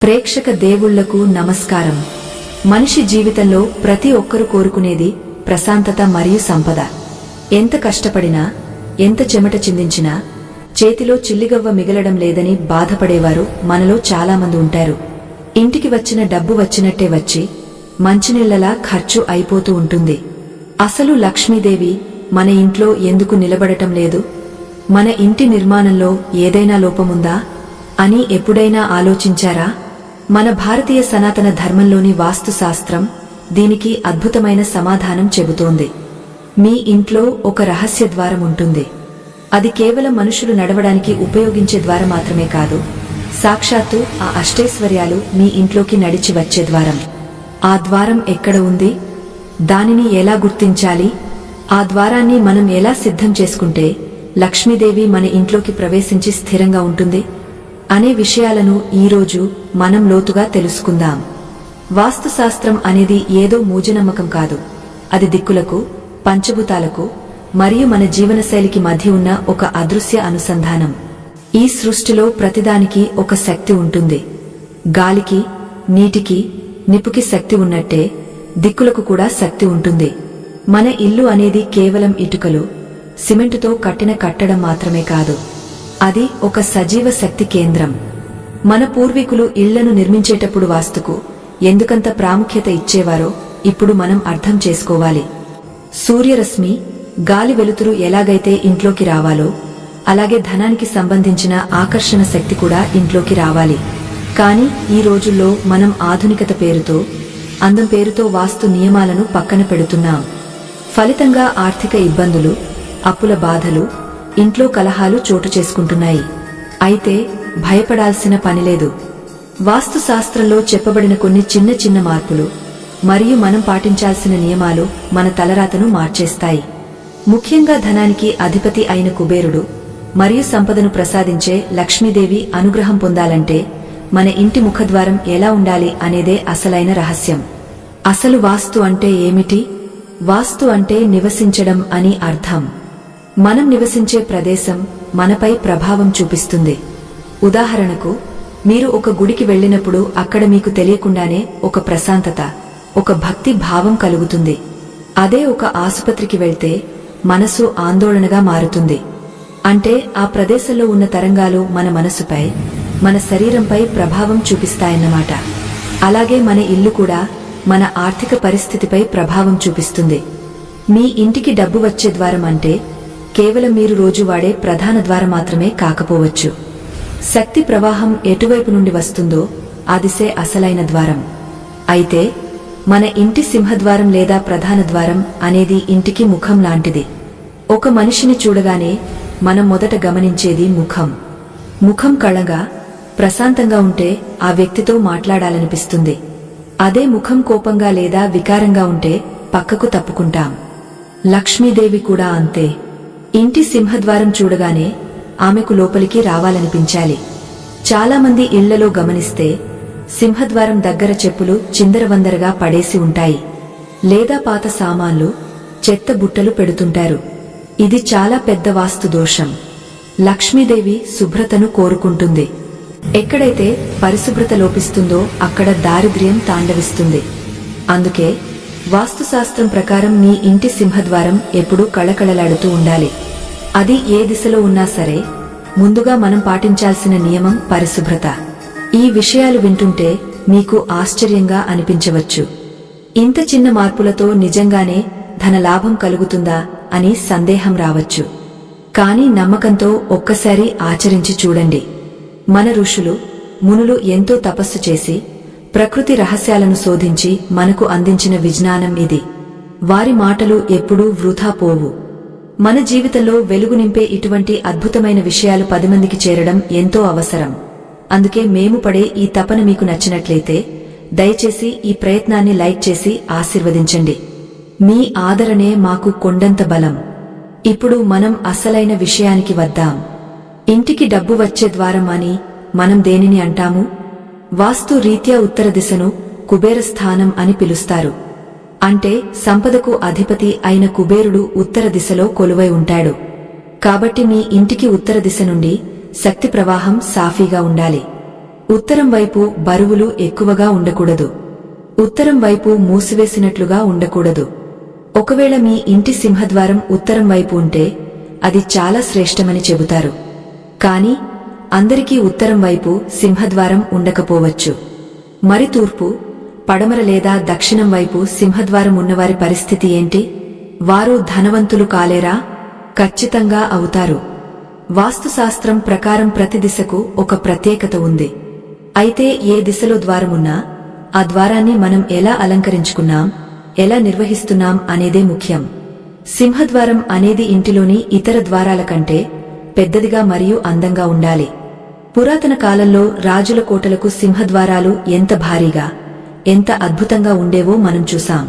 ప్రేక్షక దేవుళ్లకు నమస్కారం. మనిషి జీవితంలో ప్రతి ఒక్కరూ కోరుకునేది ప్రశాంతత మరియు సంపద. ఎంత కష్టపడినా, ఎంత చెమట చిందించినా చేతిలో చిల్లిగవ్వ మిగలడం లేదని బాధపడేవారు మనలో చాలామంది ఉంటారు. ఇంటికి వచ్చిన డబ్బు వచ్చినట్టే వచ్చి మంచినీళ్లలా ఖర్చు అయిపోతూ ఉంటుంది. అసలు లక్ష్మీదేవి మన ఇంట్లో ఎందుకు నిలబడటం లేదు? మన ఇంటి నిర్మాణంలో ఏదైనా లోపముందా అని ఎప్పుడైనా ఆలోచించారా? మన భారతీయ సనాతన ధర్మంలోని వాస్తుశాస్త్రం దీనికి అద్భుతమైన సమాధానం చెబుతోంది. మీ ఇంట్లో ఒక రహస్య ద్వారం ఉంటుంది. అది కేవలం మనుషులు నడవడానికి ఉపయోగించే ద్వారం మాత్రమే కాదు, సాక్షాత్తు ఆ అష్టైశ్వర్యాలు మీ ఇంట్లోకి నడిచి వచ్చే ద్వారం. ఆ ద్వారం ఎక్కడ ఉంది? దానిని ఎలా గుర్తించాలి? ఆ ద్వారాన్ని మనం ఎలా సిద్ధం చేసుకుంటే లక్ష్మీదేవి మన ఇంట్లోకి ప్రవేశించి స్థిరంగా ఉంటుంది అనే విషయాలను ఈరోజు మనం లోతుగా తెలుసుకుందాం. వాస్తుశాస్త్రం అనేది ఏదో మూజనమ్మకం కాదు. అది దిక్కులకు, పంచభూతాలకు మరియు మన జీవనశైలికి మధ్య ఉన్న ఒక అదృశ్య అనుసంధానం. ఈ సృష్టిలో ప్రతిదానికి ఒక శక్తి ఉంటుంది. గాలికి, నీటికి, నిప్పుకి శక్తి ఉన్నట్టే దిక్కులకు కూడా శక్తి ఉంటుంది. మన ఇల్లు అనేది కేవలం ఇటుకలు, సిమెంటుతో కట్టిన కట్టడం మాత్రమే కాదు. అది ఒక సజీవ శక్తి కేంద్రం. మన పూర్వీకులు ఇళ్లను నిర్మించేటప్పుడు వాస్తుకు ఎందుకంత ప్రాముఖ్యత ఇచ్చేవారో ఇప్పుడు మనం అర్థం చేసుకోవాలి. సూర్యరశ్మి, గాలి వెలుతురు ఎలాగైతే ఇంట్లోకి రావాలో అలాగే ధనానికి సంబంధించిన ఆకర్షణ శక్తి కూడా ఇంట్లోకి రావాలి. కానీ ఈ రోజుల్లో మనం ఆధునికత పేరుతో, అందం పేరుతో వాస్తు నియమాలను పక్కన పెడుతున్నాం. ఫలితంగా ఆర్థిక ఇబ్బందులు, అప్పుల బాధలు, ఇంట్లో కలహాలు చోటు చేసుకుంటున్నాయి. అయితే భయపడాల్సిన పనిలేదు. వాస్తుశాస్త్రంలో చెప్పబడిన కొన్ని చిన్న చిన్న మార్పులు మరియు మనం పాటించాల్సిన నియమాలు మన తలరాతను మార్చేస్తాయి. ముఖ్యంగా ధనానికి అధిపతి అయిన కుబేరుడు మరియు సంపదను ప్రసాదించే లక్ష్మీదేవి అనుగ్రహం పొందాలంటే మన ఇంటి ముఖద్వారం ఎలా ఉండాలి అనేదే అసలైన రహస్యం. అసలు వాస్తు అంటే ఏమిటి? వాస్తు అంటే నివసించడం అని అర్థం. మనం నివసించే ప్రదేశం మనపై ప్రభావం చూపిస్తుంది. ఉదాహరణకు, మీరు ఒక గుడికి వెళ్ళినప్పుడు అక్కడ మీకు తెలియకుండానే ఒక ప్రశాంతత, ఒక భక్తి భావం కలుగుతుంది. అదే ఒక ఆసుపత్రికి వెళ్తే మనసు ఆందోళనగా మారుతుంది. అంటే ఆ ప్రదేశంలో ఉన్న తరంగాలు మన మనసుపై, మన శరీరంపై ప్రభావం చూపిస్తాయన్నమాట. అలాగే మన ఇల్లు కూడా మన ఆర్థిక పరిస్థితిపై ప్రభావం చూపిస్తుంది. మీ ఇంటికి డబ్బు వచ్చే ద్వారం అంటే కేవలం మీరు రోజు వాడే ప్రధాన ద్వారం మాత్రమే కాకపోవచ్చు. శక్తి ప్రవాహం ఎటువైపు నుండి వస్తుందో ఆ దిశే అసలైన ద్వారం. అయితే మన ఇంటి సింహద్వారం లేదా ప్రధాన ద్వారం అనేది ఇంటికి ముఖం లాంటిది. ఒక మనిషిని చూడగానే మనం మొదట గమనించేది ముఖం. ముఖం కళగా, ప్రశాంతంగా ఉంటే ఆ వ్యక్తితో మాట్లాడాలనిపిస్తుంది. అదే ముఖం కోపంగా లేదా వికారంగా ఉంటే పక్కకు తప్పుకుంటాం. లక్ష్మీదేవి కూడా అంతే. ఇంటి సింహద్వారం చూడగానే ఆమెకు లోపలికి రావాలనిపించాలి. చాలామంది ఇళ్లలో గమనిస్తే సింహద్వారం దగ్గర చెప్పులు చిందరవందరగా పడేసి ఉంటాయి, లేదా పాత సామాన్లు, చెత్త బుట్టలు పెడుతుంటారు. ఇది చాలా పెద్ద వాస్తు దోషం. లక్ష్మీదేవి శుభ్రతను కోరుకుంటుంది. ఎక్కడైతే పరిశుభ్రత లోపిస్తుందో అక్కడ దారిద్ర్యం తాండవిస్తుంది. అందుకే వాస్తుశాస్త్రం ప్రకారం మీ ఇంటి సింహద్వారం ఎప్పుడూ కళకళలాడుతూ ఉండాలి. అది ఏ దిశలో ఉన్నా సరే ముందుగా మనం పాటించాల్సిన నియమం పరిశుభ్రత. ఈ విషయాలు వింటుంటే మీకు ఆశ్చర్యంగా అనిపించవచ్చు. ఇంత చిన్న మార్పులతో నిజంగానే ధన లాభం కలుగుతుందా అని సందేహం రావచ్చు. కానీ నమ్మకంతో ఒక్కసారి ఆచరించి చూడండి. మన ఋషులు, మునులు ఎంతో తపస్సు చేసి ప్రకృతి రహస్యాలను శోధించి మనకు అందించిన విజ్ఞానం ఇది. వారి మాటలు ఎప్పుడూ వృథా పోవు. మన జీవితంలో వెలుగు నింపే ఇటువంటి అద్భుతమైన విషయాలు 10 మందికి చేరడం ఎంతో అవసరం. అందుకే మేము పడే ఈ తపన మీకు నచ్చినట్లయితే దయచేసి ఈ ప్రయత్నాన్ని లైక్ చేసి ఆశీర్వదించండి. మీ ఆదరణే మాకు కొండంత బలం. ఇప్పుడు మనం అసలైన విషయానికి వద్దాం. ఇంటికి డబ్బు వచ్చే ద్వారం అని మనం దేనిని అంటాము? వాస్తు రీత్యా ఉత్తర దిశను కుబేర స్థానం అని పిలుస్తారు. అంటే సంపదకు అధిపతి అయిన కుబేరుడు ఉత్తర దిశలో కొలువై ఉంటాడు. కాబట్టి మీ ఇంటికి ఉత్తర దిశ నుండి శక్తి ప్రవాహం సాఫీగా ఉండాలి. ఉత్తరం వైపు బరువులు ఎక్కువగా ఉండకూడదు. ఉత్తరం వైపు మూసివేసినట్లుగా ఉండకూడదు. ఒకవేళ మీ ఇంటి సింహద్వారం ఉత్తరం వైపు ఉంటే అది చాలా శ్రేష్టమని చెబుతారు. కాని అందరికీ ఉత్తరం వైపు సింహద్వారం ఉండకపోవచ్చు. మరి తూర్పు, పడమర లేదా దక్షిణం వైపు సింహద్వారం ఉన్నవారి పరిస్థితి ఏంటి? వారు ధనవంతులు కాలేరా? ఖచ్చితంగా అవుతారు. వాస్తుశాస్త్రం ప్రకారం ప్రతి దిశకు ఒక ప్రత్యేకత ఉంది. అయితే ఏ దిశలో ద్వారమున్నా ఆ ద్వారాన్ని మనం ఎలా అలంకరించుకున్నాం, ఎలా నిర్వహిస్తున్నాం అనేదే ముఖ్యం. సింహద్వారం అనేది ఇంటిలోని ఇతర ద్వారాల కంటే పెద్దదిగా మరియు అందంగా ఉండాలి. పురాతన కాలంలో రాజుల కోటలకు సింహద్వారాలు ఎంత భారీగా, ఎంత అద్భుతంగా ఉండేవో మనం చూసాం.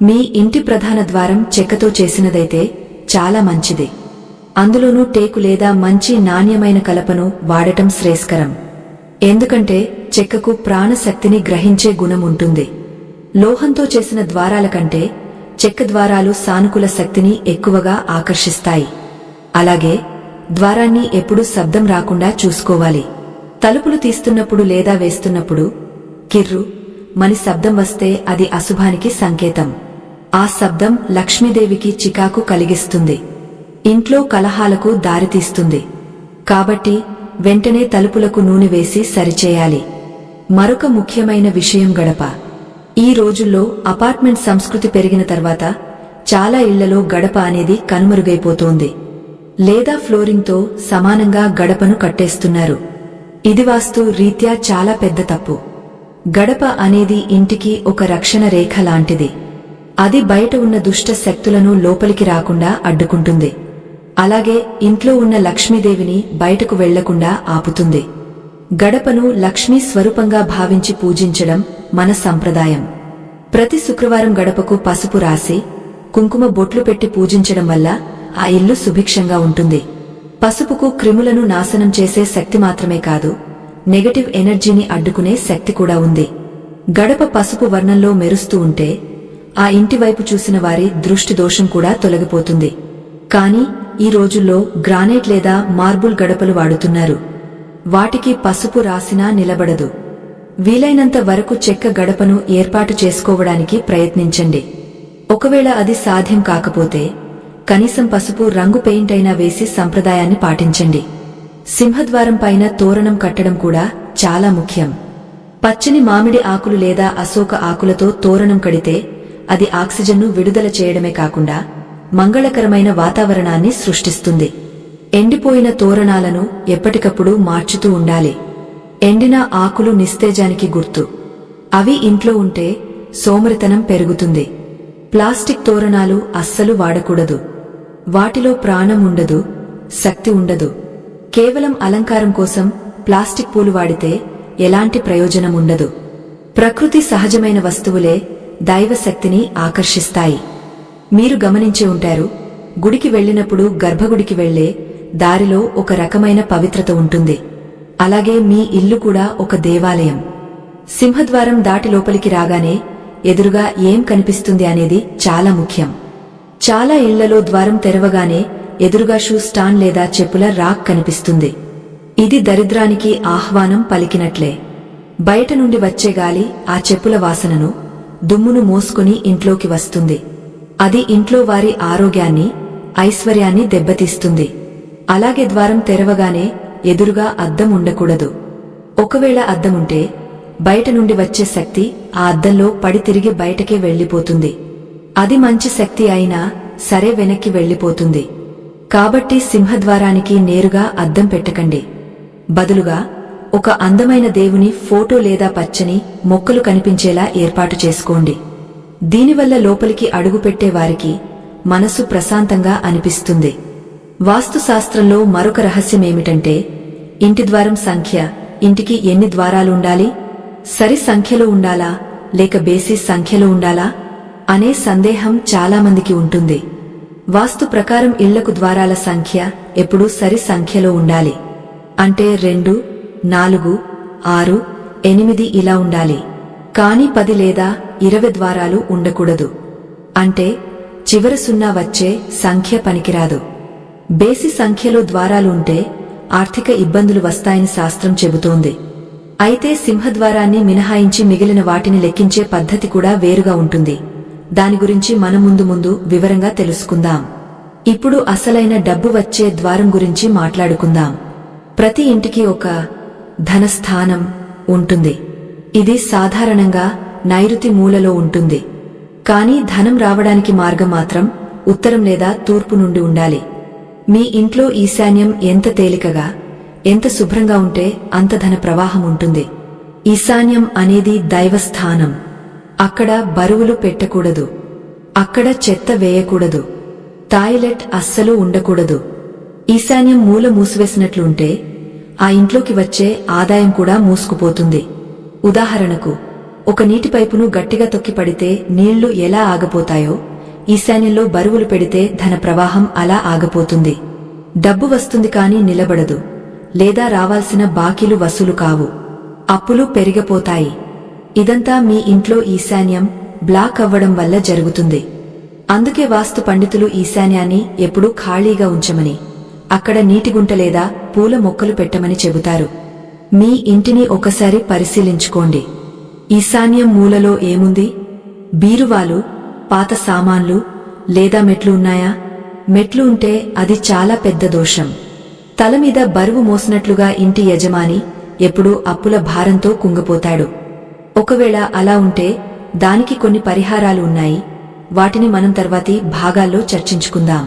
మీ ఇంటి ప్రధాన ద్వారం చెక్కతో చేసినదైతే చాలా మంచిది. అందులోనూ టేకు లేదా మంచి నాణ్యమైన కలపను వాడటం శ్రేయస్కరం. ఎందుకంటే చెక్కకు ప్రాణశక్తిని గ్రహించే గుణం ఉంటుంది. లోహంతో చేసిన ద్వారాల కంటే చెక్క ద్వారాలు సానుకూల శక్తిని ఎక్కువగా ఆకర్షిస్తాయి. అలాగే ద్వారాన్ని ఎప్పుడూ శబ్దం రాకుండా చూసుకోవాలి. తలుపులు తీస్తున్నప్పుడు లేదా వేస్తున్నప్పుడు కిర్రు మని శబ్దం వస్తే అది అశుభానికి సంకేతం. ఆ శబ్దం లక్ష్మీదేవికి చికాకు కలిగిస్తుంది, ఇంట్లో కలహాలకు దారితీస్తుంది. కాబట్టి వెంటనే తలుపులకు నూనె వేసి సరిచేయాలి. మరొక ముఖ్యమైన విషయం గడప. ఈ రోజుల్లో అపార్ట్మెంట్ సంస్కృతి పెరిగిన తర్వాత చాలా ఇళ్లలో గడప అనేది కనుమరుగైపోతోంది. లేదా ఫ్లోరింగ్తో సమానంగా గడపను కట్టేస్తున్నారు. ఇది వాస్తు రీత్యా చాలా పెద్ద తప్పు. గడప అనేది ఇంటికి ఒక రక్షణ రేఖ లాంటిది. అది బయట ఉన్న దుష్ట శక్తులను లోపలికి రాకుండా అడ్డుకుంటుంది. అలాగే ఇంట్లో ఉన్న లక్ష్మీదేవిని బయటకు వెళ్లకుండా ఆపుతుంది. గడపను లక్ష్మీ స్వరూపంగా భావించి పూజించడం మన సంప్రదాయం. ప్రతి శుక్రవారం గడపకు పసుపు రాసి కుంకుమ బొట్లు పెట్టి పూజించడం వల్ల ఆ ఇల్లు సుభిక్షంగా ఉంటుంది. పసుపుకు క్రిములను నాశనం చేసే శక్తి మాత్రమే కాదు, నెగటివ్ ఎనర్జీని అడ్డుకునే శక్తి కూడా ఉంది. గడప పసుపు వర్ణంలో మెరుస్తూ ఉంటే ఆ ఇంటి వైపు చూసిన వారి దృష్టి దోషం కూడా తొలగిపోతుంది. కాని ఈ రోజుల్లో గ్రానైట్ లేదా మార్బుల్ గడపలు వాడుతున్నారు. వాటికి పసుపు రాసినా నిలబడదు. వీలైనంత వరకు చెక్క గడపను ఏర్పాటు చేసుకోవడానికి ప్రయత్నించండి. ఒకవేళ అది సాధ్యం కాకపోతే కనీసం పసుపు రంగు పెయింట్ అయినా వేసి సంప్రదాయాన్ని పాటించండి. సింహద్వారం పైన తోరణం కట్టడం కూడా చాలా ముఖ్యం. పచ్చని మామిడి ఆకులు లేదా అశోక ఆకులతో తోరణం కడితే అది ఆక్సిజన్ను విడుదల చేయడమే కాకుండా మంగళకరమైన వాతావరణాన్ని సృష్టిస్తుంది. ఎండిపోయిన తోరణాలను ఎప్పటికప్పుడు మార్చుతూ ఉండాలి. ఎండిన ఆకులు నిస్తేజానికి గుర్తు. అవి ఇంట్లో ఉంటే సోమరితనం పెరుగుతుంది. ప్లాస్టిక్ తోరణాలు అస్సలు వాడకూడదు. వాటిలో ప్రాణం ఉండదు, శక్తి ఉండదు. కేవలం అలంకారం కోసం ప్లాస్టిక్ పూలు వాడితే ఎలాంటి ప్రయోజనం ఉండదు. ప్రకృతి సహజమైన వస్తువులే దైవశక్తిని ఆకర్షిస్తాయి. మీరు గమనించే ఉంటారు, గుడికి వెళ్లినప్పుడు గర్భగుడికి వెళ్లే దారిలో ఒక రకమైన పవిత్రత ఉంటుంది. అలాగే మీ ఇల్లు కూడా ఒక దేవాలయం. సింహద్వారం దాటి లోపలికి రాగానే ఎదురుగా ఏం కనిపిస్తుంది అనేది చాలా ముఖ్యం. చాలా ఇళ్లలో ద్వారం తెరవగానే ఎదురుగా షూ స్టాండ్ లేదా చెప్పుల రాక్ కనిపిస్తుంది. ఇది దరిద్రానికి ఆహ్వానం పలికినట్లే. బయట నుండి వచ్చే గాలి ఆ చెప్పుల వాసనను, దుమ్మును మోసుకుని ఇంట్లోకి వస్తుంది. అది ఇంట్లో వారి ఆరోగ్యాన్ని, ఐశ్వర్యాన్ని దెబ్బతీస్తుంది. అలాగే ద్వారం తెరవగానే ఎదురుగా అద్దం ఉండకూడదు. ఒకవేళ అద్దముంటే బయట నుండి వచ్చే శక్తి ఆ అద్దంలో పడి తిరిగి బయటకే వెళ్లిపోతుంది. అది మంచి శక్తి అయినా సరే వెనక్కి వెళ్లిపోతుంది. కాబట్టి సింహద్వారానికి నేరుగా అద్దం పెట్టకండి. బదులుగా ఒక అందమైన దేవుని ఫోటో లేదా పచ్చని మొక్కలు కనిపించేలా ఏర్పాటు చేసుకోండి. దీనివల్ల లోపలికి అడుగుపెట్టే వారికి మనసు ప్రశాంతంగా అనిపిస్తుంది. వాస్తుశాస్త్రంలో మరొక రహస్యమేమిటంటే ఇంటి ద్వారం సంఖ్య. ఇంటికి ఎన్ని ద్వారాలు ఉండాలి? సరి సంఖ్యలో ఉండాలా లేక బేసిస్ సంఖ్యలో ఉండాలా అనే సందేహం చాలామందికి ఉంటుంది. వాస్తు ప్రకారం ఇళ్లకు ద్వారాల సంఖ్య ఎప్పుడూ సరి సంఖ్యలో ఉండాలి. అంటే 2, 4, 6, 8 ఇలా ఉండాలి. కానీ 10 లేదా 20 ద్వారాలు ఉండకూడదు. అంటే చివర 0 వచ్చే సంఖ్య పనికిరాదు. బేసి సంఖ్యలో ద్వారాలు ఉంటే ఆర్థిక ఇబ్బందులు వస్తాయని శాస్త్రం చెబుతోంది. అయితే సింహద్వారాన్ని మినహాయించి మిగిలిన వాటిని లెక్కించే పద్ధతి కూడా వేరుగా ఉంటుంది. దాని గురించి మనం ముందు వివరంగా తెలుసుకుందాం. ఇప్పుడు అసలైన డబ్బు వచ్చే ద్వారం గురించి మాట్లాడుకుందాం. ప్రతి ఇంటికి ఒక ధనస్థానం ఉంటుంది. ఇది సాధారణంగా నైరుతి మూలలో ఉంటుంది. కానీ ధనం రావడానికి మార్గం మాత్రం ఉత్తరం లేదా తూర్పు నుండి ఉండాలి. మీ ఇంట్లో ఈశాన్యం ఎంత తేలికగా, ఎంత శుభ్రంగా ఉంటే అంత ధన ప్రవాహం ఉంటుంది. ఈశాన్యం అనేది దైవస్థానం. అక్కడ బరువులు పెట్టకూడదు. అక్కడ చెత్త వేయకూడదు. టాయిలెట్ అస్సలు ఉండకూడదు. ఈశాన్యం మూల మూసివేసినట్లుంటే ఆ ఇంట్లోకి వచ్చే ఆదాయం కూడా మూసుకుపోతుంది. ఉదాహరణకు, ఒక నీటి పైపును గట్టిగా తొక్కి పడితే నీళ్లు ఎలా ఆగపోతాయో, ఈశాన్యంలో బరువులు పెడితే ధన ప్రవాహం అలా ఆగపోతుంది. డబ్బు వస్తుంది కానీ నిలబడదు, లేదా రావాల్సిన బాకీలు వసూలు కావు. అప్పులు పెరిగిపోతాయి. ఇదంతా మీ ఇంట్లో ఈశాన్యం బ్లాక్ అవ్వడం వల్ల జరుగుతుంది. అందుకే వాస్తు పండితులు ఈశాన్యాన్ని ఎప్పుడూ ఖాళీగా ఉంచమని, అక్కడ నీటిగుంట లేదా పూల మొక్కలు పెట్టమని చెబుతారు. మీ ఇంటిని ఒకసారి పరిశీలించుకోండి. ఈశాన్యం మూలలో ఏముంది? బీరువాలు, పాత సామాన్లు లేదా మెట్లు ఉన్నాయా? మెట్లు ఉంటే అది చాలా పెద్ద దోషం. తలమీద బరువు మోసినట్లుగా ఇంటి యజమాని ఎప్పుడూ అప్పుల భారంతో కుంగిపోతాడు. ఒకవేళ అలా ఉంటే దానికి కొన్ని పరిహారాలు ఉన్నాయి. వాటిని మనం తర్వాతి భాగాల్లో చర్చించుకుందాం.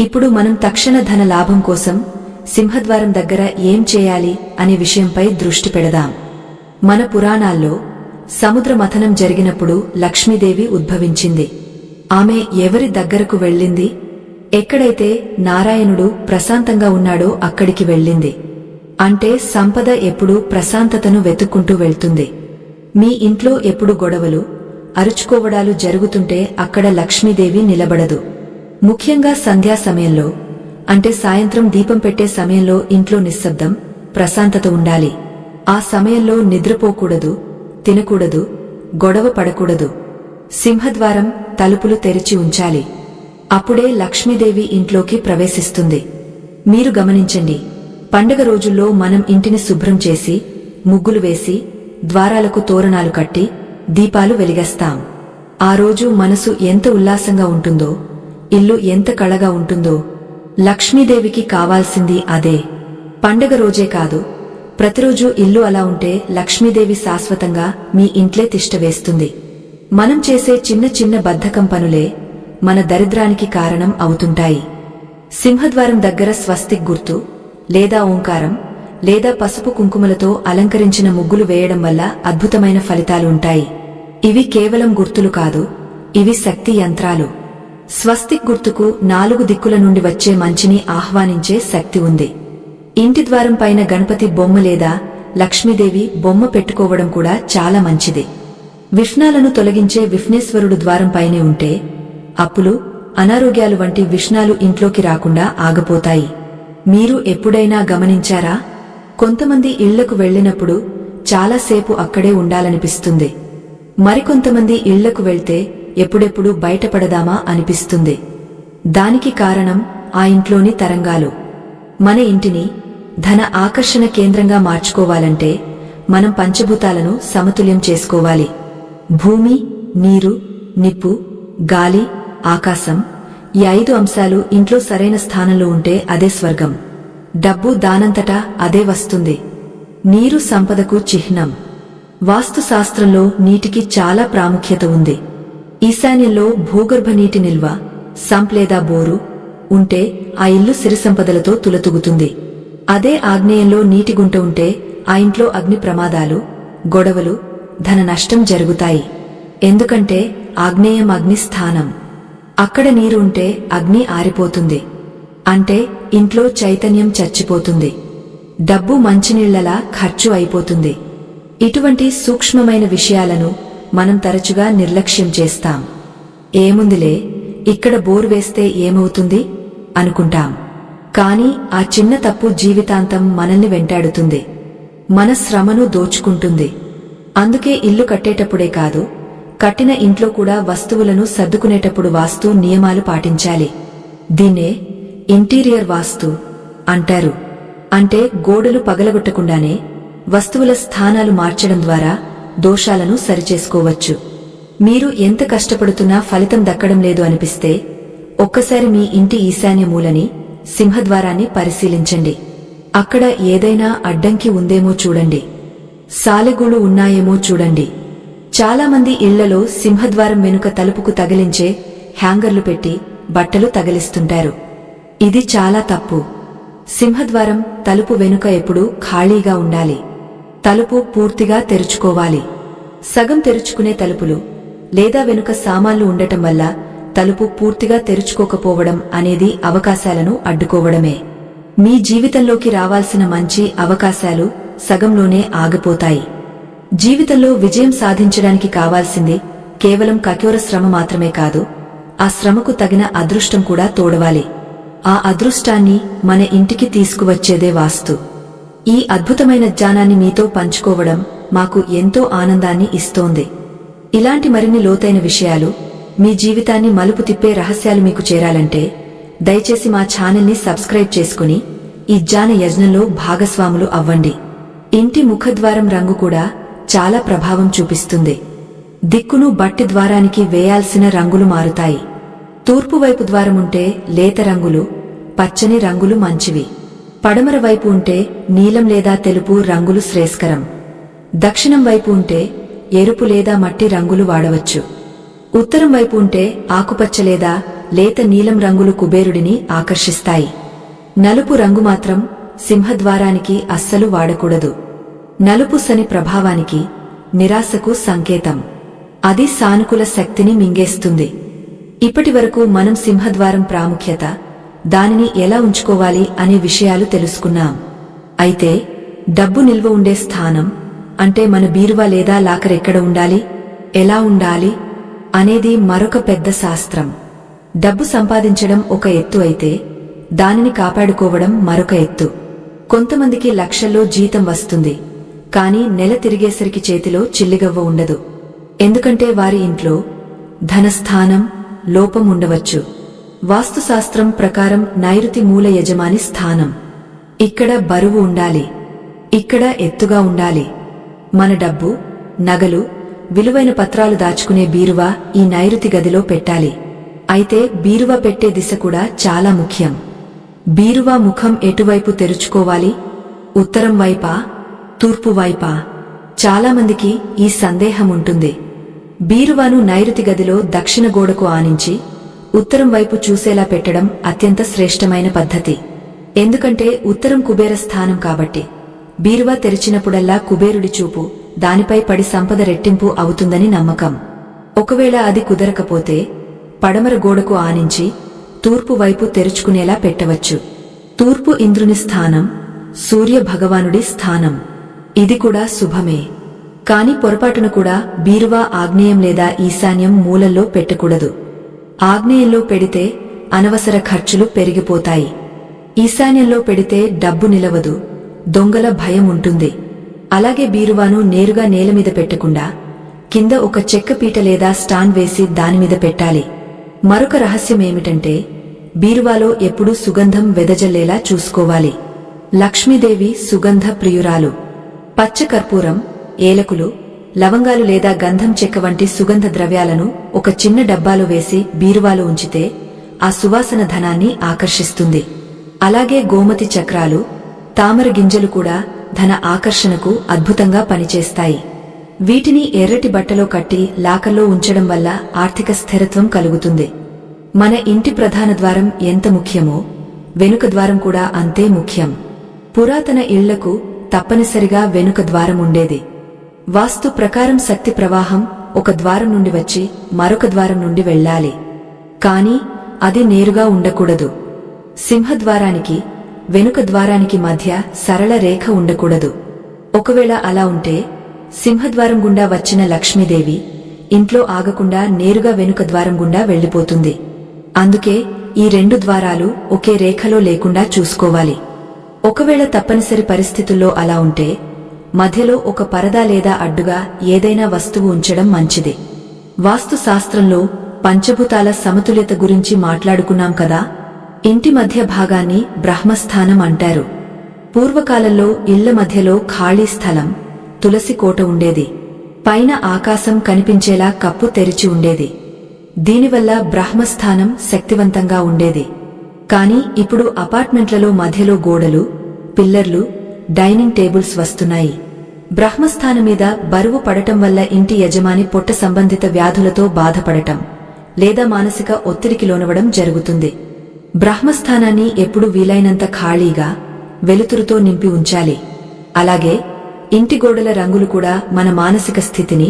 ఇప్పుడు మనం తక్షణ ధన లాభం కోసం సింహద్వారం దగ్గర ఏం చేయాలి అనే విషయంపై దృష్టి పెడదాం. మన పురాణాల్లో సముద్ర మథనం జరిగినప్పుడు లక్ష్మీదేవి ఉద్భవించింది. ఆమె ఎవరి దగ్గరకు వెళ్ళింది? ఎక్కడైతే నారాయణుడు ప్రశాంతంగా ఉన్నాడో అక్కడికి వెళ్ళింది. అంటే సంపద ఎప్పుడూ ప్రశాంతతను వెతుక్కుంటూ వెళ్తుంది. మీ ఇంట్లో ఎప్పుడు గొడవలు, అరుచుకోవడాలు జరుగుతుంటే అక్కడ లక్ష్మీదేవి నిలబడదు. ముఖ్యంగా సంధ్యా సమయంలో, అంటే సాయంత్రం దీపం పెట్టే సమయంలో ఇంట్లో నిశ్శబ్దం, ప్రశాంతత ఉండాలి. ఆ సమయంలో నిద్రపోకూడదు, తినకూడదు, గొడవ పడకూడదు. సింహద్వారం తలుపులు తెరిచి ఉంచాలి. అప్పుడే లక్ష్మీదేవి ఇంట్లోకి ప్రవేశిస్తుంది. మీరు గమనించండి, పండగ రోజుల్లో మనం ఇంటిని శుభ్రం చేసి, ముగ్గులు వేసి, ద్వారాలకు తోరణాలు కట్టి, దీపాలు వెలిగేస్తాం. ఆ రోజు మనసు ఎంత ఉల్లాసంగా ఉంటుందో, ఇల్లు ఎంత కళగా ఉంటుందో. లక్ష్మీదేవికి కావాల్సింది అదే. పండగ రోజే కాదు, ప్రతిరోజు ఇల్లు అలా ఉంటే లక్ష్మీదేవి శాశ్వతంగా మీ ఇంట్లే తిష్టవేస్తుంది. మనం చేసే చిన్న చిన్న బద్ధకం పనులే మన దరిద్రానికి కారణం అవుతుంటాయి. సింహద్వారం దగ్గర స్వస్తిక్ గుర్తు, లేదా ఓంకారం, లేదా పసుపు కుంకుమలతో అలంకరించిన ముగ్గులు వేయడం వల్ల అద్భుతమైన ఫలితాలు ఉంటాయి. ఇవి కేవలం గుర్తులు కాదు, ఇవి శక్తి యంత్రాలు. స్వస్తిక్ గుర్తుకు 4 దిక్కుల నుండి వచ్చే మంచిని ఆహ్వానించే శక్తి ఉంది. ఇంటి ద్వారం పైన గణపతి బొమ్మ లేదా లక్ష్మీదేవి బొమ్మ పెట్టుకోవడం కూడా చాలా మంచిది. విఘ్నాలను తొలగించే విఘ్నేశ్వరుడు ద్వారం పైనే ఉంటే అప్పులు, అనారోగ్యాలు వంటి విఘ్నాలు ఇంట్లోకి రాకుండా ఆగపోతాయి. మీరు ఎప్పుడైనా గమనించారా? కొంతమంది ఇళ్లకు వెళ్లినప్పుడు చాలాసేపు అక్కడే ఉండాలనిపిస్తుంది. మరికొంతమంది ఇళ్లకు వెళ్తే ఎప్పుడెప్పుడు బయటపడదామా అనిపిస్తుంది. దానికి కారణం ఆ ఇంట్లోని తరంగాలు. మన ఇంటిని ధన ఆకర్షణ కేంద్రంగా మార్చుకోవాలంటే మనం పంచభూతాలను సమతుల్యం చేసుకోవాలి. భూమి, నీరు, నిప్పు, గాలి, ఆకాశం, ఈ 5 అంశాలు ఇంట్లో సరైన స్థానంలో ఉంటే అదే స్వర్గం. డబ్బు దానంతటా అదే వస్తుంది. నీరు సంపదకు చిహ్నం. వాస్తుశాస్త్రంలో నీటికి చాలా ప్రాముఖ్యత ఉంది. ఈశాన్యంలో భూగర్భ నీటి నిల్వ, సంప్ లేదా బోరు ఉంటే ఆ ఇల్లు సిరి సంపదలతో తులతూగుతుంది. అదే ఆగ్నేయంలో నీటి గుంట ఉంటే ఆ ఇంట్లో అగ్ని ప్రమాదాలు, గొడవలు, ధన నష్టం జరుగుతాయి. ఎందుకంటే ఆగ్నేయం అగ్ని స్థానం. అక్కడ నీరు ఉంటే అగ్ని ఆరిపోతుంది. అంటే ఇంట్లో చైతన్యం చచ్చిపోతుంది. డబ్బు మంచినీళ్లలా ఖర్చు అయిపోతుంది. ఇటువంటి సూక్ష్మమైన విషయాలను మనం తరచుగా నిర్లక్ష్యం చేస్తాం. ఏముందిలే, ఇక్కడ బోరు వేస్తే ఏమవుతుంది అనుకుంటాం. కాని ఆ చిన్న తప్పు జీవితాంతం మనల్ని వెంటాడుతుంది. మన శ్రమను దోచుకుంటుంది. అందుకే ఇల్లు కట్టేటప్పుడే కాదు, కట్టిన ఇంట్లో కూడా వస్తువులను సర్దుకునేటప్పుడు వాస్తు నియమాలు పాటించాలి. దీన్నే ఇంటీరియర్ వాస్తు అంటారు. అంటే గోడలు పగలగొట్టకుండానే, వస్తువుల స్థానాలు మార్చడం ద్వారా దోషాలను సరిచేసుకోవచ్చు. మీరు ఎంత కష్టపడుతున్నా ఫలితం దక్కడం లేదు అనిపిస్తే ఒక్కసారి మీ ఇంటి ఈశాన్య మూలని సింహద్వారాన్ని పరిశీలించండి. అక్కడ ఏదైనా అడ్డంకి ఉందేమో చూడండి. సాలెగూళ్ళు ఉన్నాయేమో చూడండి. చాలామంది ఇళ్లలో సింహద్వారం వెనుక తలుపుకు తగిలించే హ్యాంగర్లు పెట్టి బట్టలు తగిలిస్తుంటారు. ఇది చాలా తప్పు. సింహద్వారం తలుపు వెనుక ఎప్పుడూ ఖాళీగా ఉండాలి. తలుపు పూర్తిగా తెరుచుకోవాలి. సగం తెరుచుకునే తలుపులు లేదా వెనుక సామాన్లు ఉండటం వల్ల తలుపు పూర్తిగా తెరుచుకోకపోవడం అనేది అవకాశాలను అడ్డుకోవడమే. మీ జీవితంలోకి రావాల్సిన మంచి అవకాశాలు సగంలోనే ఆగిపోతాయి. జీవితంలో విజయం సాధించడానికి కావాల్సింది కేవలం కఠోర శ్రమ మాత్రమే కాదు, ఆ శ్రమకు తగిన అదృష్టం కూడా తోడవాలి. ఆ అదృష్టాన్ని మన ఇంటికి తీసుకువచ్చేదే వాస్తు. ఈ అద్భుతమైన జ్ఞానాన్ని మీతో పంచుకోవడం మాకు ఎంతో ఆనందాన్ని ఇస్తోంది. ఇలాంటి మరిన్ని లోతైన విషయాలు, మీ జీవితాన్ని మలుపు తిప్పే రహస్యాలు మీకు చేరాలంటే దయచేసి మా ఛానల్ని సబ్స్క్రైబ్ చేసుకుని ఈ జ్ఞాన యజ్ఞంలో భాగస్వాములు అవ్వండి. ఇంటి ముఖద్వారం రంగు కూడా చాలా ప్రభావం చూపిస్తుంది. దిక్కును బట్టి ద్వారానికి వేయాల్సిన రంగులు మారుతాయి. తూర్పు వైపు ద్వారముంటే లేత రంగులు, పచ్చని రంగులు మంచివి. పడమర వైపు ఉంటే నీలం లేదా తెలుపు రంగులు శ్రేయస్కరం. దక్షిణం వైపు ఉంటే ఎరుపు లేదా మట్టి రంగులు వాడవచ్చు. ఉత్తరం వైపు ఉంటే ఆకుపచ్చ లేదా లేత నీలం రంగులు కుబేరుడిని ఆకర్షిస్తాయి. నలుపు రంగు మాత్రం సింహద్వారానికి అస్సలు వాడకూడదు. నలుపు శని ప్రభావానికి, నిరాశకు సంకేతం. అది సానుకూల శక్తిని మింగేస్తుంది. ఇప్పటివరకు మనం సింహద్వారం ప్రాముఖ్యత, దానిని ఎలా ఉంచుకోవాలి అనే విషయాలు తెలుసుకున్నాం. అయితే డబ్బు నిల్వ ఉండే స్థానం అంటే మన బీరువా లేదా లాకర్ ఎక్కడ ఉండాలి, ఎలా ఉండాలి అనేది మరొక పెద్ద శాస్త్రం. డబ్బు సంపాదించడం ఒక ఎత్తు అయితే దానిని కాపాడుకోవడం మరొక ఎత్తు. కొంతమందికి లక్షల్లో జీతం వస్తుంది, కానీ నెల తిరిగేసరికి చేతిలో చిల్లిగవ్వ ఉండదు. ఎందుకంటే వారి ఇంట్లో ధనస్థానం లోపం ఉండవచ్చు. వాస్తుశాస్త్రం ప్రకారం నైరుతి మూల యజమాని స్థానం. ఇక్కడ బరువు ఉండాలి, ఇక్కడ ఎత్తుగా ఉండాలి. మన డబ్బు, నగలు, విలువైన పత్రాలు దాచుకునే బీరువా ఈ నైరుతి గదిలో పెట్టాలి. అయితే బీరువా పెట్టే దిశ కూడా చాలా ముఖ్యం. బీరువా ముఖం ఎటువైపు తెరుచుకోవాలి? ఉత్తరం వైపా, తూర్పు వైపా? చాలామందికి ఈ సందేహం ఉంటుంది. బీరువాను నైరుతి గదిలో దక్షిణ గోడకు ఆనించి ఉత్తరం వైపు చూసేలా పెట్టడం అత్యంత శ్రేష్టమైన పద్ధతి. ఎందుకంటే ఉత్తరం కుబేర స్థానం కాబట్టి బీరువా తెరిచినప్పుడల్లా కుబేరుడి చూపు దానిపై పడి సంపద రెట్టింపు అవుతుందని నమ్మకం. ఒకవేళ అది కుదరకపోతే పడమర గోడకు ఆనించి తూర్పు వైపు తెరుచుకునేలా పెట్టవచ్చు. తూర్పు ఇంద్రుని స్థానం, సూర్య భగవానుడి స్థానం. ఇది కూడా శుభమే. కాని పొరపాటున కూడా బీరువా ఆగ్నేయం లేదా ఈశాన్యం మూలల్లో పెట్టకూడదు. ఆగ్నేయంలో పెడితే అనవసర ఖర్చులు పెరిగిపోతాయి. ఈశాన్యంలో పెడితే డబ్బు నిలవదు, దొంగల భయం ఉంటుంది. అలాగే బీరువాను నేరుగా నేలమీద పెట్టకుండా కింద ఒక చెక్క పీట లేదా స్టాండ్ వేసి దానిమీద పెట్టాలి. మరొక రహస్యమేమిటంటే బీరువాలో ఎప్పుడూ సుగంధం వెదజల్లేలా చూసుకోవాలి. లక్ష్మీదేవి సుగంధ ప్రియురాలు. పచ్చ కర్పూరం, ఏలకులు, లవంగాలు లేదా గంధం చెక్క వంటి సుగంధ ద్రవ్యాలను ఒక చిన్న డబ్బాలో వేసి బీరువాలో ఉంచితే ఆ సువాసన ధనాన్ని ఆకర్షిస్తుంది. అలాగే గోమతి చక్రాలు, తామర గింజలు కూడా ధన ఆకర్షణకు అద్భుతంగా పనిచేస్తాయి. వీటిని ఎర్రటి బట్టలో కట్టి లాకర్లో ఉంచడం వల్ల ఆర్థిక స్థిరత్వం కలుగుతుంది. మన ఇంటి ప్రధాన ద్వారం ఎంత ముఖ్యమో వెనుక ద్వారం కూడా అంతే ముఖ్యం. పురాతన ఇళ్లకు తప్పనిసరిగా వెనుక ద్వారం ఉండేది. వాస్తు ప్రకారం శక్తి ప్రవాహం ఒక ద్వారం నుండి వచ్చి మరొక ద్వారం నుండి వెళ్ళాలి. కాని అది నేరుగా ఉండకూడదు. సింహద్వారానికి వెనుక ద్వారానికి మధ్య సరళ రేఖ ఉండకూడదు. ఒకవేళ అలా ఉంటే సింహద్వారం గుండా వచ్చిన లక్ష్మీదేవి ఇంట్లో ఆగకుండా నేరుగా వెనుక ద్వారం గుండా వెళ్లిపోతుంది. అందుకే ఈ రెండు ద్వారాలు ఒకే రేఖలో లేకుండా చూసుకోవాలి. ఒకవేళ తప్పనిసరి పరిస్థితుల్లో అలా ఉంటే మధ్యలో ఒక పరదా లేదా అడ్డుగా ఏదైనా వస్తువు ఉంచడం మంచిది. వాస్తు శాస్త్రంలో పంచభూతాల సమతుల్యత గురించి మాట్లాడుకున్నాం కదా. ఇంటి మధ్య భాగాన్ని బ్రహ్మస్థానం అంటారు. పూర్వకాలంలో ఇళ్ల మధ్యలో ఖాళీ స్థలం, తులసి కోట ఉండేది. పైన ఆకాశం కనిపించేలా కప్పు తెరిచి ఉండేది. దీనివల్ల బ్రహ్మస్థానం శక్తివంతంగా ఉండేది. కాని ఇప్పుడు అపార్ట్మెంట్లలో మధ్యలో గోడలు, పిల్లర్లు, డైనింగ్ టేబుల్స్ వస్తున్నాయి. బ్రహ్మస్థానం మీద బరువు పడటం వల్ల ఇంటి యజమాని పొట్ట సంబంధిత వ్యాధులతో బాధపడటం లేదా మానసిక ఒత్తిడికి లోనవడం జరుగుతుంది. బ్రహ్మస్థానాన్ని ఎప్పుడు వీలైనంత ఖాళీగా, వెలుతురుతో నింపి ఉంచాలి. అలాగే ఇంటి గోడల రంగులు కూడా మన మానసిక స్థితిని,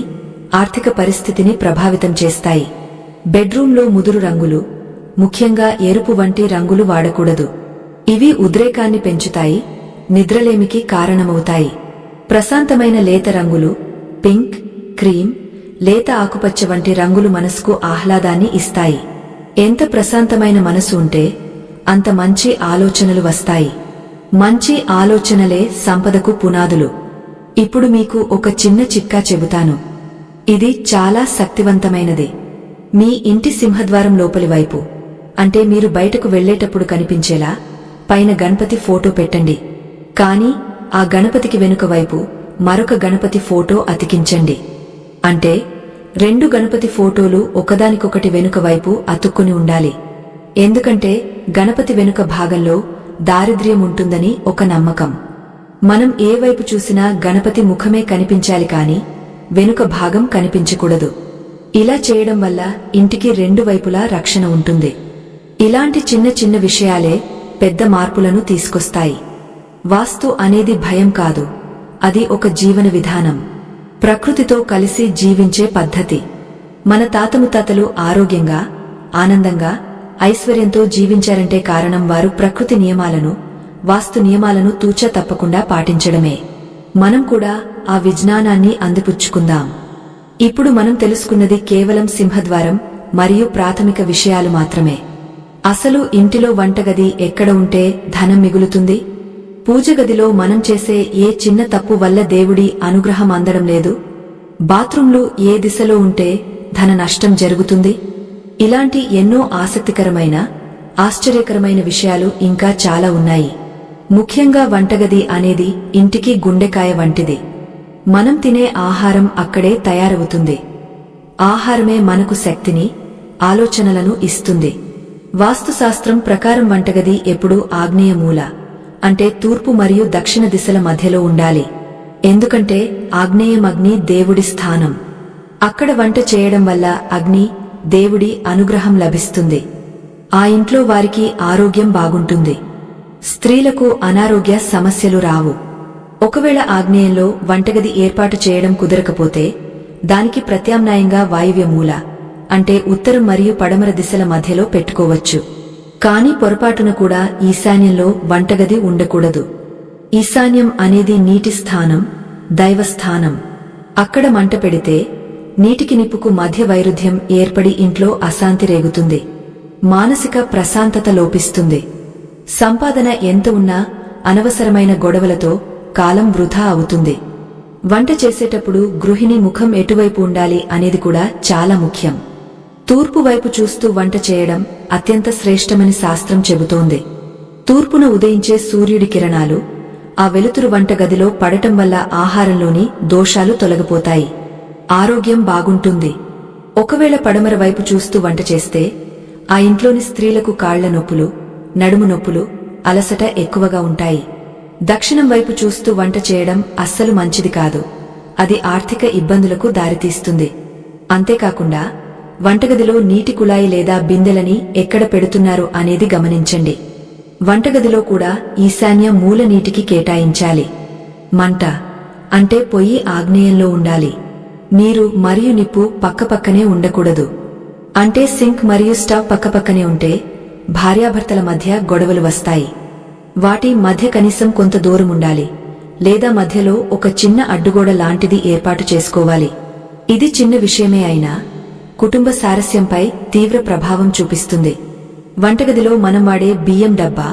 ఆర్థిక పరిస్థితిని ప్రభావితం చేస్తాయి. బెడ్రూంలో ముదురు రంగులు, ముఖ్యంగా ఎరుపు వంటి రంగులు వాడకూడదు. ఇవి ఉద్రేకాన్ని పెంచుతాయి, నిద్రలేమికి కారణమవుతాయి. ప్రశాంతమైన లేత రంగులు, పింక్, క్రీమ్, లేత ఆకుపచ్చ వంటి రంగులు మనసుకు ఆహ్లాదాన్ని ఇస్తాయి. ఎంత ప్రశాంతమైన మనసు ఉంటే అంత మంచి ఆలోచనలు వస్తాయి. మంచి ఆలోచనలే సంపదకు పునాదులు. ఇప్పుడు మీకు ఒక చిన్న చిట్కా చెబుతాను. ఇది చాలా శక్తివంతమైనది. మీ ఇంటి సింహద్వారం లోపలి వైపు, అంటే మీరు బయటకు వెళ్లేటప్పుడు కనిపించేలా పైన గణపతి ఫోటో పెట్టండి. కాని ఆ గణపతికి వెనుక వైపు మరొక గణపతి ఫోటో అతికించండి. అంటే 2 గణపతి ఫోటోలు ఒకదానికొకటి వెనుక వైపు అతుక్కుని ఉండాలి. ఎందుకంటే గణపతి వెనుక భాగంలో దారిద్ర్యం ఉంటుందని ఒక నమ్మకం. మనం ఏ వైపు చూసినా గణపతి ముఖమే కనిపించాలి కాని వెనుక భాగం కనిపించకూడదు. ఇలా చేయడం వల్ల ఇంటికి 2 వైపులా రక్షణ ఉంటుంది. ఇలాంటి చిన్న చిన్న విషయాలే పెద్ద మార్పులను తీసుకొస్తాయి. వాస్తు అనేది భయం కాదు, అది ఒక జీవన విధానం. ప్రకృతితో కలిసి జీవించే పద్ధతి. మన తాతముత్తాతలు ఆరోగ్యంగా, ఆనందంగా, ఐశ్వర్యంతో జీవించారంటే కారణం వారు ప్రకృతి నియమాలను, వాస్తు నియమాలను తూచా తప్పకుండా పాటించడమే. మనం కూడా ఆ విజ్ఞానాన్ని అందిపుచ్చుకుందాం. ఇప్పుడు మనం తెలుసుకున్నది కేవలం సింహద్వారం మరియు ప్రాథమిక విషయాలు మాత్రమే. అసలు ఇంటిలో వంటగది ఎక్కడ ఉంటే ధనం మిగులుతుంది? పూజగదిలో మనం చేసే ఏ చిన్న తప్పు వల్ల దేవుడి అనుగ్రహం అందడం లేదు? బాత్రూంలు ఏ దిశలో ఉంటే ధన నష్టం జరుగుతుంది? ఇలాంటి ఎన్నో ఆసక్తికరమైన, ఆశ్చర్యకరమైన విషయాలు ఇంకా చాలా ఉన్నాయి. ముఖ్యంగా వంటగది అనేది ఇంటికి గుండెకాయ వంటిది. మనం తినే ఆహారం అక్కడే తయారవుతుంది. ఆహారమే మనకు శక్తిని, ఆలోచనలను ఇస్తుంది. వాస్తుశాస్త్రం ప్రకారం వంటగది ఎప్పుడూ ఆగ్నేయ మూల, అంటే తూర్పు మరియు దక్షిణ దిశల మధ్యలో ఉండాలి. ఎందుకంటే ఆగ్నేయం అగ్ని దేవుడి స్థానం. అక్కడ వంట చేయడం వల్ల అగ్ని, దేవుడి అనుగ్రహం లభిస్తుంది. ఆ ఇంట్లో వారికి ఆరోగ్యం బాగుంటుంది. స్త్రీలకు అనారోగ్య సమస్యలు రావు. ఒకవేళ ఆగ్నేయంలో వంటగది ఏర్పాటు చేయడం కుదరకపోతే దానికి ప్రత్యామ్నాయంగా వాయువ్య మూల, అంటే ఉత్తరం మరియు పడమర దిశల మధ్యలో పెట్టుకోవచ్చు. కాని పొరపాటున కూడా ఈశాన్యంలో వంటగది ఉండకూడదు. ఈశాన్యం అనేది నీటి స్థానం, దైవస్థానం. అక్కడ మంట పెడితే నీటికి నిప్పుకు మధ్య వైరుధ్యం ఏర్పడి ఇంట్లో అశాంతి రేగుతుంది. మానసిక ప్రశాంతత లోపిస్తుంది. సంపాదన ఎంత ఉన్నా అనవసరమైన గొడవలతో కాలం వృధా అవుతుంది. వంట చేసేటప్పుడు గృహిణి ముఖం ఎటువైపు ఉండాలి అనేది కూడా చాలా ముఖ్యం. తూర్పు వైపు చూస్తూ వంట చేయడం అత్యంత శ్రేష్టమని శాస్త్రం చెబుతోంది. తూర్పున ఉదయించే సూర్యుడి కిరణాలు ఆ వెలుతురు వంట గదిలో పడటం వల్ల ఆహారంలోని దోషాలు తొలగిపోతాయి, ఆరోగ్యం బాగుంటుంది. ఒకవేళ పడమర వైపు చూస్తూ వంట చేస్తే ఆ ఇంట్లోని స్త్రీలకు కాళ్ల నొప్పులు, నడుము నొప్పులు, అలసట ఎక్కువగా ఉంటాయి. దక్షిణం వైపు చూస్తూ వంట చేయడం అస్సలు మంచిది కాదు. అది ఆర్థిక ఇబ్బందులకు దారితీస్తుంది. అంతేకాకుండా వంటగదిలో నీటి కుళాయి లేదా బిందెలని ఎక్కడ పెడుతున్నారు అనేది గమనించండి. వంటగదిలో కూడా ఈశాన్య మూల నీటికి కేటాయించాలి. మంట అంటే పొయ్యి ఆగ్నేయంలో ఉండాలి. నీరు మరియు నిప్పు పక్కపక్కనే ఉండకూడదు. అంటే సింక్ మరియు స్టవ్ పక్కపక్కనే ఉంటే భార్యాభర్తల మధ్య గొడవలు వస్తాయి. వాటి మధ్య కనీసం కొంత దూరం ఉండాలి, లేదా మధ్యలో ఒక చిన్న అడ్డుగోడ లాంటిది ఏర్పాటు చేసుకోవాలి. ఇది చిన్న విషయమే అయినా కుటుంబ సారస్యంపై తీవ్ర ప్రభావం చూపిస్తుంది. వంటగదిలో మనం వాడే బియ్యం డబ్బా,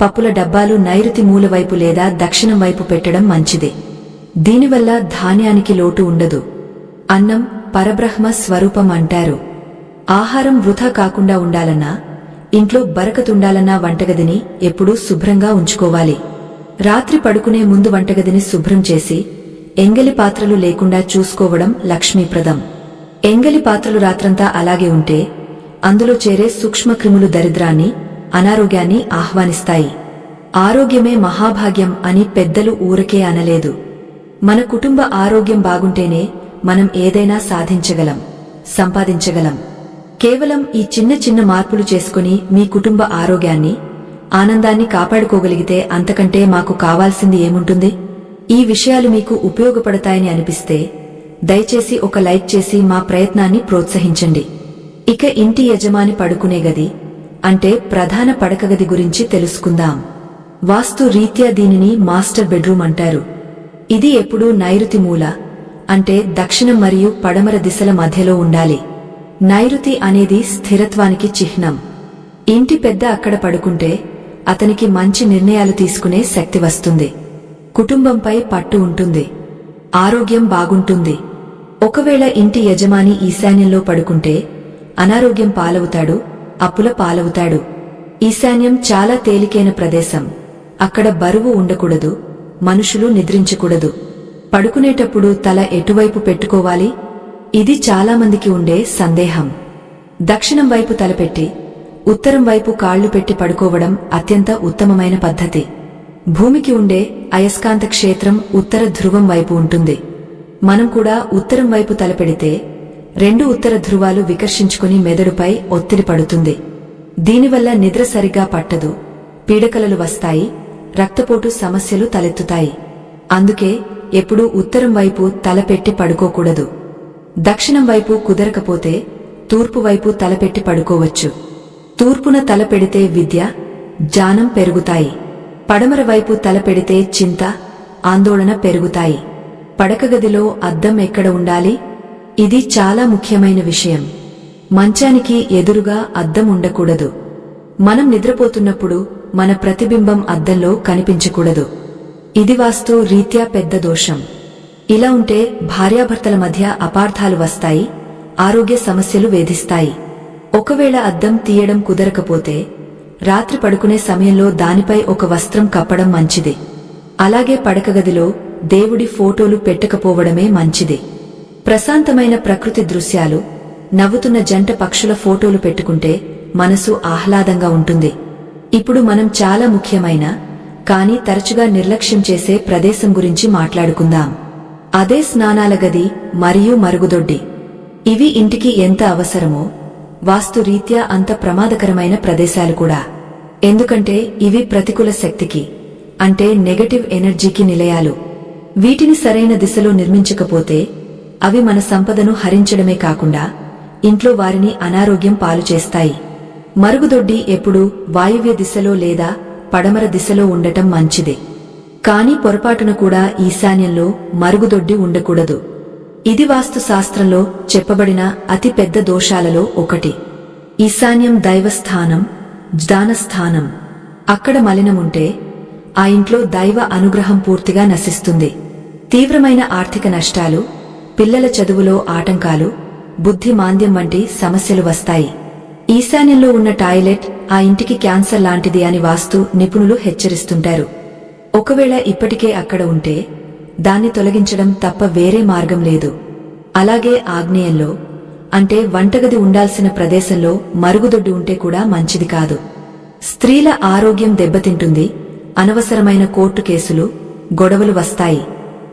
పప్పుల డబ్బాలు నైరుతి మూల వైపు లేదా దక్షిణం వైపు పెట్టడం మంచిది. దీనివల్ల ధాన్యానికి లోటు ఉండదు. అన్నం పరబ్రహ్మ స్వరూపం అంటారు. ఆహారం వృధా కాకుండా ఉండాలన్నా, ఇంట్లో బరకతుండాలన్నా వంటగదిని ఎప్పుడూ శుభ్రంగా ఉంచుకోవాలి. రాత్రి పడుకునే ముందు వంటగదిని శుభ్రం చేసి ఎంగలి పాత్రలు లేకుండా చూసుకోవడం లక్ష్మీప్రదం. ఎంగలి పాత్రలు రాత్రంతా అలాగే ఉంటే అందులో చేరే సూక్ష్మక్రిములు దరిద్రాన్ని, అనారోగ్యాన్ని ఆహ్వానిస్తాయి. ఆరోగ్యమే మహాభాగ్యం అని పెద్దలు ఊరకే అనలేదు. మన కుటుంబ ఆరోగ్యం బాగుంటేనే మనం ఏదైనా సాధించగలం, సంపాదించగలం. కేవలం ఈ చిన్న చిన్న మార్పులు చేసుకుని మీ కుటుంబ ఆరోగ్యాన్ని, ఆనందాన్ని కాపాడుకోగలిగితే అంతకంటే మాకు కావాల్సింది ఏముంటుంది? ఈ విషయాలు మీకు ఉపయోగపడతాయని అనిపిస్తే దయచేసి ఒక లైక్ చేసి మా ప్రయత్నాన్ని ప్రోత్సహించండి. ఇక ఇంటి యజమాని పడుకునే గది అంటే ప్రధాన పడకగది గురించి తెలుసుకుందాం. వాస్తు రీత్యా దీనిని మాస్టర్ బెడ్రూమ్ అంటారు. ఇది ఎప్పుడూ నైరుతి మూల అంటే దక్షిణం మరియు పడమర దిశల మధ్యలో ఉండాలి. నైరుతి అనేది స్థిరత్వానికి చిహ్నం. ఇంటి పెద్ద అక్కడ పడుకుంటే అతనికి మంచి నిర్ణయాలు తీసుకునే శక్తి వస్తుంది. కుటుంబంపై పట్టు ఉంటుంది. ఆరోగ్యం బాగుంటుంది. ఒకవేళ ఇంటి యజమాని ఈశాన్యంలో పడుకుంటే అనారోగ్యం పాలవుతాడు, అప్పుల పాలవుతాడు. ఈశాన్యం చాలా తేలికైన ప్రదేశం. అక్కడ బరువు ఉండకూడదు, మనుషులు నిద్రించకూడదు. పడుకునేటప్పుడు తల ఎటువైపు పెట్టుకోవాలి? ఇది చాలామందికి ఉండే సందేహం. దక్షిణం వైపు తలపెట్టి ఉత్తరం వైపు కాళ్లు పెట్టి పడుకోవడం అత్యంత ఉత్తమమైన పద్ధతి. భూమికి ఉండే అయస్కాంత క్షేత్రం ఉత్తర ధ్రువం వైపు ఉంటుంది. మనం కూడా ఉత్తరం వైపు తలపెడితే రెండు ఉత్తర ధ్రువాలు వికర్షించుకుని మెదడుపై ఒత్తిడి పడుతుంది. దీనివల్ల నిద్ర సరిగా పట్టదు, పీడకలలు వస్తాయి, రక్తపోటు సమస్యలు తలెత్తుతాయి. అందుకే ఎప్పుడూ ఉత్తరం వైపు తలపెట్టి పడుకోకూడదు. దక్షిణం వైపు కుదరకపోతే తూర్పు వైపు తలపెట్టి పడుకోవచ్చు. తూర్పున తలపెడితే విద్య, జ్ఞానం పెరుగుతాయి. పడమర వైపు తలపెడితే చింత, ఆందోళన పెరుగుతాయి. పడకగదిలో అద్దం ఎక్కడ ఉండాలి? ఇది చాలా ముఖ్యమైన విషయం. మంచానికి ఎదురుగా అద్దం ఉండకూడదు. మనం నిద్రపోతున్నప్పుడు మన ప్రతిబింబం అద్దంలో కనిపించకూడదు. ఇది వాస్తు రీత్యా పెద్ద దోషం. ఇలా ఉంటే భార్యాభర్తల మధ్య అపార్థాలు వస్తాయి, ఆరోగ్య సమస్యలు వేధిస్తాయి. ఒకవేళ అద్దం తీయడం కుదరకపోతే రాత్రి పడుకునే సమయంలో దానిపై ఒక వస్త్రం కప్పడం మంచిది. అలాగే పడకగదిలో దేవుడి ఫోటోలు పెట్టకపోవడమే మంచిది. ప్రశాంతమైన ప్రకృతి దృశ్యాలు, నవ్వుతున్న జంట పక్షుల ఫోటోలు పెట్టుకుంటే మనసు ఆహ్లాదంగా ఉంటుంది. ఇప్పుడు మనం చాలా ముఖ్యమైన కానీ తరచుగా నిర్లక్ష్యం చేసే ప్రదేశం గురించి మాట్లాడుకుందాం. అదే స్నానాల గది మరియు మరుగుదొడ్డి. ఇవి ఇంటికి ఎంత అవసరమో వాస్తు రీత్యా అంత ప్రమాదకరమైన ప్రదేశాలు కూడా. ఎందుకంటే ఇవి ప్రతికూల శక్తికి అంటే నెగటివ్ ఎనర్జీకి నిలయాలు. వీటిని సరైన దిశలో నిర్మించకపోతే అవి మన సంపదను హరించడమే కాకుండా ఇంట్లో వారిని అనారోగ్యం పాలు చేస్తాయి. మరుగుదొడ్డి ఎప్పుడూ వాయువ్య దిశలో లేదా పడమర దిశలో ఉండటం మంచిది. కానీ పొరపాటున కూడా ఈశాన్యంలో మరుగుదొడ్డి ఉండకూడదు. ఇది వాస్తు శాస్త్రంలో చెప్పబడిన అతి పెద్ద దోషాలలో ఒకటి. ఈశాన్యం దైవస్థానం, జ్ఞానస్థానం. అక్కడ మలినముంటే ఆ ఇంట్లో దైవ అనుగ్రహం పూర్తిగా నశిస్తుంది. తీవ్రమైన ఆర్థిక నష్టాలు, పిల్లల చదువులో ఆటంకాలు, బుద్ధి మాంద్యం వంటి సమస్యలు వస్తాయి. ఈశాన్యంలో ఉన్న టాయిలెట్ ఆ ఇంటికి క్యాన్సర్ లాంటిది అని వాస్తు నిపుణులు హెచ్చరిస్తుంటారు. ఒకవేళ ఇప్పటికే అక్కడ ఉంటే దాన్ని తొలగించడం తప్ప వేరే మార్గం లేదు. అలాగే ఆగ్నేయంలో అంటే వంటగది ఉండాల్సిన ప్రదేశంలో మరుగుదొడ్డి ఉంటే కూడా మంచిది కాదు. స్త్రీల ఆరోగ్యం దెబ్బతింటుంది. అనవసరమైన కోర్టు కేసులు, గొడవలు వస్తాయి.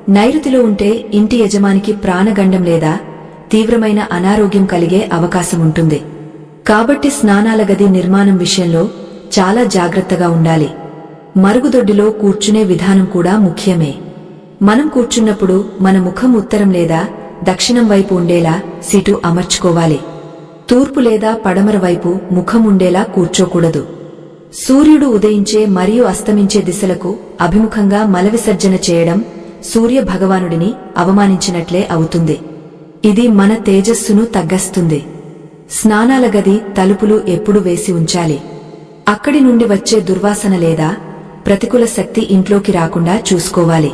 నైరుతిలో ఉంటే ఇంటి యజమానికి ప్రాణగండం లేదా తీవ్రమైన అనారోగ్యం కలిగే అవకాశముంటుంది. కాబట్టి స్నానాల గది నిర్మాణం విషయంలో చాలా జాగ్రత్తగా ఉండాలి. మరుగుదొడ్డిలో కూర్చునే విధానం కూడా ముఖ్యమే. మనం కూర్చున్నప్పుడు మన ముఖం ఉత్తరం లేదా దక్షిణం వైపు ఉండేలా సీటు అమర్చుకోవాలి. తూర్పు లేదా పడమర వైపు ముఖం ఉండేలా కూర్చోకూడదు. సూర్యుడు ఉదయించే మరియు అస్తమించే దిశలకు అభిముఖంగా మలవిసర్జన చేయడం సూర్య భగవానుడిని అవమానించినట్లే అవుతుంది. ఇది మన తేజస్సును తగ్గస్తుంది. స్నానాల గది తలుపులు ఎప్పుడు వేసి ఉంచాలి. అక్కడి నుండి వచ్చే దుర్వాసన లేదా ప్రతికూల శక్తి ఇంట్లోకి రాకుండా చూసుకోవాలి.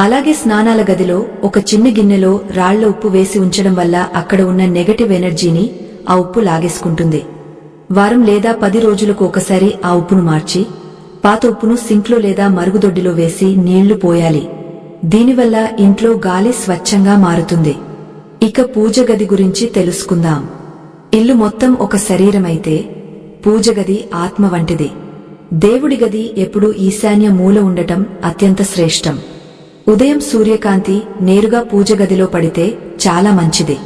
అలాగే స్నానాల గదిలో ఒక చిన్న గిన్నెలో రాళ్ల ఉప్పు వేసి ఉంచడం వల్ల అక్కడ ఉన్న నెగటివ్ ఎనర్జీని ఆ ఉప్పు లాగేసుకుంటుంది. వారం లేదా 10 రోజులకు ఒకసారి ఆ ఉప్పును మార్చి పాత ఉప్పును సింక్లో లేదా మరుగుదొడ్డిలో వేసి నీళ్లు పోయాలి. దీనివల్ల ఇంట్లో గాలి స్వచ్ఛంగా మారుతుంది. ఇక పూజ గది గురించి తెలుసుకుందాం. ఇల్లు మొత్తం ఒక శరీరమైతే పూజ గది ఆత్మ వంటిది. దేవుడి గది ఎప్పుడూ ఈశాన్య మూల ఉండటం అత్యంత శ్రేష్టం. ఉదయం సూర్యకాంతి నేరుగా పూజ గదిలో పడితే చాలా మంచిది.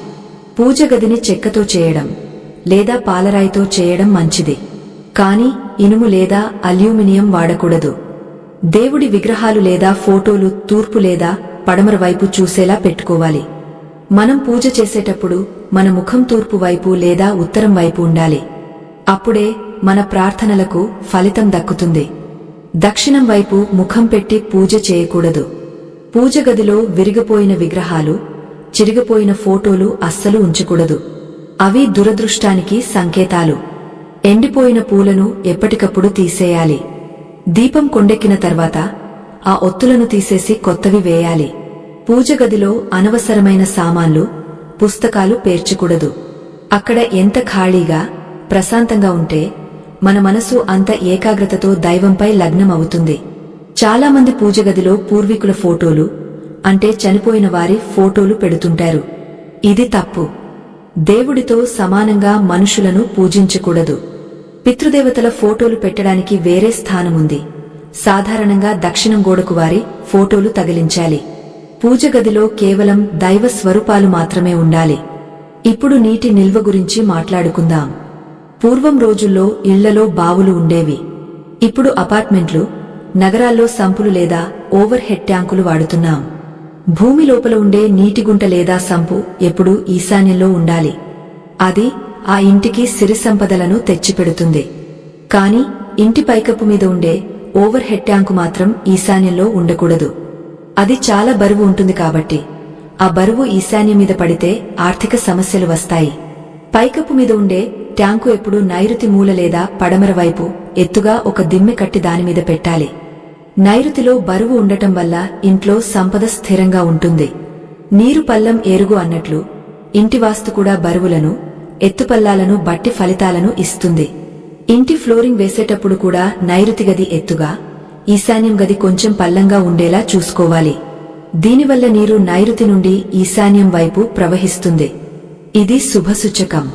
పూజ గదిని చెక్కతో చేయడం లేదా పాలరాయితో చేయడం మంచిది. కాని ఇనుము లేదా అల్యూమినియం వాడకూడదు. దేవుడి విగ్రహాలు లేదా ఫోటోలు తూర్పు లేదా పడమర వైపు చూసేలా పెట్టుకోవాలి. మనం పూజ చేసేటప్పుడు మన ముఖం తూర్పు వైపు లేదా ఉత్తరం వైపు ఉండాలి. అప్పుడే మన ప్రార్థనలకు ఫలితం దక్కుతుంది. దక్షిణం వైపు ముఖం పెట్టి పూజ చేయకూడదు. పూజ గదిలో విరిగిపోయిన విగ్రహాలు, చిరిగిపోయిన ఫోటోలు అస్సలు ఉంచకూడదు. అవి దురదృష్టానికి సంకేతాలు. ఎండిపోయిన పూలను ఎప్పటికప్పుడు తీసేయాలి. దీపం కొండెక్కిన తర్వాత ఆ ఒత్తులను తీసేసి కొత్తవి వేయాలి. పూజ గదిలో అనవసరమైన సామాన్లు, పుస్తకాలు పేర్చకూడదు. అక్కడ ఎంత ఖాళీగా, ప్రశాంతంగా ఉంటే మన మనసు అంత ఏకాగ్రతతో దైవంపై లగ్నం అవుతుంది. చాలామంది పూజ గదిలో పూర్వీకుల ఫోటోలు, అంటే చనిపోయిన వారి ఫోటోలు పెడుతుంటారు. ఇది తప్పు. దేవుడితో సమానంగా మనుషులను పూజించకూడదు. పితృదేవతల ఫోటోలు పెట్టడానికి వేరే స్థానముంది. సాధారణంగా దక్షిణం గోడకు వారి ఫోటోలు తగిలించాలి. పూజ గదిలో కేవలం దైవ స్వరూపాలు మాత్రమే ఉండాలి. ఇప్పుడు నీటి నిల్వ గురించి మాట్లాడుకుందాం. పూర్వం రోజుల్లో ఇళ్లలో బావులు ఉండేవి. ఇప్పుడు అపార్ట్మెంట్లు, నగరాల్లో సంపులు లేదా ఓవర్ హెడ్ ట్యాంకులు వాడుతున్నాం. భూమి లోపల ఉండే నీటిగుంట లేదా సంపు ఎప్పుడూ ఈశాన్యంలో ఉండాలి. అది ఆ ఇంటికి సిరి సంపదలను తెచ్చిపెడుతుంది. కాని ఇంటి పైకప్పు మీద ఉండే ఓవర్ హెడ్ ట్యాంకు మాత్రం ఈశాన్యంలో ఉండకూడదు. అది చాలా బరువు ఉంటుంది కాబట్టి ఆ బరువు ఈశాన్యం మీద పడితే ఆర్థిక సమస్యలు వస్తాయి. పైకప్పు మీద ఉండే ట్యాంకు ఎప్పుడూ నైరుతి మూల లేదా పడమర వైపు ఎత్తుగా ఒక దిమ్మె కట్టి దానిమీద పెట్టాలి. నైరుతిలో బరువు ఉండటం వల్ల ఇంట్లో సంపద స్థిరంగా ఉంటుంది. నీరు పల్లం ఏరుగు అన్నట్లు ఇంటి వాస్తు కూడా బరువులను, ఎత్తుపల్లాలను బట్టి ఫలితాలను ఇస్తుంది. ఇంటి ఫ్లోరింగ్ వేసేటప్పుడు కూడా నైరుతి గది ఎత్తుగా, ఈశాన్యం గది కొంచెం పల్లంగా ఉండేలా చూసుకోవాలి. దీనివల్ల నీరు నైరుతి నుండి ఈశాన్యం వైపు ప్రవహిస్తుంది. ఇది శుభసూచకం.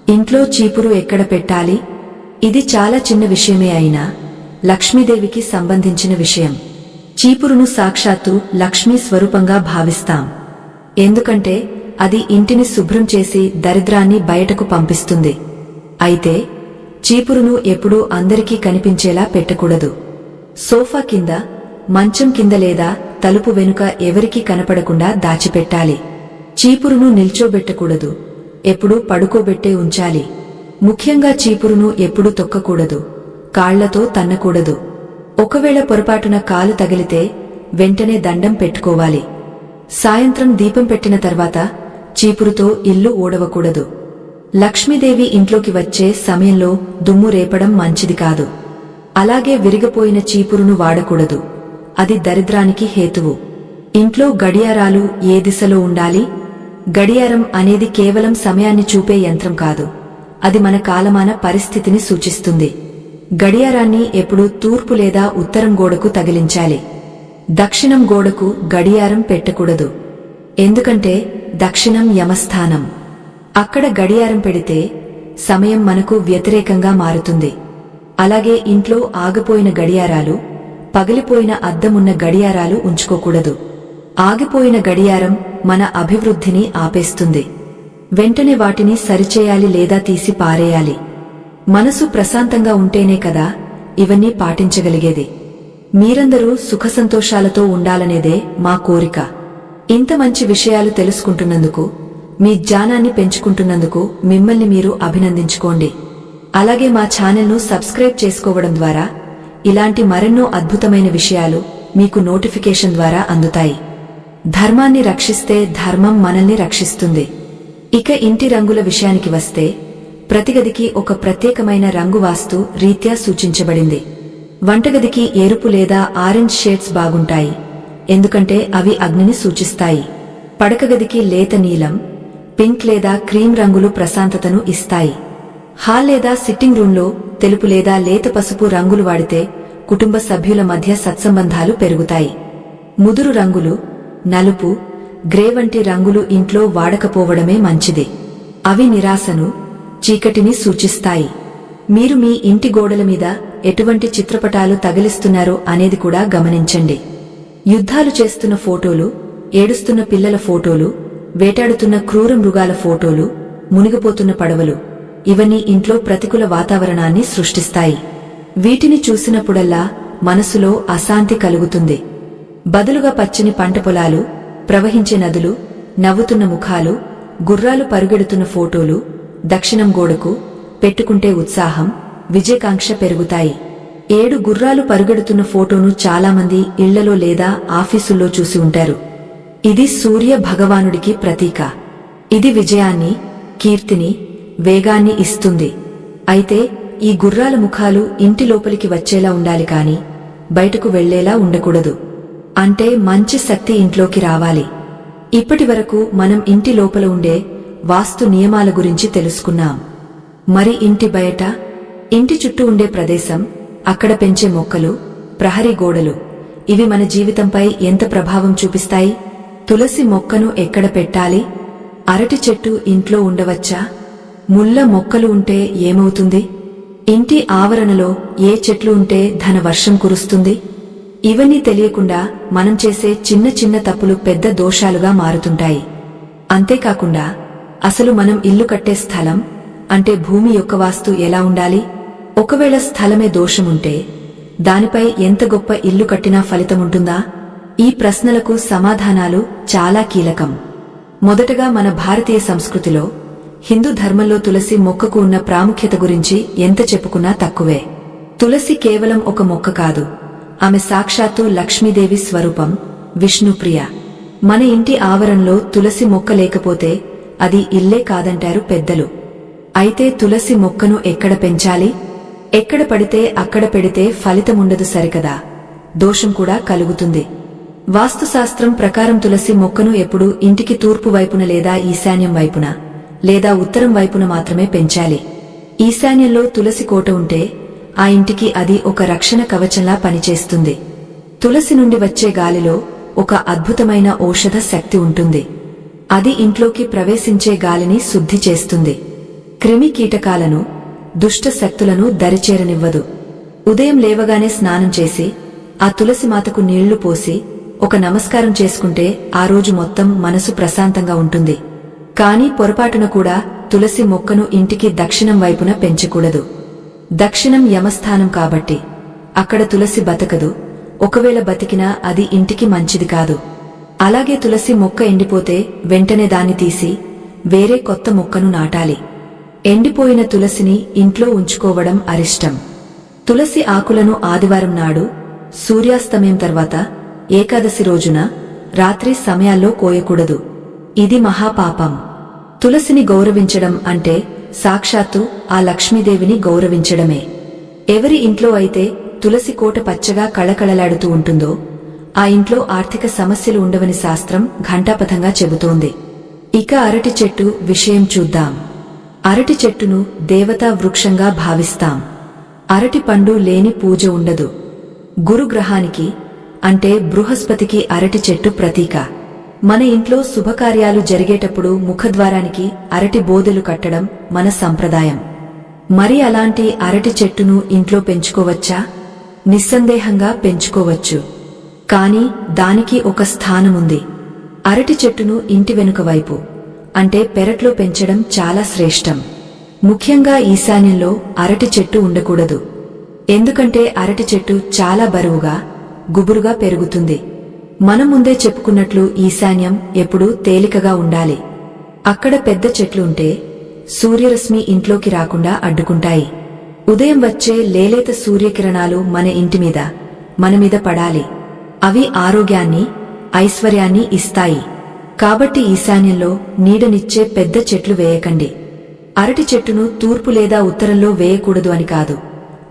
ఇంట్లో చీపురు ఎక్కడ పెట్టాలి? ఇది చాలా చిన్న విషయమే అయినా లక్ష్మీదేవికి సంబంధించిన విషయం. చీపురును సాక్షాత్తు లక్ష్మీ స్వరూపంగా భావిస్తాం. ఎందుకంటే అది ఇంటిని శుభ్రం చేసి దరిద్రాన్ని బయటకు పంపిస్తుంది. అయితే చీపురును ఎప్పుడూ అందరికీ కనిపించేలా పెట్టకూడదు. సోఫా కింద, మంచం కింద లేదా తలుపు వెనుక ఎవరికీ కనపడకుండా దాచిపెట్టాలి. చీపురును నిల్చోబెట్టకూడదు. ఎప్పుడూ పడుకోబెట్టే ఉంచాలి. ముఖ్యంగా చీపురును ఎప్పుడూ తొక్కకూడదు. కాళ్లతో తన్నకూడదు. ఒకవేళ పొరపాటున కాలు తగిలితే వెంటనే దండం పెట్టుకోవాలి. సాయంత్రం దీపం పెట్టిన తర్వాత చీపురుతో ఇల్లు ఊడవకూడదు. లక్ష్మీదేవి ఇంట్లోకి వచ్చే సమయంలో దుమ్ము రేపడం మంచిది కాదు. అలాగే విరిగిపోయిన చీపురును వాడకూడదు. అది దరిద్రానికి హేతువు. ఇంట్లో గడియారాలు ఏ దిశలో ఉండాలి? గడియారం అనేది కేవలం సమయాన్ని చూపే యంత్రం కాదు. అది మన కాలమాన పరిస్థితిని సూచిస్తుంది. గడియారాన్ని ఎప్పుడూ తూర్పు లేదా ఉత్తరం గోడకు తగిలించాలి. దక్షిణం గోడకు గడియారం పెట్టకూడదు. ఎందుకంటే దక్షిణం యమస్థానం. అక్కడ గడియారం పెడితే సమయం మనకు వ్యతిరేకంగా మారుతుంది. అలాగే ఇంట్లో ఆగిపోయిన గడియారాలు, పగిలిపోయిన అద్దమున్న గడియారాలు ఉంచుకోకూడదు. ఆగిపోయిన గడియారం మన అభివృద్ధిని ఆపేస్తుంది. వెంటనే వాటిని సరిచేయాలి లేదా తీసి పారేయాలి. మనసు ప్రశాంతంగా ఉంటేనే కదా ఇవన్నీ పాటించగలిగేది. మీరందరూ సుఖసంతోషాలతో ఉండాలనేదే మా కోరిక. ఇంత మంచి విషయాలు తెలుసుకుంటున్నందుకు, మీ జ్ఞానాన్ని పెంచుకుంటున్నందుకు మిమ్మల్ని మీరు అభినందించుకోండి. అలాగే మా ఛానల్ను సబ్స్క్రైబ్ చేసుకోవడం ద్వారా ఇలాంటి మరెన్నో అద్భుతమైన విషయాలు మీకు నోటిఫికేషన్ ద్వారా అందుతాయి. ధర్మాన్ని రక్షిస్తే ధర్మం మనల్ని రక్షిస్తుంది. ఇక ఇంటి రంగుల విషయానికి వస్తే ప్రతి గదికి ఒక ప్రత్యేకమైన రంగు వాస్తు రీత్యా సూచించబడింది. వంటగదికి ఎరుపు లేదా ఆరెంజ్ షేడ్స్ బాగుంటాయి, ఎందుకంటే అవి అగ్నిని సూచిస్తాయి. పడకగదికి లేత నీలం, పింక్ లేదా క్రీమ్ రంగులు ప్రశాంతతను ఇస్తాయి. హాల్ లేదా సిట్టింగ్ రూంలో తెలుపు లేదా లేత పసుపు రంగులు వాడితే కుటుంబ సభ్యుల మధ్య సత్సంబంధాలు పెరుగుతాయి. ముదురు రంగులు, నలుపు, గ్రే వంటి రంగులు ఇంట్లో వాడకపోవడమే మంచిది. అవి నిరాశను, చీకటిని సూచిస్తాయి. మీరు మీ ఇంటి గోడల మీద ఎటువంటి చిత్రపటాలు తగిలిస్తున్నారో అనేది కూడా గమనించండి. యుద్ధాలు చేస్తున్న ఫోటోలు, ఏడుస్తున్న పిల్లల ఫోటోలు, వేటాడుతున్న క్రూర మృగాల ఫోటోలు, మునిగిపోతున్న పడవలు, ఇవన్నీ ఇంట్లో ప్రతికూల వాతావరణాన్ని సృష్టిస్తాయి. వీటిని చూసినప్పుడల్లా మనసులో అశాంతి కలుగుతుంది. బదులుగా పచ్చని పంట పొలాలు, ప్రవహించే నదులు, నవ్వుతున్న ముఖాలు, గుర్రాలు పరుగెడుతున్న ఫోటోలు దక్షిణం గోడకు పెట్టుకుంటే ఉత్సాహం, విజయకాంక్ష పెరుగుతాయి. 7 గుర్రాలు పరుగెడుతున్న ఫోటోను చాలామంది ఇళ్లలో లేదా ఆఫీసుల్లో చూసి ఉంటారు. ఇది సూర్య భగవానుడికి ప్రతీక. ఇది విజయాన్ని, కీర్తిని, వేగాన్ని ఇస్తుంది. అయితే ఈ గుర్రాల ముఖాలు ఇంటి లోపలికి వచ్చేలా ఉండాలి కాని బయటకు వెళ్లేలా ఉండకూడదు. అంటే మంచి శక్తి ఇంట్లోకి రావాలి. ఇప్పటివరకు మనం ఇంటి లోపల ఉండే వాస్తు నియమాల గురించి తెలుసుకున్నాం. మరి ఇంటి బయట, ఇంటి చుట్టూ ఉండే ప్రదేశం, అక్కడ పెంచే మొక్కలు, ప్రహరీ గోడలు, ఇవి మన జీవితంపై ఎంత ప్రభావం చూపిస్తాయి? తులసి మొక్కను ఎక్కడ పెట్టాలి? అరటి చెట్టు ఇంట్లో ఉండవచ్చా? ముళ్ళ మొక్కలు ఉంటే ఏమవుతుంది? ఇంటి ఆవరణలో ఏ చెట్లు ఉంటే ధన వర్షం కురుస్తుంది? ఇవన్నీ తెలియకుండా మనం చేసే చిన్న చిన్న తప్పులు పెద్ద దోషాలుగా మారుతుంటాయి. అంతేకాకుండా అసలు మనం ఇల్లు కట్టే స్థలం అంటే భూమి యొక్క వాస్తు ఎలా ఉండాలి? ఒకవేళ స్థలమే దోషముంటే దానిపై ఎంత గొప్ప ఇల్లు కట్టినా ఫలితముంటుందా? ఈ ప్రశ్నలకు సమాధానాలు చాలా కీలకం. మొదటగా మన భారతీయ సంస్కృతిలో, హిందూ ధర్మంలో తులసి మొక్కకు ఉన్న ప్రాముఖ్యత గురించి ఎంత చెప్పుకున్నా తక్కువే. తులసి కేవలం ఒక మొక్క కాదు, ఆమె సాక్షాత్తు లక్ష్మీదేవి స్వరూపం, విష్ణుప్రియ. మన ఇంటి ఆవరణలో తులసి మొక్క లేకపోతే అది ఇల్లే కాదంటారు పెద్దలు. అయితే తులసి మొక్కను ఎక్కడ పెంచాలి? ఎక్కడ పడితే అక్కడ పెడితే ఫలితముండదు సరికదా, దోషం కూడా కలుగుతుంది. వాస్తుశాస్త్రం ప్రకారం తులసి మొక్కను ఎప్పుడూ ఇంటికి తూర్పు వైపున లేదా ఈశాన్యం వైపున లేదా ఉత్తరం వైపున మాత్రమే పెంచాలి. ఈశాన్యంలో తులసి కోట ఉంటే ఆ ఇంటికి అది ఒక రక్షణ కవచంలా పనిచేస్తుంది. తులసి నుండి వచ్చే గాలిలో ఒక అద్భుతమైన ఔషధ శక్తి ఉంటుంది. అది ఇంట్లోకి ప్రవేశించే గాలిని శుద్ధి చేస్తుంది. క్రిమి కీటకాలను, దుష్ట శక్తులను దరిచేరనివ్వదు. ఉదయం లేవగానే స్నానం చేసి ఆ తులసి మాతకు నీళ్లు పోసి ఒక నమస్కారం చేసుకుంటే ఆ రోజు మొత్తం మనసు ప్రశాంతంగా ఉంటుంది. కానీ పొరపాటున కూడా తులసి మొక్కను ఇంటికి దక్షిణం వైపున పెంచకూడదు. దక్షిణం యమస్థానం కాబట్టి అక్కడ తులసి బతకదు. ఒకవేళ బతికినా అది ఇంటికి మంచిది కాదు. అలాగే తులసి మొక్క ఎండిపోతే వెంటనే దాన్ని తీసి వేరే కొత్త మొక్కను నాటాలి. ఎండిపోయిన తులసిని ఇంట్లో ఉంచుకోవడం అరిష్టం. తులసి ఆకులను ఆదివారం నాడు, సూర్యాస్తమయం తర్వాత, ఏకాదశి రోజున, రాత్రి సమయాల్లో కోయకూడదు. ఇది మహాపాపం. తులసిని గౌరవించడం అంటే సాక్షాత్తు ఆ లక్ష్మీదేవిని గౌరవించడమే. ఎవరి ఇంట్లో అయితే తులసి కోట పచ్చగా కళకళలాడుతూ ఉంటుందో ఆ ఇంట్లో ఆర్థిక సమస్యలు ఉండవని శాస్త్రం ఘంటాపథంగా చెబుతోంది. ఇక అరటి చెట్టు విషయం చూద్దాం. అరటి చెట్టును దేవతా వృక్షంగా భావిస్తాం. అరటి పండు లేని పూజ ఉండదు. గురుగ్రహానికి అంటే బృహస్పతికి అరటి చెట్టు ప్రతీక. మన ఇంట్లో శుభకార్యాలు జరిగేటప్పుడు ముఖద్వారానికి అరటి బోదెలు కట్టడం మన సంప్రదాయం. మరి అలాంటి అరటి చెట్టును ఇంట్లో పెంచుకోవచ్చా? నిస్సందేహంగా పెంచుకోవచ్చు. కాని దానికి ఒక స్థానముంది. అరటి చెట్టును ఇంటి వెనుక వైపు అంటే పెరట్లో పెంచడం చాలా శ్రేష్టం. ముఖ్యంగా ఈశాన్యంలో అరటి చెట్టు ఉండకూడదు. ఎందుకంటే అరటి చెట్టు చాలా బరువుగా, గుబురుగా పెరుగుతుంది. మనం ముందే చెప్పుకున్నట్లు ఈశాన్యం ఎప్పుడూ తేలికగా ఉండాలి. అక్కడ పెద్ద చెట్లు ఉంటే సూర్యరశ్మి ఇంట్లోకి రాకుండా అడ్డుకుంటాయి. ఉదయం వచ్చే లేలేత సూర్యకిరణాలు మన ఇంటి మీద, మన మీద పడాలి. అవి ఆరోగ్యాన్ని, ఐశ్వర్యాన్ని ఇస్తాయి. కాబట్టి ఈశాన్యంలో నీడనిచ్చే పెద్ద చెట్లు వేయకండి. అరటి చెట్టును తూర్పు లేదా ఉత్తరంలో వేయకూడదు అని కాదు,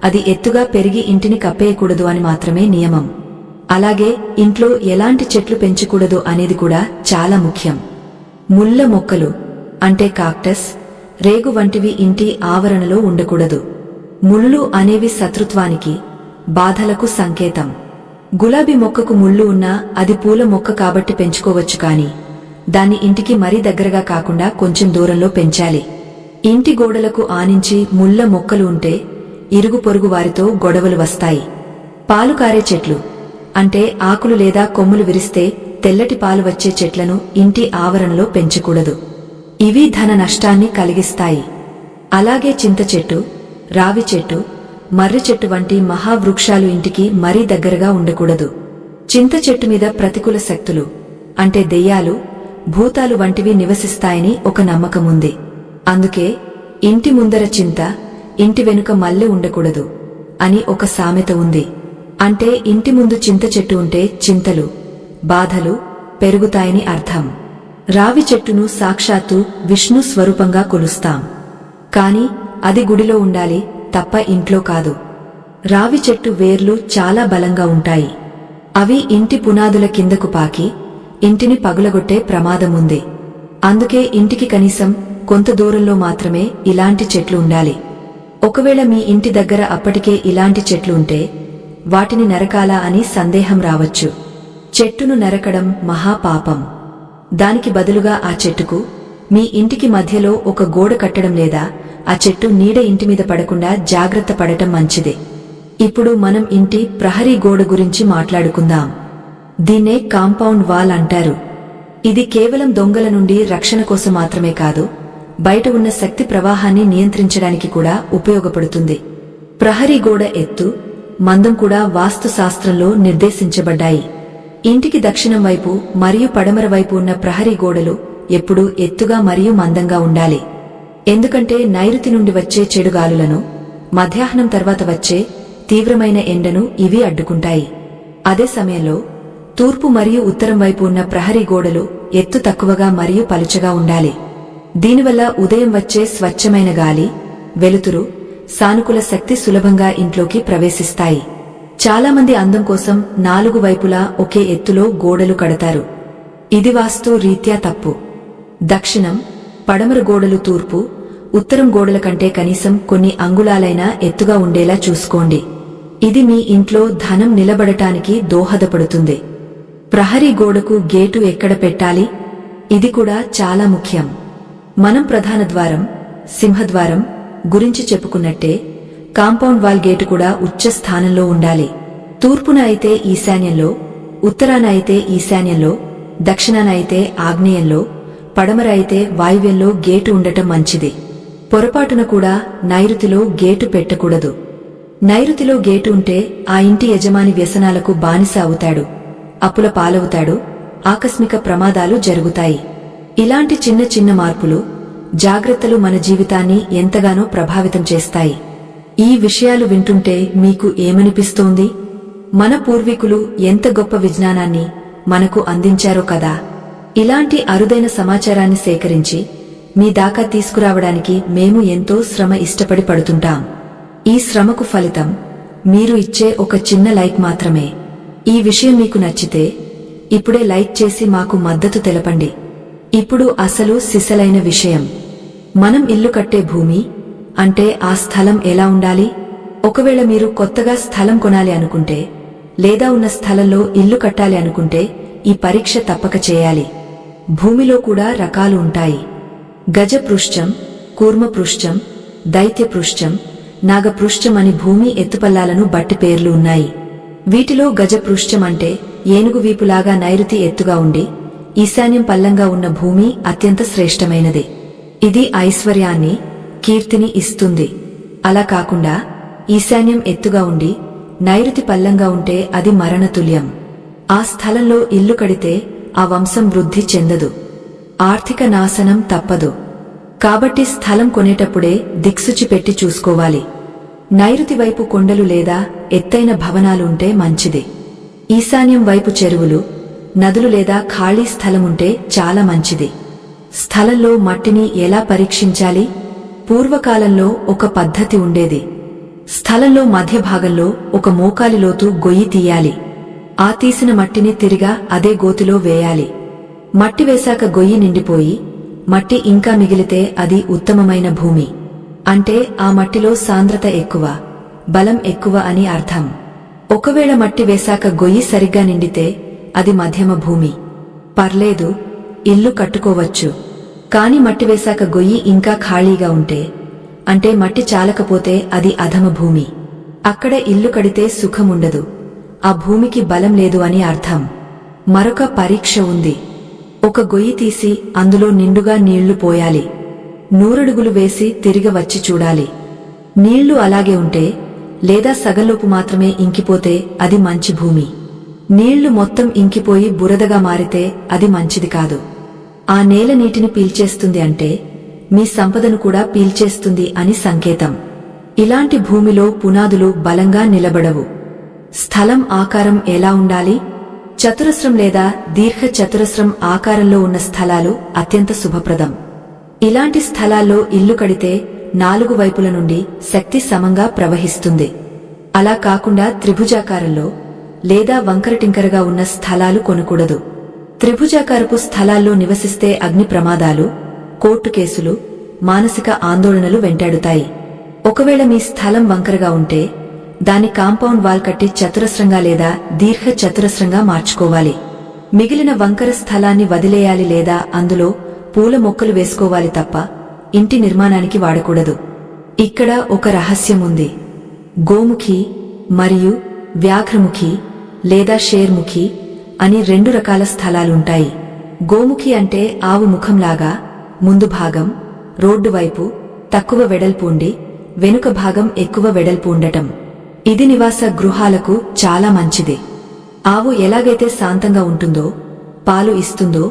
అది ఎత్తుగా పెరిగి ఇంటిని కప్పేయకూడదు అని మాత్రమే నియమం. అలాగే ఇంట్లో ఎలాంటి చెట్లు పెంచకూడదు అనేది కూడా చాలా ముఖ్యం. ముళ్ళ మొక్కలు అంటే కాక్టస్, రేగు వంటివి ఇంటి ఆవరణలో ఉండకూడదు. ముళ్ళు అనేవి శత్రుత్వానికి, బాధలకు సంకేతం. గులాబీ మొక్కకు ముళ్ళు ఉన్నా అది పూల మొక్క కాబట్టి పెంచుకోవచ్చు కాని దాన్ని ఇంటికి మరీ దగ్గరగా కాకుండా కొంచెం దూరంలో పెంచాలి. ఇంటి గోడలకు ఆనించి ముళ్ళ మొక్కలు ఉంటే ఇరుగు పొరుగు వారితో గొడవలు వస్తాయి. పాలు కారే చెట్లు అంటే ఆకులు లేదా కొమ్ములు విరిస్తే తెల్లటి పాలు వచ్చే చెట్లను ఇంటి ఆవరణలో పెంచకూడదు. ఇవి ధన నష్టాన్ని కలిగిస్తాయి. అలాగే చింత చెట్టు, రావి చెట్టు, మర్రి చెట్టు వంటి మహావృక్షాలు ఇంటికి మరీ దగ్గరగా ఉండకూడదు. చింత చెట్టు మీద ప్రతికూల శక్తులు అంటే దెయ్యాలు, భూతాలు వంటివి నివసిస్తాయని ఒక నమ్మకముంది. అందుకే ఇంటి ముందర చింత, ఇంటి వెనుక మల్లె ఉండకూడదు అని ఒక సామెత ఉంది. అంటే ఇంటి ముందు చింత చెట్టు ఉంటే చింతలు, బాధలు పెరుగుతాయని అర్థం. రావి చెట్టును సాక్షాత్తు విష్ణు స్వరూపంగా కొలుస్తాం. కాని అది గుడిలో ఉండాలి తప్ప ఇంట్లో కాదు. రావి చెట్టు వేర్లు చాలా బలంగా ఉంటాయి. అవి ఇంటి పునాదుల కిందకు పాకి ఇంటిని పగులగొట్టే ప్రమాదముంది. అందుకే ఇంటికి కనీసం కొంత దూరంలో మాత్రమే ఇలాంటి చెట్లు ఉండాలి. ఒకవేళ మీ ఇంటి దగ్గర అప్పటికే ఇలాంటి చెట్లు ఉంటే వాటిని నరకాలా అని సందేహం రావచ్చు. చెట్టును నరకడం మహాపాపం. దానికి బదులుగా ఆ చెట్టుకు మీ ఇంటికి మధ్యలో ఒక గోడ కట్టడం లేదా ఆ చెట్టు నీడ ఇంటిమీద పడకుండా జాగ్రత్త పడటం మంచిది. ఇప్పుడు మనం ఇంటి ప్రహరీ గోడ గురించి మాట్లాడుకుందాం. దీన్నే కాంపౌండ్ వాల్ అంటారు. ఇది కేవలం దొంగల నుండి రక్షణ కోసం మాత్రమే కాదు, బయట ఉన్న శక్తి ప్రవాహాన్ని నియంత్రించడానికి కూడా ఉపయోగపడుతుంది. ప్రహరీ గోడ ఎత్తు, మందం కూడా వాస్తు శాస్త్రంలో నిర్దేశించబడ్డాయి. ఇంటికి దక్షిణం వైపు మరియు పడమర వైపు ఉన్న ప్రహరీ గోడలు ఎప్పుడూ ఎత్తుగా మరియు మందంగా ఉండాలి. ఎందుకంటే నైరుతి నుండి వచ్చే చెడు గాలులను, మధ్యాహ్నం తర్వాత వచ్చే తీవ్రమైన ఎండను ఇవి అడ్డుకుంటాయి. అదే సమయంలో తూర్పు మరియు ఉత్తరం వైపు ఉన్న ప్రహరీ గోడలు ఎత్తు తక్కువగా మరియు పలుచగా ఉండాలి. దీనివల్ల ఉదయం వచ్చే స్వచ్ఛమైన గాలి, వెలుతురు, సానుకూల శక్తి సులభంగా ఇంట్లోకి ప్రవేశిస్తాయి. చాలామంది అందం కోసం 4 వైపులా ఒకే ఎత్తులో గోడలు కడతారు. ఇది వాస్తు రీత్యా తప్పు. దక్షిణం, పడమర గోడలు తూర్పు, ఉత్తరం గోడల కంటే కనీసం కొన్ని అంగుళాలైనా ఎత్తుగా ఉండేలా చూసుకోండి. ఇది మీ ఇంట్లో ధనం నిలబడటానికి దోహదపడుతుంది. ప్రహరీ గోడకు గేటు ఎక్కడ పెట్టాలి? ఇది కూడా చాలా ముఖ్యం. మనం ప్రధాన ద్వారం, సింహద్వారం గురించి చెప్పుకున్నట్టే కాంపౌండ్ వాల్ గేటు కూడా ఉచ్చ స్థానంలో ఉండాలి. తూర్పున అయితే ఈశాన్యంలో, ఉత్తరాన అయితే ఈశాన్యంలో, దక్షిణాన అయితే ఆగ్నేయంలో, పడమర అయితే వాయువ్యంలో గేటు ఉండటం మంచిది. పొరపాటున కూడా నైరుతిలో గేటు పెట్టకూడదు. నైరుతిలో గేటు ఉంటే ఆ ఇంటి యజమాని వ్యసనాలకు బానిస అవుతాడు, అప్పుల పాలవుతాడు, ఆకస్మిక ప్రమాదాలు జరుగుతాయి. ఇలాంటి చిన్న చిన్న మార్పులు, జాగ్రత్తలు మన జీవితాన్ని ఎంతగానో ప్రభావితం చేస్తాయి. ఈ విషయాలు వింటుంటే మీకు ఏమనిపిస్తోంది? మన పూర్వీకులు ఎంత గొప్ప విజ్ఞానాన్ని మనకు అందించారో కదా. ఇలాంటి అరుదైన సమాచారాన్ని సేకరించి మీ దాకా తీసుకురావడానికి మేము ఎంతో శ్రమ ఇష్టపడి పడుతుంటాం. ఈ శ్రమకు ఫలితం మీరు ఇచ్చే ఒక చిన్న లైక్ మాత్రమే. ఈ విషయం మీకు నచ్చితే ఇప్పుడే లైక్ చేసి మాకు మద్దతు తెలపండి. ఇప్పుడు అసలు సిసలైన విషయం. మనం ఇల్లు కట్టే భూమి అంటే ఆ స్థలం ఎలా ఉండాలి? ఒకవేళ మీరు కొత్తగా స్థలం కొనాలి అనుకుంటే లేదా ఉన్న స్థలంలో ఇల్లు కట్టాలి అనుకుంటే ఈ పరీక్ష తప్పక చేయాలి. భూమిలో కూడా రకాలు ఉంటాయి. గజ పృష్ఠం, కూర్మ పృష్ఠం, దైత్య పృష్ఠం, నాగ పృష్ఠం అని భూమి ఎత్తుపల్లాలను బట్టి పేర్లు ఉన్నాయి. వీటిలో గజ పృష్ఠం అంటే ఏనుగు వీపులాగా నైరుతి ఎత్తుగా ఉండి ఈశాన్యం పల్లంగా ఉన్న భూమి అత్యంత శ్రేష్టమైనది. ఇది ఐశ్వర్యాన్ని, కీర్తిని ఇస్తుంది. అలా కాకుండా ఈశాన్యం ఎత్తుగా ఉండి నైరుతి పల్లంగా ఉంటే అది మరణతుల్యం. ఆ స్థలంలో ఇల్లు కడితే ఆ వంశం వృద్ధి చెందదు, ఆర్థిక నాశనం తప్పదు. కాబట్టి స్థలం కొనేటప్పుడే దిక్సూచి పెట్టి చూసుకోవాలి. నైరుతి వైపు కొండలు లేదా ఎత్తైన భవనాలుంటే మంచిది. ఈశాన్యం వైపు చెరువులు, నదులు లేదా ఖాళీ స్థలముంటే చాలా మంచిది. స్థలంలో మట్టిని ఎలా పరీక్షించాలి? పూర్వకాలంలో ఒక పద్ధతి ఉండేది. స్థలంలో మధ్య భాగంలో ఒక మోకాలి లోతు గొయ్యి తీయాలి. ఆ తీసిన మట్టిని తిరిగా అదే గోతిలో వేయాలి. మట్టి వేశాక గొయ్యి నిండిపోయి మట్టి ఇంకా మిగిలితే అది ఉత్తమమైన భూమి. అంటే ఆ మట్టిలో సాంద్రత ఎక్కువ, బలం ఎక్కువ అని అర్థం. ఒకవేళ మట్టి వేశాక గొయ్యి సరిగ్గా నిండితే అది మధ్యమ భూమి, పర్లేదు, ఇల్లు కట్టుకోవచ్చు. కాని మట్టి వేశాక గొయ్యి ఇంకా ఖాళీగా ఉంటే, అంటే మట్టి చాలకపోతే అది అధమ భూమి. అక్కడ ఇల్లు కడితే సుఖముండదు, ఆ భూమికి బలం లేదు అని అర్థం. మరొక పరీక్ష ఉంది. ఒక గొయ్యి తీసి అందులో నిండుగా నీళ్లు పోయాలి. 100 అడుగులు వేసి తిరిగి వచ్చి చూడాలి. నీళ్లు అలాగే ఉంటే లేదా సగంలోపు మాత్రమే ఇంకిపోతే అది మంచి భూమి. నీళ్లు మొత్తం ఇంకిపోయి బురదగా మారితే అది మంచిది కాదు. ఆ నేల నీటిని పీల్చేస్తుంది అంటే మీ సంపదను కూడా పీల్చేస్తుంది అని సంకేతం. ఇలాంటి భూమిలో పునాదులు బలంగా నిలబడవు. స్థలం ఆకారం ఎలా ఉండాలి? చతురస్రం లేదా దీర్ఘ చతురస్రం ఆకారంలో ఉన్న స్థలాలు అత్యంత శుభప్రదం. ఇలాంటి స్థలాల్లో ఇల్లు కడితే 4 వైపుల నుండి శక్తి సమంగా ప్రవహిస్తుంది. అలా కాకుండా త్రిభుజాకారంలో లేదా వంకరటింకరగా ఉన్న స్థలాలు కొనకూడదు. త్రిభుజాకారపు స్థలాల్లో నివసిస్తే అగ్ని ప్రమాదాలు, కోర్టు కేసులు, మానసిక ఆందోళనలు వెంటాడుతాయి. ఒకవేళ మీ స్థలం వంకరగా ఉంటే దాని కాంపౌండ్ వాల్ కట్టి చతురస్రంగా లేదా దీర్ఘ చతురస్రంగా మార్చుకోవాలి. మిగిలిన వంకర స్థలాన్ని వదిలేయాలి లేదా అందులో పూల మొక్కలు వేసుకోవాలి తప్ప ఇంటి నిర్మాణానికి వాడకూడదు. ఇక్కడ ఒక రహస్యం ఉంది. గోముఖి మరియు వ్యాఘ్రముఖి లేదా షేర్ముఖి అని 2 రకాల స్థలాలుంటాయి. గోముఖి అంటే ఆవు ముఖంలాగా ముందు భాగం రోడ్డు వైపు తక్కువ వెడల్పు ఉండి వెనుక భాగం ఎక్కువ వెడల్పు ఉండటం. ఇది నివాస గృహాలకు చాలా మంచిది. ఆవు ఎలాగైతే శాంతంగా ఉంటుందో, పాలు ఇస్తుందో,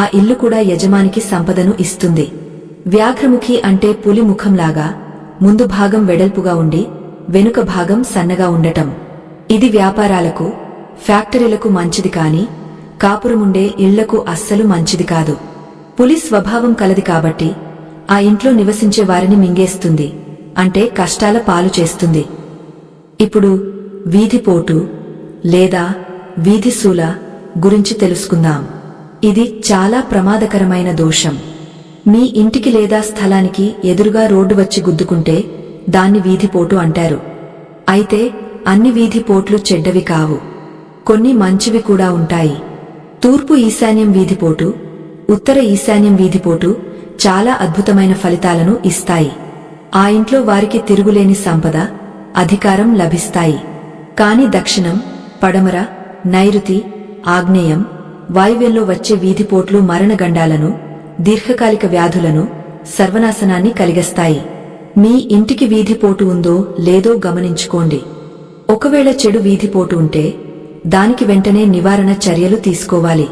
ఆ ఇల్లు కూడా యజమానికి సంపదను ఇస్తుంది. వ్యాఘ్రముఖి అంటే పులి ముఖంలాగా ముందు భాగం వెడల్పుగా ఉండి వెనుక భాగం సన్నగా ఉండటం. ఇది వ్యాపారాలకు, ఫ్యాక్టరీలకు మంచిది కాని కాపురముండే ఇళ్లకు అస్సలు మంచిది కాదు. పులి స్వభావం కలది కాబట్టి ఆ ఇంట్లో నివసించే వారిని మింగేస్తుంది, అంటే కష్టాల పాలు చేస్తుంది. ఇప్పుడు వీధిపోటు లేదా వీధిశూల గురించి తెలుసుకుందాం. ఇది చాలా ప్రమాదకరమైన దోషం. మీ ఇంటికి లేదా స్థలానికి ఎదురుగా రోడ్డు వచ్చి గుద్దుకుంటే దాన్ని వీధిపోటు అంటారు. అయితే అన్ని వీధిపోట్లు చెడ్డవి కావు, కొన్ని మంచివి కూడా ఉంటాయి. తూర్పు ఈశాన్యం వీధిపోటు, ఉత్తర ఈశాన్యం వీధిపోటు చాలా అద్భుతమైన ఫలితాలను ఇస్తాయి. ఆ ఇంట్లో వారికి తిరుగులేని సంపద, అధికారం లభిస్తాయి. కాని దక్షిణం, పడమర, నైరుతి, ఆగ్నేయం, వాయువ్యంలో వచ్చే వీధిపోట్లు మరణగండాలను, దీర్ఘకాలిక వ్యాధులను, సర్వనాశనాన్ని కలిగిస్తాయి. మీ ఇంటికి వీధిపోటు ఉందో లేదో గమనించుకోండి. ఒకవేళ చెడు వీధిపోటు ఉంటే దానికి వెంటనే నివారణ చర్యలు తీసుకోవాలి.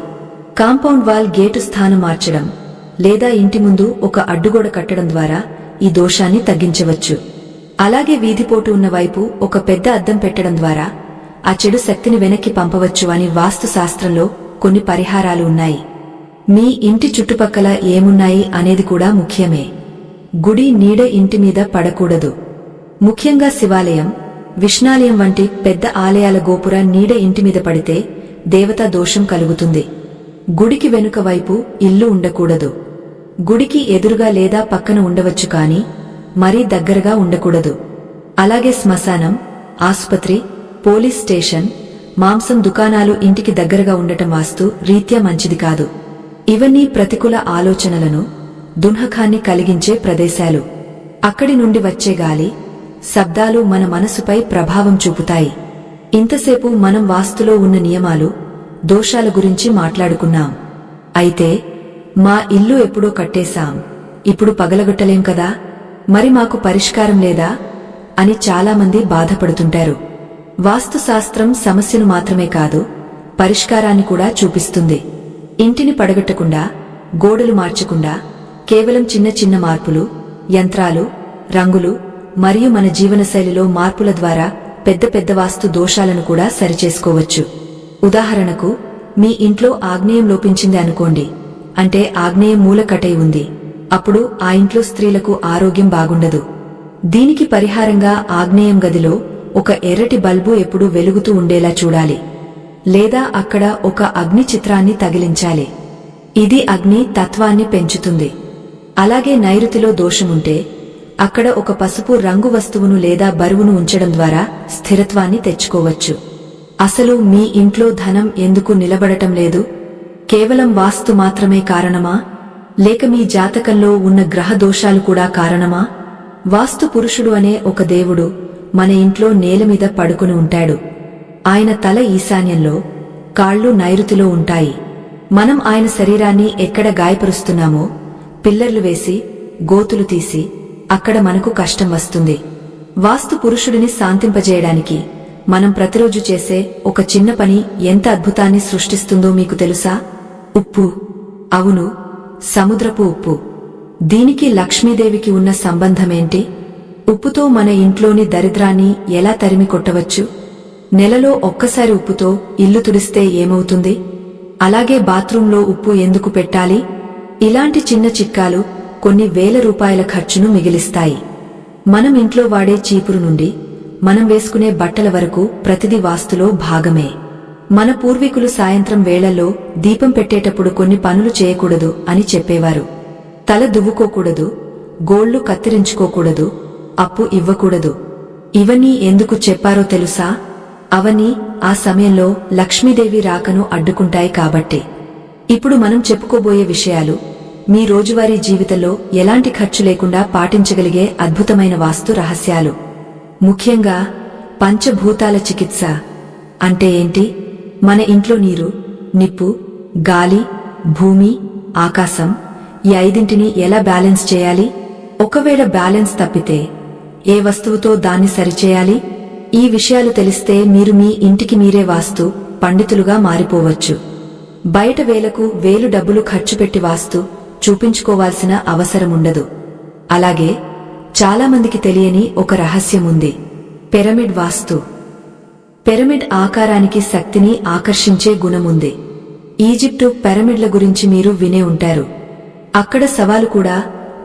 కాంపౌండ్ వాల్ గేటు స్థానం మార్చడం లేదా ఇంటి ముందు ఒక అడ్డుగోడ కట్టడం ద్వారా ఈ దోషాన్ని తగ్గించవచ్చు. అలాగే వీధిపోటు ఉన్న వైపు ఒక పెద్ద అద్దం పెట్టడం ద్వారా ఆ చెడు శక్తిని వెనక్కి పంపవచ్చు అని వాస్తు శాస్త్రంలో కొన్ని పరిహారాలు ఉన్నాయి. మీ ఇంటి చుట్టుపక్కల ఏమున్నాయి అనేది కూడా ముఖ్యమే. గుడి నీడ ఇంటి మీద పడకూడదు. ముఖ్యంగా శివాలయం, విష్ణాలయం వంటి పెద్ద ఆలయాల గోపుర నీడ ఇంటి మీద పడితే దేవతా దోషం కలుగుతుంది. గుడికి వెనుక వైపు ఇల్లు ఉండకూడదు. గుడికి ఎదురుగా లేదా పక్కన ఉండవచ్చు కాని మరీ దగ్గరగా ఉండకూడదు. అలాగే శ్మశానం, ఆసుపత్రి, పోలీస్ స్టేషన్, మాంసం దుకాణాలు ఇంటికి దగ్గరగా ఉండటం వాస్తు రీత్యా మంచిది కాదు. ఇవన్నీ ప్రతికూల ఆలోచనలను, దున్హకాన్ని కలిగించే ప్రదేశాలు. అక్కడి నుండి వచ్చే గాలి, శబ్దాలు మన మనసుపై ప్రభావం చూపుతాయి. ఇంతసేపు మనం వాస్తులో ఉన్న నియమాలు, దోషాల గురించి మాట్లాడుకున్నాం. అయితే మా ఇల్లు ఎప్పుడో కట్టేశాం, ఇప్పుడు పగలగొట్టలేం కదా, మరి మాకు పరిష్కారం లేదా అని చాలామంది బాధపడుతుంటారు. వాస్తుశాస్త్రం సమస్యను మాత్రమే కాదు, పరిష్కారాన్ని కూడా చూపిస్తుంది. ఇంటిని పడగొట్టకుండా, గోడలు మార్చకుండా, కేవలం చిన్న చిన్న మార్పులు, యంత్రాలు, రంగులు మరియు మన జీవనశైలిలో మార్పుల ద్వారా పెద్ద పెద్ద వాస్తు దోషాలను కూడా సరిచేసుకోవచ్చు. ఉదాహరణకు, మీ ఇంట్లో ఆగ్నేయం లోపించింది అనుకోండి, అంటే ఆగ్నేయం మూల కటై ఉంది. అప్పుడు ఆ ఇంట్లో స్త్రీలకు ఆరోగ్యం బాగుండదు. దీనికి పరిహారంగా ఆగ్నేయం గదిలో ఒక ఎర్రటి బల్బు ఎప్పుడూ వెలుగుతూ ఉండేలా చూడాలి, లేదా అక్కడ ఒక అగ్ని చిత్రాన్ని తగిలించాలి. ఇది అగ్ని తత్వాన్ని పెంచుతుంది. అలాగే నైరుతిలో దోషముంటే అక్కడ ఒక పసుపు రంగు వస్తువును లేదా బరువును ఉంచడం ద్వారా స్థిరత్వాన్ని తెచ్చుకోవచ్చు. అసలు మీ ఇంట్లో ధనం ఎందుకు నిలబడటం లేదు? కేవలం వాస్తు మాత్రమే కారణమా? లేక మీ జాతకంలో ఉన్న గ్రహ దోషాలు కూడా కారణమా? వాస్తు పురుషుడు అనే ఒక దేవుడు మన ఇంట్లో నేలమీద పడుకుని ఉంటాడు. ఆయన తల ఈశాన్యంలో, కాళ్ళు నైరుతిలో ఉంటాయి. మనం ఆయన శరీరాన్ని ఎక్కడ గాయపరుస్తున్నామో పిల్లర్లు వేసి గోతులు తీసి అక్కడ మనకు కష్టం వస్తుంది. వాస్తు పురుషుడిని శాంతింపజేయడానికి మనం ప్రతిరోజు చేసే ఒక చిన్న పని ఎంత అద్భుతాన్ని సృష్టిస్తుందో మీకు తెలుసా? ఉప్పు. అవును, సముద్రపు ఉప్పు. దీనికి లక్ష్మీదేవికి ఉన్న సంబంధమేంటి? ఉప్పుతో మన ఇంట్లోని దరిద్రాన్ని ఎలా తరిమి కొట్టవచ్చు? నెలలో ఒక్కసారి ఉప్పుతో ఇల్లు తుడిస్తే ఏమవుతుంది? అలాగే బాత్రూంలో ఉప్పు ఎందుకు పెట్టాలి? ఇలాంటి చిన్న చిట్కాలు కొన్ని వేల రూపాయల ఖర్చును మిగిలిస్తాయి. మనం ఇంట్లో వాడే చీపురు నుండి మనం వేసుకునే బట్టల వరకు ప్రతిదీ వాస్తులో భాగమే. మన పూర్వీకులు సాయంత్రం వేళల్లో దీపం పెట్టేటప్పుడు కొన్ని పనులు చేయకూడదు అని చెప్పేవారు. తల దువ్వుకోకూడదు, గోళ్లు కత్తిరించుకోకూడదు, అప్పు ఇవ్వకూడదు. ఇవన్నీ ఎందుకు చెప్పారో తెలుసా? అవన్నీ ఆ సమయంలో లక్ష్మీదేవి రాకను అడ్డుకుంటాయి కాబట్టి. ఇప్పుడు మనం చెప్పుకోబోయే విషయాలు మీ రోజువారీ జీవితంలో ఎలాంటి ఖర్చు లేకుండా పాటించగలిగే అద్భుతమైన వాస్తు రహస్యాలు. ముఖ్యంగా పంచభూతాల చికిత్స అంటే ఏంటి? మన ఇంట్లో నీరు, నిప్పు, గాలి, భూమి, ఆకాశం ఈ ఐదింటిని ఎలా బ్యాలెన్స్ చేయాలి? ఒకవేళ బ్యాలెన్స్ తప్పితే ఏ వస్తువుతో దాన్ని సరిచేయాలి? ఈ విషయాలు తెలిస్తే మీరు మీ ఇంటికి మీరే వాస్తు పండితులుగా మారిపోవచ్చు. బయట వేలకు వేలు డబ్బులు ఖర్చు పెట్టి వాస్తు చూపించుకోవాల్సిన అవసరముండదు. అలాగే చాలామందికి తెలియని ఒక రహస్యముంది. పిరమిడ్ వాస్తు. పిరమిడ్ ఆకారానికి శక్తిని ఆకర్షించే గుణముంది. ఈజిప్టు పిరమిడ్ల గురించి మీరు వినే ఉంటారు. అక్కడ శవాలు కూడా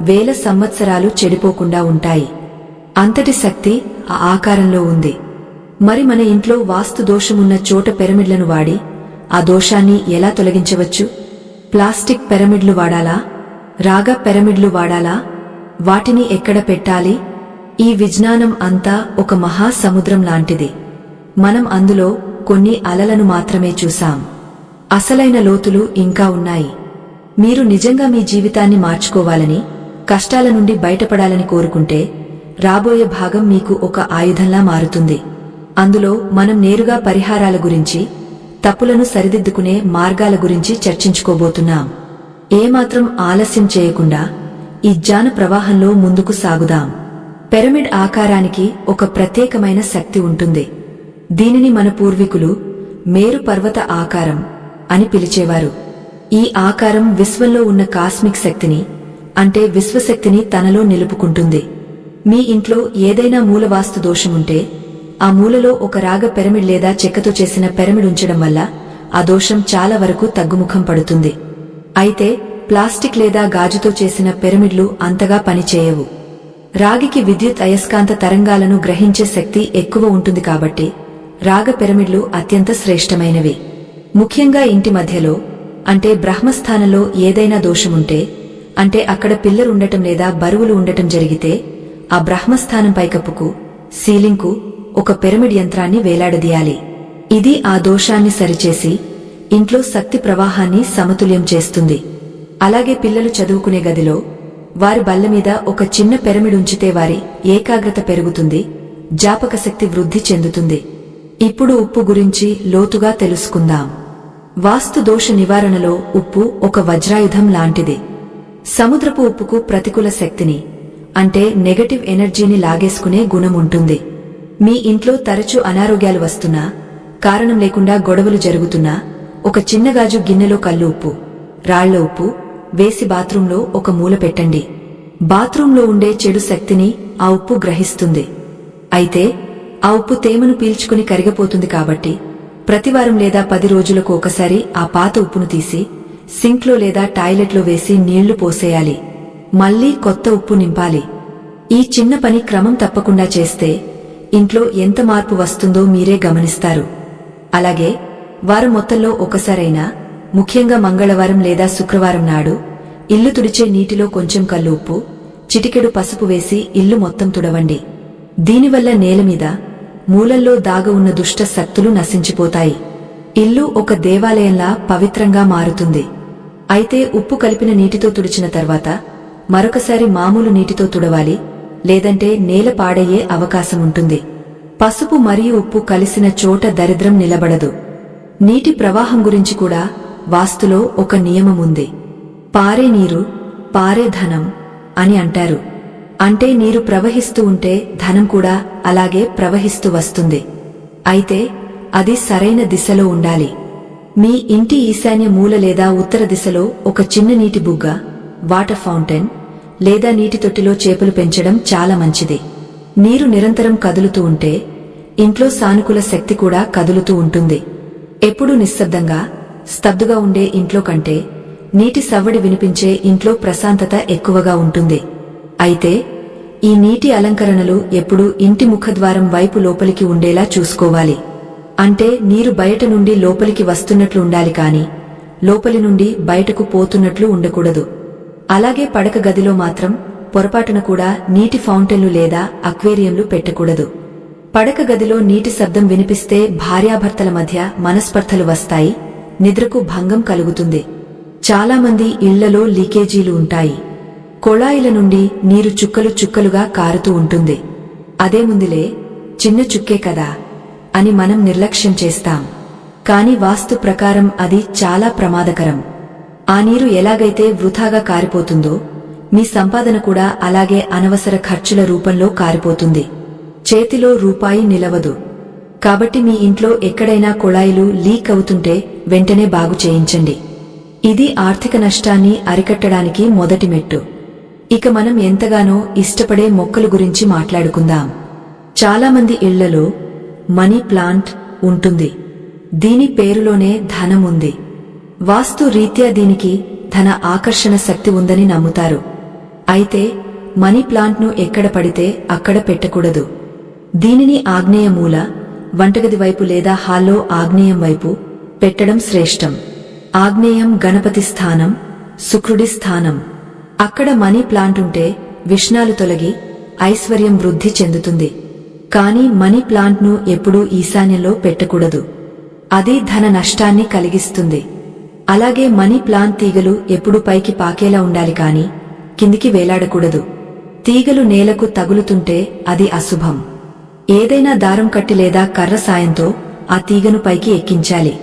వేల సంవత్సరాలు చెడిపోకుండా ఉంటాయి. అంతటి శక్తి ఆ ఆకారంలో ఉంది. మరి మన ఇంట్లో వాస్తు దోషమున్న చోట పిరమిడ్లను వాడి ఆ దోషాన్ని ఎలా తొలగించవచ్చు? ప్లాస్టిక్ పిరమిడ్లు వాడాలా? రాగ పిరమిడ్లు వాడాలా? వాటిని ఎక్కడ పెట్టాలి? ఈ విజ్ఞానం అంతా ఒక మహాసముద్రం లాంటిది. మనం అందులో కొన్ని అలలను మాత్రమే చూశాం. అసలైన లోతులు ఇంకా ఉన్నాయి. మీరు నిజంగా మీ జీవితాన్ని మార్చుకోవాలని, కష్టాల నుండి బయటపడాలని కోరుకుంటే రాబోయే భాగం మీకు ఒక ఆయుధంలా మారుతుంది. అందులో మనం నేరుగా పరిహారాల గురించి, తప్పులను సరిదిద్దుకునే మార్గాల గురించి చర్చించుకోబోతున్నాం. ఏమాత్రం ఆలస్యం చేయకుండా ఈ జ్ఞాన ప్రవాహంలో ముందుకు సాగుదాం. పిరమిడ్ ఆకారానికి ఒక ప్రత్యేకమైన శక్తి ఉంటుంది. దీనిని మన పూర్వీకులు మేరు పర్వత ఆకారం అని పిలిచేవారు. ఈ ఆకారం విశ్వంలో ఉన్న కాస్మిక్ శక్తిని, అంటే విశ్వశక్తిని తనలో నిలుపుకుంటుంది. మీ ఇంట్లో ఏదైనా మూలవాస్తు దోషముంటే ఆ మూలలో ఒక రాగ పిరమిడ్ లేదా చెక్కతో చేసిన పిరమిడ్ ఉంచడం వల్ల ఆ దోషం చాలా వరకు తగ్గుముఖం పడుతుంది. అయితే ప్లాస్టిక్ లేదా గాజుతో చేసిన పిరమిడ్లు అంతగా పనిచేయవు. రాగికి విద్యుత్ అయస్కాంత తరంగాలను గ్రహించే శక్తి ఎక్కువ ఉంటుంది కాబట్టి రాగ పిరమిడ్లు అత్యంత శ్రేష్టమైనవి. ముఖ్యంగా ఇంటి మధ్యలో, అంటే బ్రహ్మస్థానంలో ఏదైనా దోషముంటే, అంటే అక్కడ పిల్లర్ ఉండటం లేదా బరువులు ఉండటం జరిగితే ఆ బ్రహ్మస్థానం పైకప్పుకు, సీలింగ్కు ఒక పిరమిడ్ యంత్రాన్ని వేలాడదీయాలి. ఇది ఆ దోషాన్ని సరిచేసి ఇంట్లో శక్తి ప్రవాహాన్ని సమతుల్యం చేస్తుంది. అలాగే పిల్లలు చదువుకునే గదిలో వారి బల్లమీద ఒక చిన్న పిరమిడ్ ఉంచితే వారి ఏకాగ్రత పెరుగుతుంది, జ్ఞాపకశక్తి వృద్ధి చెందుతుంది. ఇప్పుడు ఉప్పు గురించి లోతుగా తెలుసుకుందాం. వాస్తు దోష నివారణలో ఉప్పు ఒక వజ్రాయుధం లాంటిది. సముద్రపు ఉప్పుకు ప్రతికూల శక్తిని, అంటే నెగటివ్ ఎనర్జీని లాగేసుకునే గుణం ఉంటుంది. మీ ఇంట్లో తరచూ అనారోగ్యాలు వస్తున్నా, కారణం లేకుండా గొడవలు జరుగుతున్నా ఒక చిన్న గాజు గిన్నెలో కల్లు ఉప్పు, రాళ్ల ఉప్పు వేసి బాత్రూంలో ఒక మూల పెట్టండి. బాత్రూంలో ఉండే చెడు శక్తిని ఆ ఉప్పు గ్రహిస్తుంది. అయితే ఆ ఉప్పు తేమను పీల్చుకుని కరిగిపోతుంది కాబట్టి ప్రతివారం లేదా 10 రోజులకు ఒకసారి ఆ పాత ఉప్పును తీసి సింక్లో లేదా టాయిలెట్లో వేసి నీళ్లు పోసేయాలి. మళ్లీ కొత్త ఉప్పు నింపాలి. ఈ చిన్న పని క్రమం తప్పకుండా చేస్తే ఇంట్లో ఎంత మార్పు వస్తుందో మీరే గమనిస్తారు. అలాగే వారం మొత్తంలో ఒకసారైనా, ముఖ్యంగా మంగళవారం లేదా శుక్రవారం నాడు ఇల్లు తుడిచే నీటిలో కొంచెం కల్లు ఉప్పు చిటికెడు పసుపు వేసి ఇల్లు మొత్తం తుడవండి. దీనివల్ల నేలమీద మూలల్లో దాగ ఉన్న దుష్ట శక్తులు నశించిపోతాయి. ఇల్లు ఒక దేవాలయంలా పవిత్రంగా మారుతుంది. అయితే ఉప్పు కలిపిన నీటితో తుడిచిన తర్వాత మరొకసారి మామూలు నీటితో తుడవాలి, లేదంటే నేల పాడయ్యే అవకాశముంటుంది. పసుపు మరియు ఉప్పు కలిసిన చోట దరిద్రం నిలబడదు. నీటి ప్రవాహం గురించి కూడా వాస్తులో ఒక నియమముంది. పారే నీరు పారే ధనం అని అంటారు. అంటే నీరు ప్రవహిస్తూ ఉంటే ధనం కూడా అలాగే ప్రవహిస్తూ వస్తుంది. అయితే అది సరైన దిశలో ఉండాలి. మీ ఇంటి ఈశాన్య మూల లేదా ఉత్తర దిశలో ఒక చిన్న నీటి బుగ్గ, వాటర్ ఫౌంటైన్ లేదా నీటి తొట్టిలో చేపలు పెంచడం చాలా మంచిది. నీరు నిరంతరం కదులుతూ ఉంటే ఇంట్లో సానుకూల శక్తి కూడా కదులుతూ ఉంటుంది. ఎప్పుడూ నిశ్శబ్దంగా స్తబ్దుగా ఉండే ఇంట్లో కంటే నీటి సవ్వడి వినిపించే ఇంట్లో ప్రశాంతత ఎక్కువగా ఉంటుంది. అయితే ఈ నీటి అలంకరణలు ఎప్పుడూ ఇంటి ముఖద్వారం వైపు లోపలికి ఉండేలా చూసుకోవాలి. అంటే నీరు బయట నుండి లోపలికి వస్తున్నట్లు ఉండాలి కాని లోపలి నుండి బయటకు పోతున్నట్లు ఉండకూడదు. అలాగే పడక గదిలో మాత్రం పొరపాటున కూడా నీటి ఫౌంటైన్లు లేదా అక్వేరియంలు పెట్టకూడదు. పడక గదిలో నీటి శబ్దం వినిపిస్తే భార్యాభర్తల మధ్య మనస్పర్ధలు వస్తాయి, నిద్రకు భంగం కలుగుతుంది. చాలామంది ఇళ్లలో లీకేజీలు ఉంటాయి. కొళాయిల నుండి నీరు చుక్కలు చుక్కలుగా కారుతూ ఉంటుంది. అదేముందిలే, చిన్న చుక్కే కదా అని మనం నిర్లక్ష్యం చేస్తాం. కాని వాస్తు ప్రకారం అది చాలా ప్రమాదకరం. ఆ నీరు ఎలాగైతే వృథాగా కారిపోతుందో మీ సంపాదన కూడా అలాగే అనవసర ఖర్చుల రూపంలో కారిపోతుంది. చేతిలో రూపాయి నిలవదు. కాబట్టి మీ ఇంట్లో ఎక్కడైనా కొళాయిలు లీక్ అవుతుంటే వెంటనే బాగు చేయించండి. ఇది ఆర్థిక నష్టాన్ని అరికట్టడానికి మొదటి మెట్టు. ఇక మనం ఎంతగానో ఇష్టపడే మొక్కల గురించి మాట్లాడుకుందాం. చాలామంది ఇళ్లలో మనీ ప్లాంట్ ఉంటుంది. దీని పేరులోనే ధనం ఉంది. వాస్తు రీత్యా దీనికి ధన ఆకర్షణ శక్తి ఉందని నమ్ముతారు. అయితే మనీ ప్లాంట్ను ఎక్కడ పడితే అక్కడ పెట్టకూడదు. దీనిని ఆగ్నేయ మూల, వంటగది వైపు లేదా హాల్లో ఆగ్నేయం వైపు పెట్టడం శ్రేష్టం. ఆగ్నేయం గణపతి స్థానం, శుక్రుడి స్థానం. అక్కడ మనీ ప్లాంట్ ఉంటే విఘ్నాలు తొలగి ఐశ్వర్యం వృద్ధి చెందుతుంది. కాని మనీ ప్లాంట్ను ఎప్పుడూ ఈశాన్యంలో పెట్టకూడదు. అది ధన నష్టాన్ని కలిగిస్తుంది. అలాగే మనీ ప్లాంట్ తీగలు ఎప్పుడూ పైకి పాకేలా ఉండాలి కాని కిందికి వేలాడకూడదు. తీగలు నేలకు తగులుతుంటే అది అశుభం. ఏదైనా దారం కట్టి లేదా కర్ర సాయంతో ఆ తీగను పైకి ఎక్కించాలి.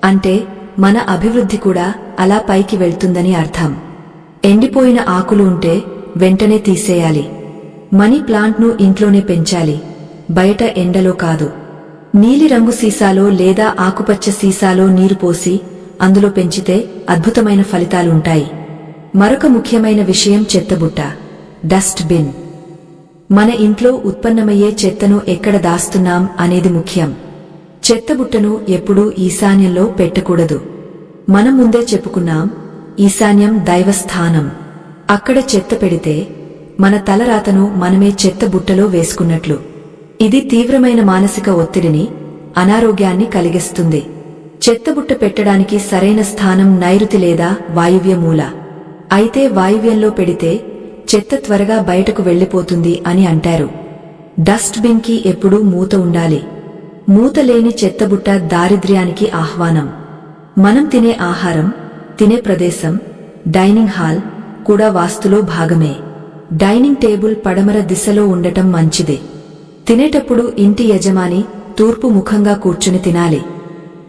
అంటే మన అభివృద్ధి కూడా అలా పైకి వెళ్తుందని అర్థం. ఎండిపోయిన ఆకులు ఉంటే వెంటనే తీసేయాలి. మనీ ప్లాంట్ను ఇంట్లోనే పెంచాలి, బయట ఎండలో కాదు. నీలిరంగు సీసాలో లేదా ఆకుపచ్చ సీసాలో నీరు పోసి అందులో పెంచితే అద్భుతమైన ఫలితాలుంటాయి. మరొక ముఖ్యమైన విషయం చెత్తబుట్ట, డస్ట్ బిన్. మన ఇంట్లో ఉత్పన్నమయ్యే చెత్తను ఎక్కడ దాస్తున్నాం అనేది ముఖ్యం. చెత్తబుట్టను ఎప్పుడూ ఈశాన్యంలో పెట్టకూడదు. మనం ముందే చెప్పుకున్నాం, ఈశాన్యం దైవస్థానం. అక్కడ చెత్త పెడితే మన తలరాతను మనమే చెత్తబుట్టలో వేసుకున్నట్లు. ఇది తీవ్రమైన మానసిక ఒత్తిడిని, అనారోగ్యాన్ని కలిగిస్తుంది. చెత్తబుట్ట పెట్టడానికి సరైన స్థానం నైరుతి లేదా వాయువ్య మూల. అయితే వాయువ్యంలో పెడితే చెత్త త్వరగా బయటకు వెళ్లిపోతుంది అని అంటారు. డస్ట్ బిన్ కి ఎప్పుడూ మూత ఉండాలి. మూత లేని చెత్తబుట్ట దారిద్ర్యానికి ఆహ్వానం. మనం తినే ఆహారం, తినే ప్రదేశం, డైనింగ్ హాల్ కూడా వాస్తులో భాగమే. డైనింగ్ టేబుల్ పడమర దిశలో ఉండటం మంచిది. తినేటప్పుడు ఇంటి యజమాని తూర్పు ముఖంగా కూర్చుని తినాలి.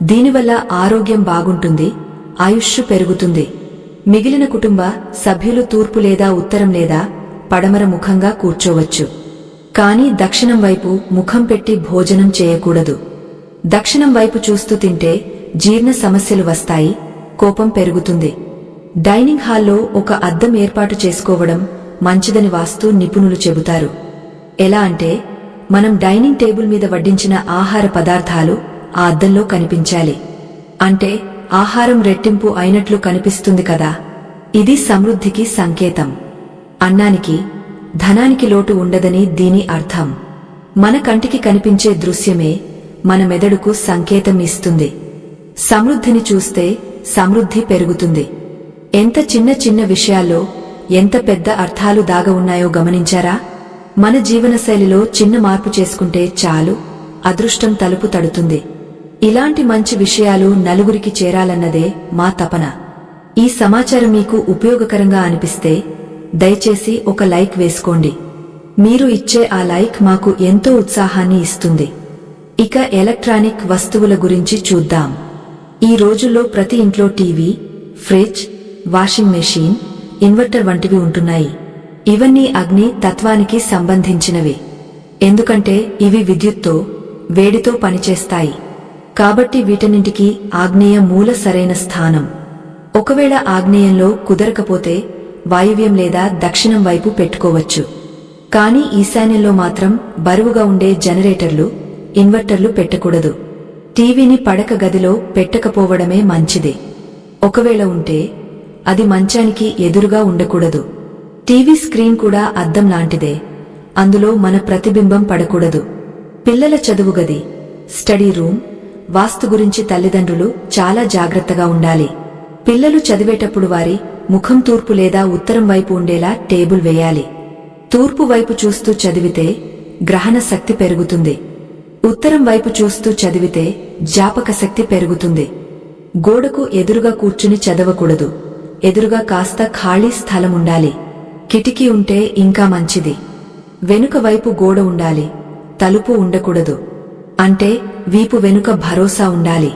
దీనివల్ల ఆరోగ్యం బాగుంటుంది, ఆయుష్ పెరుగుతుంది. మిగిలిన కుటుంబ సభ్యులు తూర్పు లేదా ఉత్తరం లేదా పడమర ముఖంగా కూర్చోవచ్చు. కాని దక్షిణం వైపు ముఖం పెట్టి భోజనం చేయకూడదు. దక్షిణం వైపు చూస్తూ తింటే జీర్ణ సమస్యలు వస్తాయి, కోపం పెరుగుతుంది. డైనింగ్ హాల్లో ఒక అద్దం ఏర్పాటు చేసుకోవడం మంచిదని వాస్తు నిపుణులు చెబుతారు. ఎలా అంటే మనం డైనింగ్ టేబుల్ మీద వడ్డించిన ఆహార పదార్థాలు ఆ అద్దంలో కనిపించాలి. అంటే ఆహారం రెట్టింపు అయినట్లు కనిపిస్తుంది కదా. ఇది సమృద్ధికి సంకేతం. అన్నానికి, ధనానికి లోటు ఉండదని దీని అర్థం. మన కంటికి కనిపించే దృశ్యమే మన మెదడుకు సంకేతం ఇస్తుంది. సమృద్ధిని చూస్తే సమృద్ధి పెరుగుతుంది. ఎంత చిన్న చిన్న విషయాల్లో ఎంత పెద్ద అర్థాలు దాగి ఉన్నాయో గమనించారా? మన జీవనశైలిలో చిన్న మార్పు చేసుకుంటే చాలు, అదృష్టం తలుపు తడుతుంది. ఇలాంటి మంచి విషయాలు నలుగురికి చేరాలన్నదే మా తపన. ఈ సమాచారం మీకు ఉపయోగకరంగా అనిపిస్తే దయచేసి ఒక లైక్ వేసుకోండి. మీరు ఇచ్చే ఆ లైక్ మాకు ఎంతో ఉత్సాహాన్ని ఇస్తుంది. ఇక ఎలక్ట్రానిక్ వస్తువుల గురించి చూద్దాం. ఈ రోజుల్లో ప్రతి ఇంట్లో TV, fridge, washing machine, inverter వంటివి ఉంటున్నాయి. ఇవన్నీ అగ్ని తత్వానికి సంబంధించినవి. ఎందుకంటే ఇవి విద్యుత్తో, వేడితో పనిచేస్తాయి. కాబట్టి వీటన్నింటికీ ఆగ్నేయ మూల సరైన స్థానం. ఒకవేళ ఆగ్నేయంలో కుదరకపోతే వాయువ్యం లేదా దక్షిణం వైపు పెట్టుకోవచ్చు. కానీ ఈశాన్యంలో మాత్రం బరువుగా ఉండే జనరేటర్లు, ఇన్వర్టర్లు పెట్టకూడదు. టీవీని పడక గదిలో పెట్టకపోవడమే మంచిది. ఒకవేళ ఉంటే అది మంచానికి ఎదురుగా ఉండకూడదు. టీవీ స్క్రీన్ కూడా అద్దం లాంటిదే, అందులో మన ప్రతిబింబం పడకూడదు. పిల్లల చదువు గది, స్టడీ రూమ్, వాస్తు గురించి తల్లిదండ్రులు చాలా జాగ్రత్తగా ఉండాలి. పిల్లలు చదివేటప్పుడు వారి ముఖం తూర్పు లేదా ఉత్తరం వైపు ఉండేలా టేబుల్ వేయాలి. తూర్పు వైపు చూస్తూ చదివితే గ్రహణ శక్తి పెరుగుతుంది. ఉత్తరం వైపు చూస్తూ చదివితే జ్ఞాపక శక్తి పెరుగుతుంది. గోడకు ఎదురుగా కూర్చుని చదవకూడదు. ఎదురుగా కాస్త ఖాళీ స్థలం ఉండాలి. కిటికీ ఉంటే ఇంకా మంచిది. వెనుక వైపు గోడ ఉండాలి, తలుపు ఉండకూడదు. అంటే వీపు వెనుక భరోసా ఉండాలి.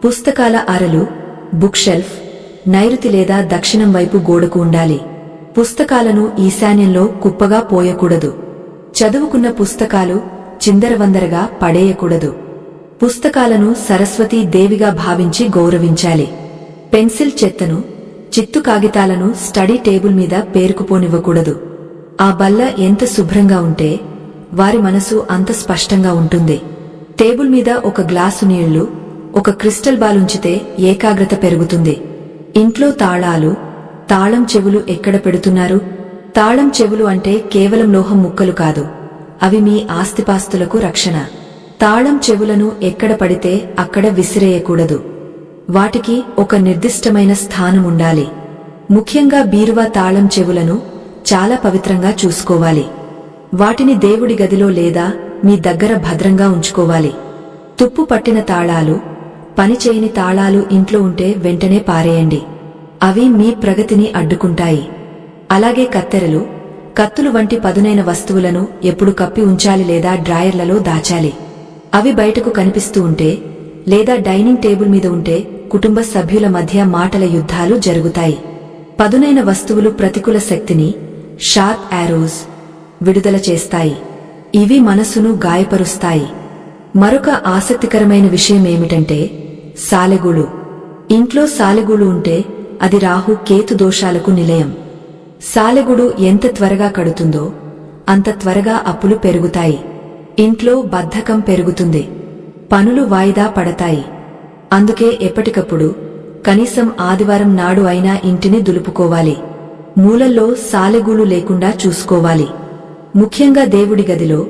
పుస్తకాల అరలు, బుక్ షెల్ఫ్ నైరుతి లేదా దక్షిణం వైపు గోడకు ఉండాలి. పుస్తకాలను ఈశాన్యంలో కుప్పగా పోయకూడదు. చదువుకున్న పుస్తకాలు చిందరవందరగా పడేయకూడదు. పుస్తకాలను సరస్వతీ దేవిగా భావించి గౌరవించాలి. పెన్సిల్ చెత్తను, చిత్తు కాగితాలను స్టడీ టేబుల్ మీద పేరుకుపోనివ్వకూడదు. ఆ బల్ల ఎంత శుభ్రంగా ఉంటే వారి మనసు అంత స్పష్టంగా ఉంటుంది. టేబుల్ మీద ఒక గ్లాసు నీళ్లు, ఒక క్రిస్టల్ బాల్ ఉంచితే ఏకాగ్రత పెరుగుతుంది. ఇంట్లో తాళాలు, తాళం చెవులు ఎక్కడ పెడుతున్నారు? తాళం చెవులు అంటే కేవలం లోహం ముక్కలు కాదు, అవి మీ ఆస్తిపాస్తులకు రక్షణ. తాళం చెవులను ఎక్కడ పడితే అక్కడ విసిరేయకూడదు. వాటికి ఒక నిర్దిష్టమైన స్థానం ఉండాలి. ముఖ్యంగా బీరువా తాళం చెవులను చాలా పవిత్రంగా చూసుకోవాలి. వాటిని దేవుడి గదిలో లేదా మీ దగ్గర భద్రంగా ఉంచుకోవాలి. తుప్పు పట్టిన తాళాలు, పనిచేయని తాళాలు ఇంట్లో ఉంటే వెంటనే పారేయండి. అవి మీ ప్రగతిని అడ్డుకుంటాయి. అలాగే కత్తెరలు, కత్తులు వంటి పదునైన వస్తువులను ఎప్పుడు కప్పి ఉంచాలి లేదా డ్రాయర్లలో దాచాలి. అవి బయటకు కనిపిస్తూ ఉంటే లేదా డైనింగ్ టేబుల్ మీద ఉంటే కుటుంబ సభ్యుల మధ్య మాటల యుద్ధాలు జరుగుతాయి. పదునైన వస్తువులు ప్రతికూల శక్తిని, షార్ప్ యారోస్ విడుదల చేస్తాయి. ఇవి మనసును గాయపరుస్తాయి. మరొక ఆసక్తికరమైన విషయమేమిటంటే సాలెగూడు. ఇంట్లో సాలెగూడు ఉంటే అది రాహు కేతు దోషాలకు నిలయం. సాలెగూడు ఎంత త్వరగా కడుతుందో అంత త్వరగా అప్పులు పెరుగుతాయి. ఇంట్లో బద్ధకం పెరుగుతుంది. పనులు వాయిదా పడతాయి. అందుకే ఎప్పటికప్పుడు కనీసం ఆదివారం నాడు అయినా ఇంటిని దులుపుకోవాలి. మూలల్లో సాలెగూడు లేకుండా చూసుకోవాలి. ముఖ్యంగా దేవుడి గదిలో,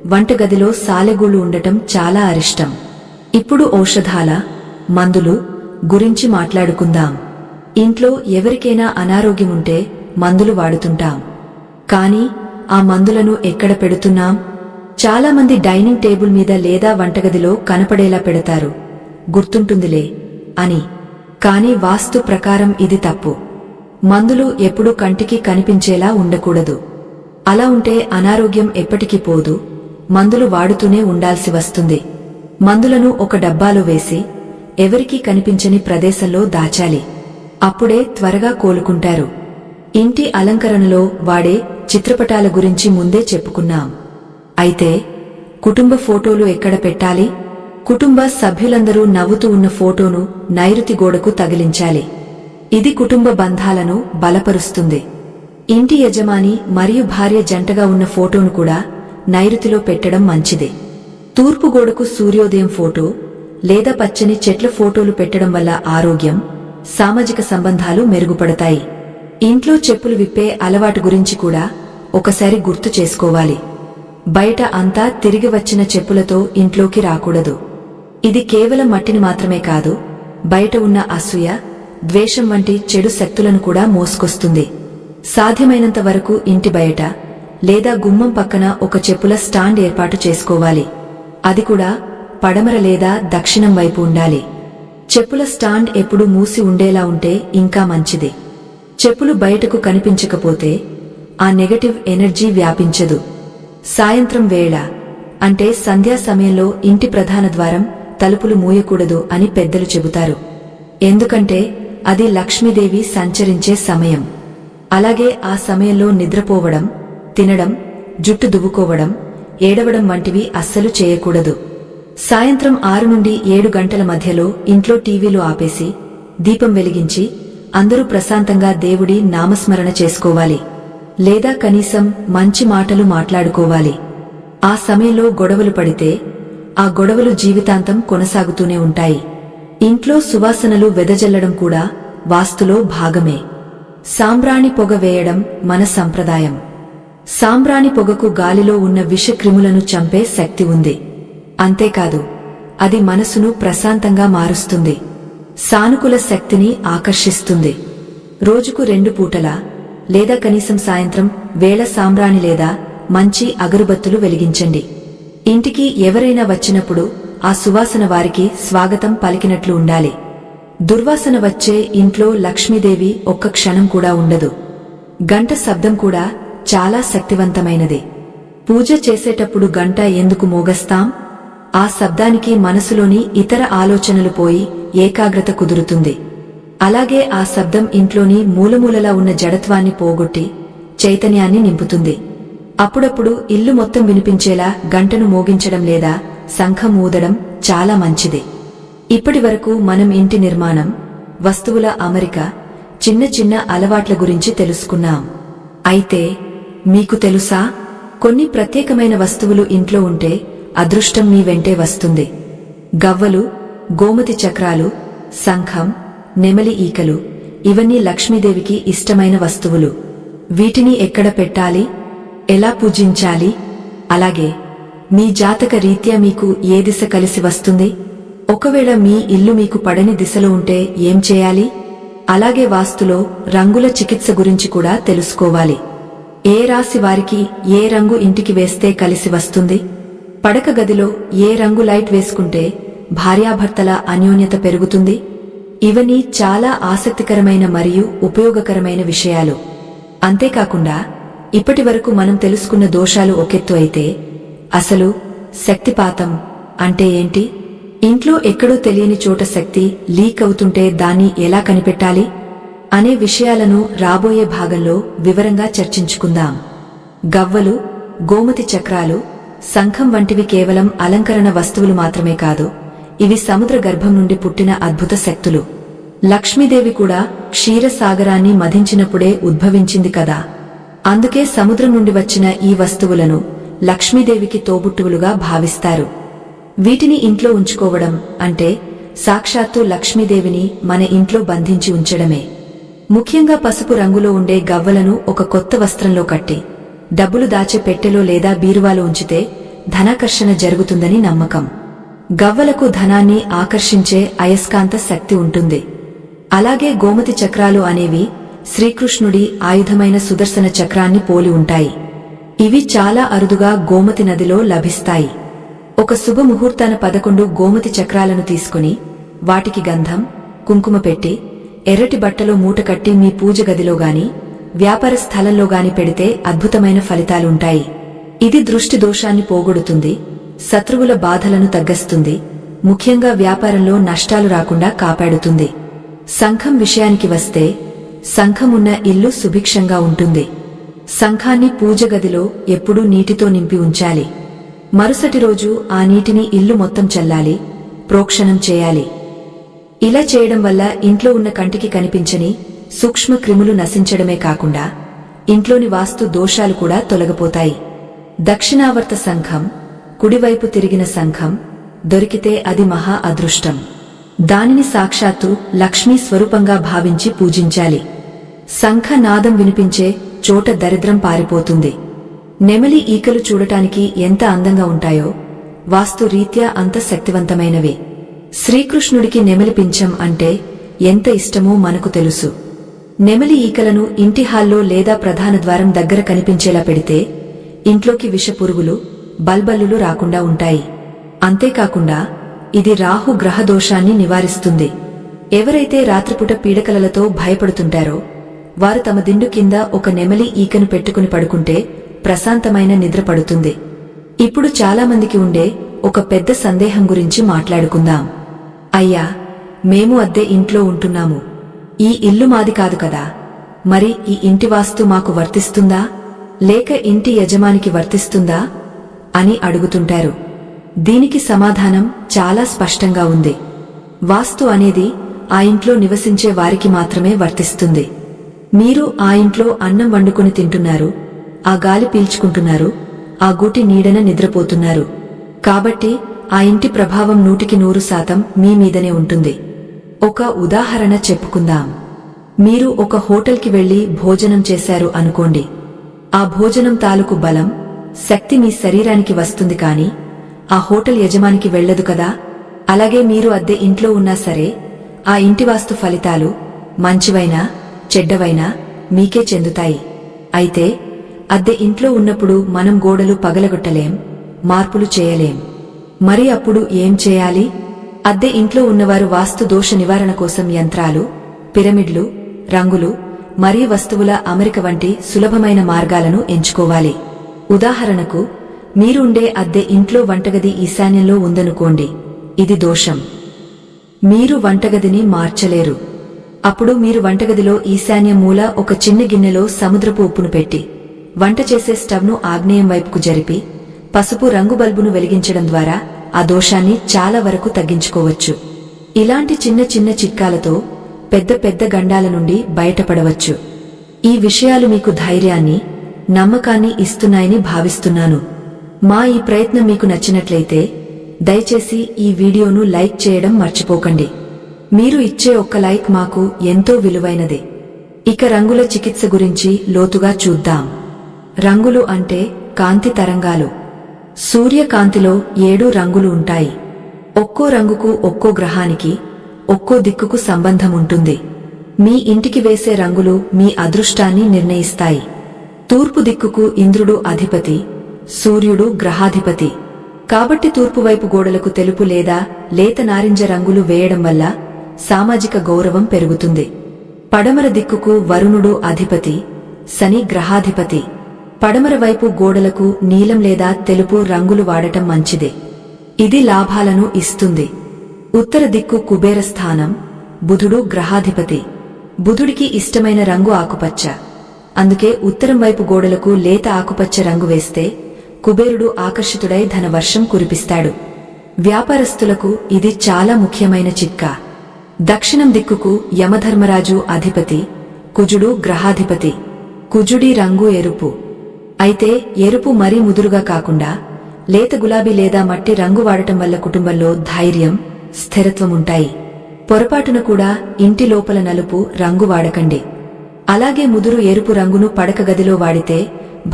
వంటగదిలో సాలెగూడు ఉండటం చాలా అరిష్టం. ఇప్పుడు ఔషధాల, మందులు గురించి మాట్లాడుకుందాం. ఇంట్లో ఎవరికైనా అనారోగ్యముంటే మందులు వాడుతుంటాం. కానీ ఆ మందులను ఎక్కడ పెడుతున్నాం? చాలామంది డైనింగ్ టేబుల్ మీద లేదా వంటగదిలో కనపడేలా పెడతారు, గుర్తుంటుందిలే అని. కానీ వాస్తు ప్రకారం ఇది తప్పు. మందులు ఎప్పుడూ కంటికి కనిపించేలా ఉండకూడదు. అలా ఉంటే అనారోగ్యం ఎప్పటికీ పోదు, మందులు వాడుతూనే ఉండాల్సి వస్తుంది. మందులను ఒక డబ్బాలో వేసి ఎవరికీ కనిపించని ప్రదేశంలో దాచాలి. అప్పుడే త్వరగా కోలుకుంటారు. ఇంటి అలంకరణలో వాడే చిత్రపటాల గురించి ముందే చెప్పుకున్నాం. అయితే కుటుంబ ఫోటోలు ఎక్కడ పెట్టాలి? కుటుంబ సభ్యులందరూ నవ్వుతూ ఉన్న ఫోటోను నైరుతి గోడకు తగిలించాలి. ఇది కుటుంబ బంధాలను బలపరుస్తుంది. ఇంటి యజమాని మరియు భార్య జంటగా ఉన్న ఫోటోను కూడా నైరుతిలో పెట్టడం మంచిది. తూర్పు గోడకు సూర్యోదయం ఫోటో లేదా పచ్చని చెట్ల ఫోటోలు పెట్టడం వల్ల ఆరోగ్యం, సామాజిక సంబంధాలు మెరుగుపడతాయి. ఇంట్లో చెప్పులు విప్పే అలవాటు గురించి కూడా ఒకసారి గుర్తు చేసుకోవాలి. బయట అంతా తిరిగి వచ్చిన చెప్పులతో ఇంట్లోకి రాకూడదు. ఇది కేవలం మట్టిని మాత్రమే కాదు, బయట ఉన్న అసూయ, ద్వేషం వంటి చెడు శక్తులను కూడా మోసుకొస్తుంది. సాధ్యమైనంత వరకు ఇంటి బయట లేదా గుమ్మం పక్కన ఒక చెప్పుల స్టాండ్ ఏర్పాటు చేసుకోవాలి. అది కూడా పడమర లేదా దక్షిణం వైపు ఉండాలి. చెప్పుల స్టాండ్ ఎప్పుడూ మూసి ఉండేలా ఉంటే ఇంకా మంచిది. చెప్పులు బయటకు కనిపించకపోతే ఆ నెగటివ్ ఎనర్జీ వ్యాపించదు. సాయంత్రం వేళ అంటే సంధ్యా సమయంలో ఇంటి ప్రధాన ద్వారం తలుపులు మూయకూడదు అని పెద్దలు చెబుతారు. ఎందుకంటే అది లక్ష్మీదేవి సంచరించే సమయం. అలాగే ఆ సమయంలో నిద్రపోవడం, తినడం, జుట్టు దువ్వుకోవడం, ఏడవడం వంటివి అస్సలు చేయకూడదు. సాయంత్రం 6 నుండి 7 గంటల మధ్యలో ఇంట్లో టీవీలు ఆపేసి దీపం వెలిగించి అందరూ ప్రశాంతంగా దేవుడి నామస్మరణ చేసుకోవాలి. లేదా కనీసం మంచి మాటలు మాట్లాడుకోవాలి. ఆ సమయంలో గొడవలు పడితే ఆ గొడవలు జీవితాంతం కొనసాగుతూనే ఉంటాయి. ఇంట్లో సువాసనలు వెదజల్లడం కూడా వాస్తులో భాగమే. సాంబ్రాణి పొగ వేయడం మన సంప్రదాయం. సాంబ్రాణి పొగకు గాలిలో ఉన్న విషక్రిములను చంపే శక్తి ఉంది. అంతేకాదు అది మనసును ప్రశాంతంగా మారుస్తుంది, సానుకూల శక్తిని ఆకర్షిస్తుంది. రోజుకు 2 పూటలా లేదా కనీసం సాయంత్రం వేళ సాంబ్రాణి లేదా మంచి అగరుబత్తులు వెలిగించండి. ఇంటికి ఎవరైనా వచ్చినప్పుడు ఆ సువాసన వారికి స్వాగతం పలికినట్లు ఉండాలి. దుర్వాసన వచ్చే ఇంట్లో లక్ష్మీదేవి ఒక్క క్షణం కూడా ఉండదు. గంట శబ్దం కూడా చాలా శక్తివంతమైనది. పూజ చేసేటప్పుడు గంట ఎందుకు మోగస్తాం? ఆ శబ్దానికి మనసులోని ఇతర ఆలోచనలు పోయి ఏకాగ్రత కుదురుతుంది. అలాగే ఆ శబ్దం ఇంట్లోని మూలమూలలా ఉన్న జడత్వాన్ని పోగొట్టి చైతన్యాన్ని నింపుతుంది. అప్పుడప్పుడు ఇల్లు మొత్తం వినిపించేలా గంటను మోగించడం లేదా శంఖం ఊదడం చాలా మంచిది. ఇప్పటి వరకు మనం ఇంటి నిర్మాణం, వస్తువుల అమరిక, చిన్న చిన్న అలవాట్ల గురించి తెలుసుకున్నాం. అయితే మీకు తెలుసా, కొన్ని ప్రత్యేకమైన వస్తువులు ఇంట్లో ఉంటే అదృష్టం మీ వెంటే వస్తుంది. గవ్వలు, గోమతి చక్రాలు, శంఖం, నెమలి ఈకలు ఇవన్నీ లక్ష్మీదేవికి ఇష్టమైన వస్తువులు. వీటిని ఎక్కడ పెట్టాలి, ఎలా పూజించాలి, అలాగే మీ జాతక రీత్యా మీకు ఏ దిశ కలిసి వస్తుంది, ఒకవేళ మీ ఇల్లు మీకు పడని దిశలో ఉంటే ఏం చేయాలి, అలాగే వాస్తులో రంగుల చికిత్స గురించి కూడా తెలుసుకోవాలి. ఏ రాశి వారికి ఏ రంగు ఇంటికి వేస్తే కలిసి వస్తుంది, పడక గదిలో ఏ రంగు లైట్ వేసుకుంటే భార్యాభర్తల అన్యోన్యత పెరుగుతుంది. ఇవన్నీ చాలా ఆసక్తికరమైన మరియు ఉపయోగకరమైన విషయాలు. అంతేకాకుండా ఇప్పటివరకు మనం తెలుసుకున్న దోషాలు ఒకెత్తు అయితే, అసలు శక్తిపాతం అంటే ఏంటి, ఇంట్లో ఎక్కడో తెలియని చోట శక్తి లీక్ అవుతుంటే దాన్ని ఎలా కనిపెట్టాలి అనే విషయాలను రాబోయే భాగంలో వివరంగా చర్చించుకుందాం. గవ్వలు, గోమతి చక్రాలు, శంఖం వంటివి కేవలం అలంకరణ వస్తువులు మాత్రమే కాదు, ఇవి సముద్ర గర్భం నుండి పుట్టిన అద్భుత శక్తులు. లక్ష్మీదేవి కూడా క్షీరసాగరాన్ని మధించినప్పుడే ఉద్భవించింది కదా. అందుకే సముద్రం నుండి వచ్చిన ఈ వస్తువులను లక్ష్మీదేవికి తోబుట్టువులుగా భావిస్తారు. వీటిని ఇంట్లో ఉంచుకోవడం అంటే సాక్షాత్తు లక్ష్మీదేవిని మన ఇంట్లో బంధించి ఉంచడమే. ముఖ్యంగా పసుపు రంగులో ఉండే గవ్వలను ఒక కొత్త వస్త్రంలో కట్టి డబ్బులు దాచే పెట్టెలో లేదా బీరువాలో ఉంచితే ధనాకర్షణ జరుగుతుందని నమ్మకం. గవ్వలకు ధనాన్ని ఆకర్షించే అయస్కాంత శక్తి ఉంటుంది. అలాగే గోమతి చక్రాలు అనేవి శ్రీకృష్ణుడి ఆయుధమైన సుదర్శన చక్రాన్ని పోలి ఉంటాయి. ఇవి చాలా అరుదుగా గోమతి నదిలో లభిస్తాయి. ఒక శుభముహూర్తాన 11 గోమతి చక్రాలను తీసుకుని వాటికి గంధం, కుంకుమ పెట్టి ఎర్రటి బట్టలో మూట కట్టి మీ పూజ గదిలో గాని వ్యాపార స్థలంలో గాని పెడితే అద్భుతమైన ఫలితాలుంటాయి. ఇది దృష్టి దోషాన్ని పోగొడుతుంది, శత్రువుల బాధలను తగ్గిస్తుంది, ముఖ్యంగా వ్యాపారంలో నష్టాలు రాకుండా కాపాడుతుంది. శంఖం విషయానికి వస్తే శంఖమున్న ఇల్లు సుభిక్షంగా ఉంటుంది. శంఖాన్ని పూజ గదిలో ఎప్పుడూ నీటితో నింపి ఉంచాలి. మరుసటి రోజు ఆ నీటిని ఇల్లు మొత్తం చల్లాలి, ప్రోక్షణం చేయాలి. ఇలా చేయడం వల్ల ఇంట్లో ఉన్న కంటికి కనిపించని సూక్ష్మ క్రిములు నశించడమే కాకుండా ఇంట్లోని వాస్తు దోషాలు కూడా తొలగిపోతాయి. దక్షిణావర్త శంఖం, కుడివైపు తిరిగిన శంఖం దొరికితే అది మహా అదృష్టం. దానిని సాక్షాత్తు లక్ష్మీ స్వరూపంగా భావించి పూజించాలి. శంఖ నాదం వినిపించే చోట దరిద్రం పారిపోతుంది. నెమలి ఈకలు చూడటానికి ఎంత అందంగా ఉంటాయో వాస్తు రీత్యా అంత శక్తివంతమైనవే. శ్రీకృష్ణుడికి నెమలి పింఛం అంటే ఎంత ఇష్టమో మనకు తెలుసు. నెమలి ఈకలను ఇంటి హాల్లో లేదా ప్రధాన ద్వారం దగ్గర కనిపించేలా పెడితే ఇంట్లోకి విషపురుగులు బల్బల్లులు రాకుండా ఉంటాయి. అంతేకాకుండా ఇది రాహు గ్రహదోషాన్ని నివారిస్తుంది. ఎవరైతే రాత్రిపూట పీడకలలతో భయపడుతుంటారో వారు తమ దిండు కింద ఒక నెమలి ఈకను పెట్టుకుని పడుకుంటే ప్రశాంతమైన నిద్ర పడుతుంది. ఇప్పుడు చాలామందికి ఉండే ఒక పెద్ద సందేహం గురించి మాట్లాడుకుందాం. అయ్యా, మేము అద్దె ఇంట్లో ఉంటున్నాము. ఈ ఇల్లు మాది కాదు కదా, మరి ఈ ఇంటి వాస్తు మాకు వర్తిస్తుందా లేక ఇంటి యజమానికి వర్తిస్తుందా అని అడుగుతుంటారు. దీనికి సమాధానం చాలా స్పష్టంగా ఉంది. వాస్తు అనేది ఆ ఇంట్లో నివసించే వారికి మాత్రమే వర్తిస్తుంది. మీరు ఆ ఇంట్లో అన్నం వండుకుని తింటున్నారు, ఆ గాలి పీల్చుకుంటున్నారు, ఆ గూటి నీడన నిద్రపోతున్నారు. కాబట్టి ఆ ఇంటి ప్రభావం 100% మీ మీదనే ఉంటుంది. ఒక ఉదాహరణ చెప్పుకుందాం. మీరు ఒక హోటల్కి వెళ్లి భోజనం చేశారు అనుకోండి. ఆ భోజనం తాలూకు బలం, శక్తి మీ శరీరానికి వస్తుంది కాని ఆ హోటల్ యజమానికి వెళ్లదు కదా. అలాగే మీరు అద్దె ఇంట్లో ఉన్నా సరే ఆ ఇంటి వాస్తు ఫలితాలు మంచివైనా చెడ్డవైనా మీకే చెందుతాయి. అయితే అద్దె ఇంట్లో ఉన్నప్పుడు మనం గోడలు పగలగొట్టలేం, మార్పులు చేయలేం. మరి అప్పుడు ఏం చేయాలి? అద్దె ఇంట్లో ఉన్నవారు వాస్తు దోష నివారణ కోసం యంత్రాలు, పిరమిడ్లు, రంగులు మరియు వస్తువుల అమరిక వంటి సులభమైన మార్గాలను ఎంచుకోవాలి. ఉదాహరణకు, మీరు ఉండే అద్దె ఇంట్లో వంటగది ఈశాన్యంలో ఉందనుకోండి. ఇది దోషం. మీరు వంటగదిని మార్చలేరు. అప్పుడు మీరు వంటగదిలో ఈశాన్య మూల ఒక చిన్న గిన్నెలో సముద్రపు ఉప్పును పెట్టి వంట చేసే స్టవ్ను ఆగ్నేయం వైపుకు జరిపి పసుపు రంగు బల్బును వెలిగించడం ద్వారా ఆ దోషాన్ని చాలా వరకు తగ్గించుకోవచ్చు. ఇలాంటి చిన్న చిన్న చిట్కాలతో పెద్ద పెద్ద గండాల నుండి బయటపడవచ్చు. ఈ విషయాలు మీకు ధైర్యాన్ని, నమ్మకాన్ని ఇస్తున్నాయని భావిస్తున్నాను. మా ఈ ప్రయత్నం మీకు నచ్చినట్లయితే దయచేసి ఈ వీడియోను లైక్ చేయడం మర్చిపోకండి. మీరు ఇచ్చే ఒక్క లైక్ మాకు ఎంతో విలువైనది. ఇక రంగుల చికిత్స గురించి లోతుగా చూద్దాం. రంగులు అంటే కాంతి తరంగాలు. సూర్యకాంతిలో 7 రంగులు ఉంటాయి. ఒక్కో రంగుకు ఒక్కో గ్రహానికి ఒక్కో దిక్కుకు సంబంధం ఉంటుంది. మీ ఇంటికి వేసే రంగులు మీ అదృష్టాన్ని నిర్ణయిస్తాయి. తూర్పు దిక్కుకు ఇంద్రుడు అధిపతి, సూర్యుడు గ్రహాధిపతి. కాబట్టి తూర్పువైపు గోడలకు తెలుపు లేదా లేత నారింజ రంగులు వేయడం వల్ల సామాజిక గౌరవం పెరుగుతుంది. పడమర దిక్కుకు వరుణుడు అధిపతి, శని గ్రహాధిపతి. పడమర వైపు గోడలకు నీలం లేదా తెలుపు రంగులు వాడటం మంచిదే. ఇది లాభాలను ఇస్తుంది. ఉత్తర దిక్కు కుబేర స్థానం, బుధుడు గ్రహాధిపతి. బుధుడికి ఇష్టమైన రంగు ఆకుపచ్చ. అందుకే ఉత్తరం వైపు గోడలకు లేత ఆకుపచ్చ రంగు వేస్తే కుబేరుడు ఆకర్షితుడై ధనవర్షం కురిపిస్తాడు. వ్యాపారస్తులకు ఇది చాలా ముఖ్యమైన చిట్కా. దక్షిణం దిక్కుకు యమధర్మరాజు అధిపతి, కుజుడు గ్రహాధిపతి. కుజుడి రంగు ఎరుపు. అయితే ఎరుపు మరీ ముదురుగా కాకుండా లేత గులాబీ లేదా మట్టి రంగు వాడటం వల్ల కుటుంబంలో ధైర్యం, స్థిరత్వం ఉంటాయి. పొరపాటున కూడా ఇంటి లోపల నలుపు రంగు వాడకండి. అలాగే ముదురు ఎరుపు రంగును పడక గదిలో వాడితే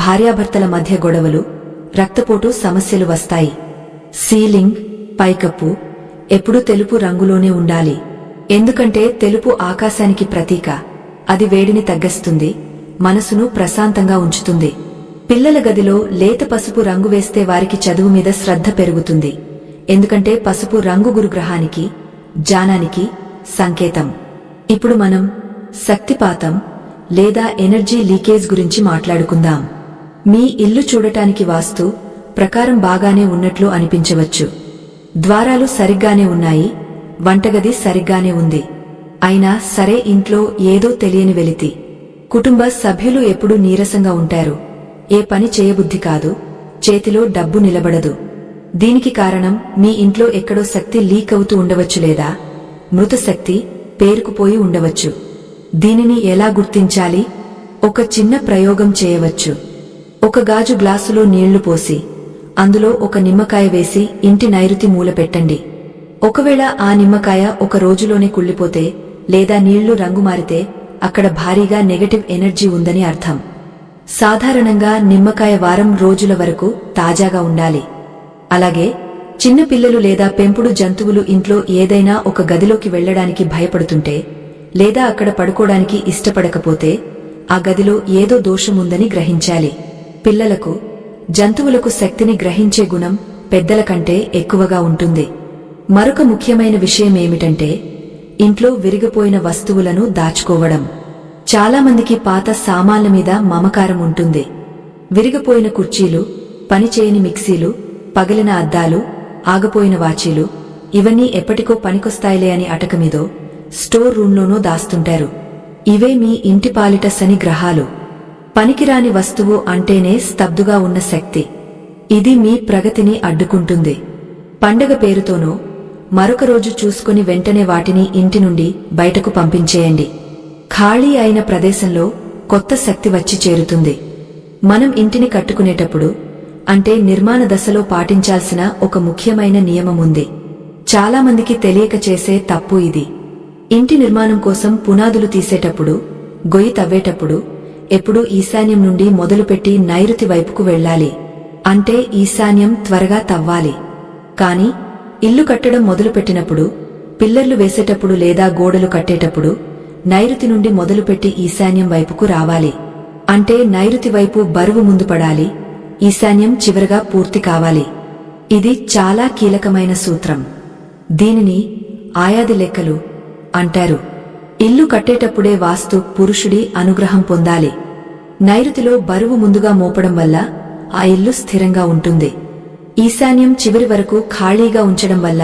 భార్యాభర్తల మధ్య గొడవలు, రక్తపోటు సమస్యలు వస్తాయి. సీలింగ్, పైకప్పు ఎప్పుడూ తెలుపు రంగులోనే ఉండాలి. ఎందుకంటే తెలుపు ఆకాశానికి ప్రతీక. అది వేడిని తగ్గిస్తుంది, మనసును ప్రశాంతంగా ఉంచుతుంది. పిల్లల గదిలో లేత పసుపు రంగు వేస్తే వారికి చదువు మీద శ్రద్ధ పెరుగుతుంది. ఎందుకంటే పసుపు రంగు గురుగ్రహానికి, జ్ఞానానికి సంకేతం. ఇప్పుడు మనం శక్తిపాతం లేదా ఎనర్జీ లీకేజ్ గురించి మాట్లాడుకుందాం. మీ ఇల్లు చూడటానికి వాస్తు ప్రకారం బాగానే ఉన్నట్లు అనిపించవచ్చు. ద్వారాలు సరిగ్గానే ఉన్నాయి, వంటగది సరిగ్గానే ఉంది. అయినా సరే ఇంట్లో ఏదో తెలియని వెలితి. కుటుంబ సభ్యులు ఎప్పుడూ నీరసంగా ఉంటారు. ఏ పని చేయబుద్ధి కాదు, చేతిలో డబ్బు నిలబడదు. దీనికి కారణం మీ ఇంట్లో ఎక్కడో శక్తి లీక్ అవుతూ ఉండవచ్చు లేదా మృత శక్తి పేరుకుపోయి ఉండవచ్చు. దీనిని ఎలా గుర్తించాలి? ఒక చిన్న ప్రయోగం చేయవచ్చు. ఒక గాజు గ్లాసులో నీళ్లు పోసి అందులో ఒక నిమ్మకాయ వేసి ఇంటి నైరుతి మూల పెట్టండి. ఒకవేళ ఆ నిమ్మకాయ ఒక రోజులోనే కుళ్ళిపోతే లేదా నీళ్లు రంగు మారితే అక్కడ భారీగా నెగటివ్ ఎనర్జీ ఉందని అర్థం. సాధారణంగా నిమ్మకాయ వారం రోజుల వరకు తాజాగా ఉండాలి. అలాగే చిన్న పిల్లలు లేదా పెంపుడు జంతువులు ఇంట్లో ఏదైనా ఒక గదిలోకి వెళ్లడానికి భయపడుతుంటే లేదా అక్కడ పడుకోవడానికి ఇష్టపడకపోతే ఆ గదిలో ఏదో దోషముందని గ్రహించాలి. పిల్లలకు, జంతువులకు శక్తిని గ్రహించే గుణం పెద్దల కంటే ఎక్కువగా ఉంటుంది. మరొక ముఖ్యమైన విషయమేమిటంటే ఇంట్లో విరిగిపోయిన వస్తువులను దాచుకోవడం. చాలామందికి పాత సామాన్ల మీద మమకారం ఉంటుంది. విరిగిపోయిన కుర్చీలు, పనిచేయని మిక్సీలు, పగిలిన అద్దాలు, ఆగిపోయిన వాచీలు ఇవన్నీ ఎప్పటికో పనికొస్తాయిలే అని అటకమీదో స్టోర్ రూంలోనో దాస్తుంటారు. ఇవే మీ ఇంటి పాలిట శని గ్రహాలు. పనికిరాని వస్తువు అంటేనే స్తబ్దుగా ఉన్న శక్తి. ఇది మీ ప్రగతిని అడ్డుకుంటుంది. పండగ పేరుతోనో మరొక రోజు చూసుకుని వెంటనే వాటిని ఇంటి నుండి బయటకు పంపించేయండి. ఖాళీ అయిన ప్రదేశంలో కొత్త శక్తి వచ్చి చేరుతుంది. మనం ఇంటిని కట్టుకునేటప్పుడు అంటే నిర్మాణ దశలో పాటించాల్సిన ఒక ముఖ్యమైన నియమముంది. చాలామందికి తెలియక చేసే తప్పు ఇది. ఇంటి నిర్మాణం కోసం పునాదులు తీసేటప్పుడు, గొయ్యి తవ్వేటప్పుడు ఎప్పుడూ ఈశాన్యం నుండి మొదలుపెట్టి నైరుతి వైపుకు వెళ్లాలి. అంటే ఈశాన్యం త్వరగా తవ్వాలి. కాని ఇల్లు కట్టడం మొదలుపెట్టినప్పుడు, పిల్లర్లు వేసేటప్పుడు లేదా గోడలు కట్టేటప్పుడు నైరుతి నుండి మొదలుపెట్టి ఈశాన్యం వైపుకు రావాలి. అంటే నైరుతి వైపు బరువు ముందు పడాలి, ఈశాన్యం చివరగా పూర్తి కావాలి. ఇది చాలా కీలకమైన సూత్రం. దీనిని ఆయాది లెక్కలు అంటారు. ఇల్లు కట్టేటప్పుడే వాస్తు పురుషుడి అనుగ్రహం పొందాలి. నైరుతిలో బరువు ముందుగా మోపడం వల్ల ఆ ఇల్లు స్థిరంగా ఉంటుంది. ఈశాన్యం చివరి వరకు ఖాళీగా ఉంచడం వల్ల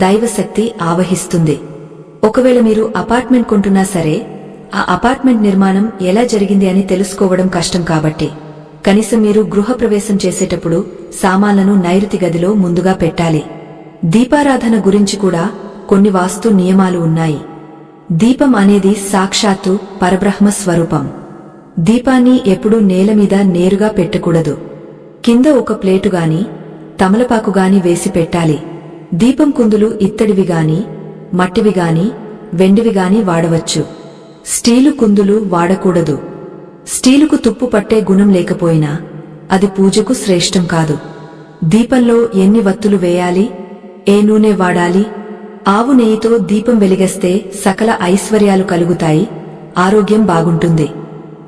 దైవశక్తి ఆవహిస్తుంది. ఒకవేళ మీరు అపార్ట్మెంట్ కొంటున్నా సరే ఆ అపార్ట్మెంట్ నిర్మాణం ఎలా జరిగింది అని తెలుసుకోవడం కష్టం కాబట్టి కనీసం మీరు గృహప్రవేశం చేసేటప్పుడు సామాన్లను నైరుతి గదిలో ముందుగా పెట్టాలి. దీపారాధన గురించి కూడా కొన్ని వాస్తు నియమాలు ఉన్నాయి. దీపం అనేది సాక్షాత్తు పరబ్రహ్మ స్వరూపం. దీపాన్ని ఎప్పుడూ నేలమీద నేరుగా పెట్టకూడదు. కింద ఒక ప్లేటుగాని తమలపాకుగాని వేసి పెట్టాలి. దీపం కుందులు ఇత్తడివిగాని, మట్టివిగాని, వెండివిగాని వాడవచ్చు. స్టీలు కుందులు వాడకూడదు. స్టీలుకు తుప్పు పట్టే గుణం లేకపోయినా అది పూజకు శ్రేష్టం కాదు. దీపంలో ఎన్ని వత్తులు వేయాలి, ఏ నూనె వాడాలి? ఆవు నెయ్యితో దీపం వెలిగేస్తే సకల ఐశ్వర్యాలు కలుగుతాయి, ఆరోగ్యం బాగుంటుంది.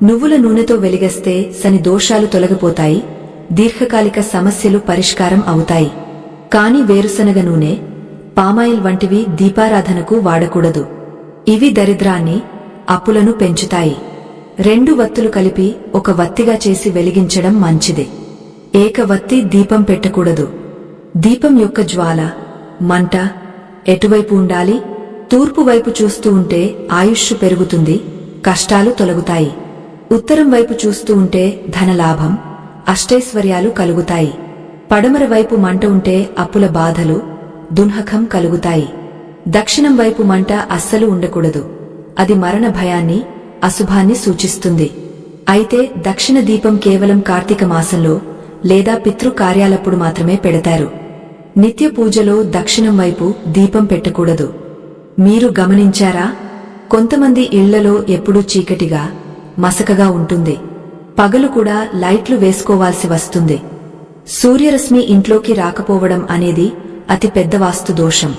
నువ్వుల నూనెతో వెలిగేస్తే శని దోషాలు తొలగిపోతాయి, దీర్ఘకాలిక సమస్యలు పరిష్కారం అవుతాయి. కాని వేరుశనగ నూనె, పామాయిల్ వంటివి దీపారాధనకు వాడకూడదు. ఇవి దరిద్రాన్ని, అప్పులను పెంచుతాయి. 2 వత్తులు కలిపి ఒక వత్తిగా చేసి వెలిగించడం మంచిది. ఏకవత్తి దీపం పెట్టకూడదు. దీపం యొక్క జ్వాల, మంట ఎటువైపు ఉండాలి? తూర్పు వైపు చూస్తూ ఉంటే ఆయుష్షు పెరుగుతుంది, కష్టాలు తొలగుతాయి. ఉత్తరం వైపు చూస్తూ ఉంటే ధనలాభం, అష్టైశ్వర్యాలు కలుగుతాయి. పడమర వైపు మంట ఉంటే అప్పుల బాధలు, దున్హకం కలుగుతాయి. దక్షిణం వైపు మంట అస్సలు ఉండకూడదు. అది మరణ భయాన్ని, అశుభాన్ని సూచిస్తుంది. అయితే దక్షిణ దీపం కేవలం కార్తీక మాసంలో లేదా పితృ కార్యాలప్పుడు మాత్రమే పెడతారు. నిత్య పూజలో దక్షిణం వైపు దీపం పెట్టకూడదు. మీరు గమనించారా? కొంతమంది ఇళ్లలో ఎప్పుడూ చీకటిగా, మసకగా ఉంటుంది. పగలు కూడా లైట్లు వేసుకోవాల్సి వస్తుంది. సూర్యరశ్మి ఇంట్లోకి రాకపోవడం అనేది అతి పెద్ద వాస్తు దోషం.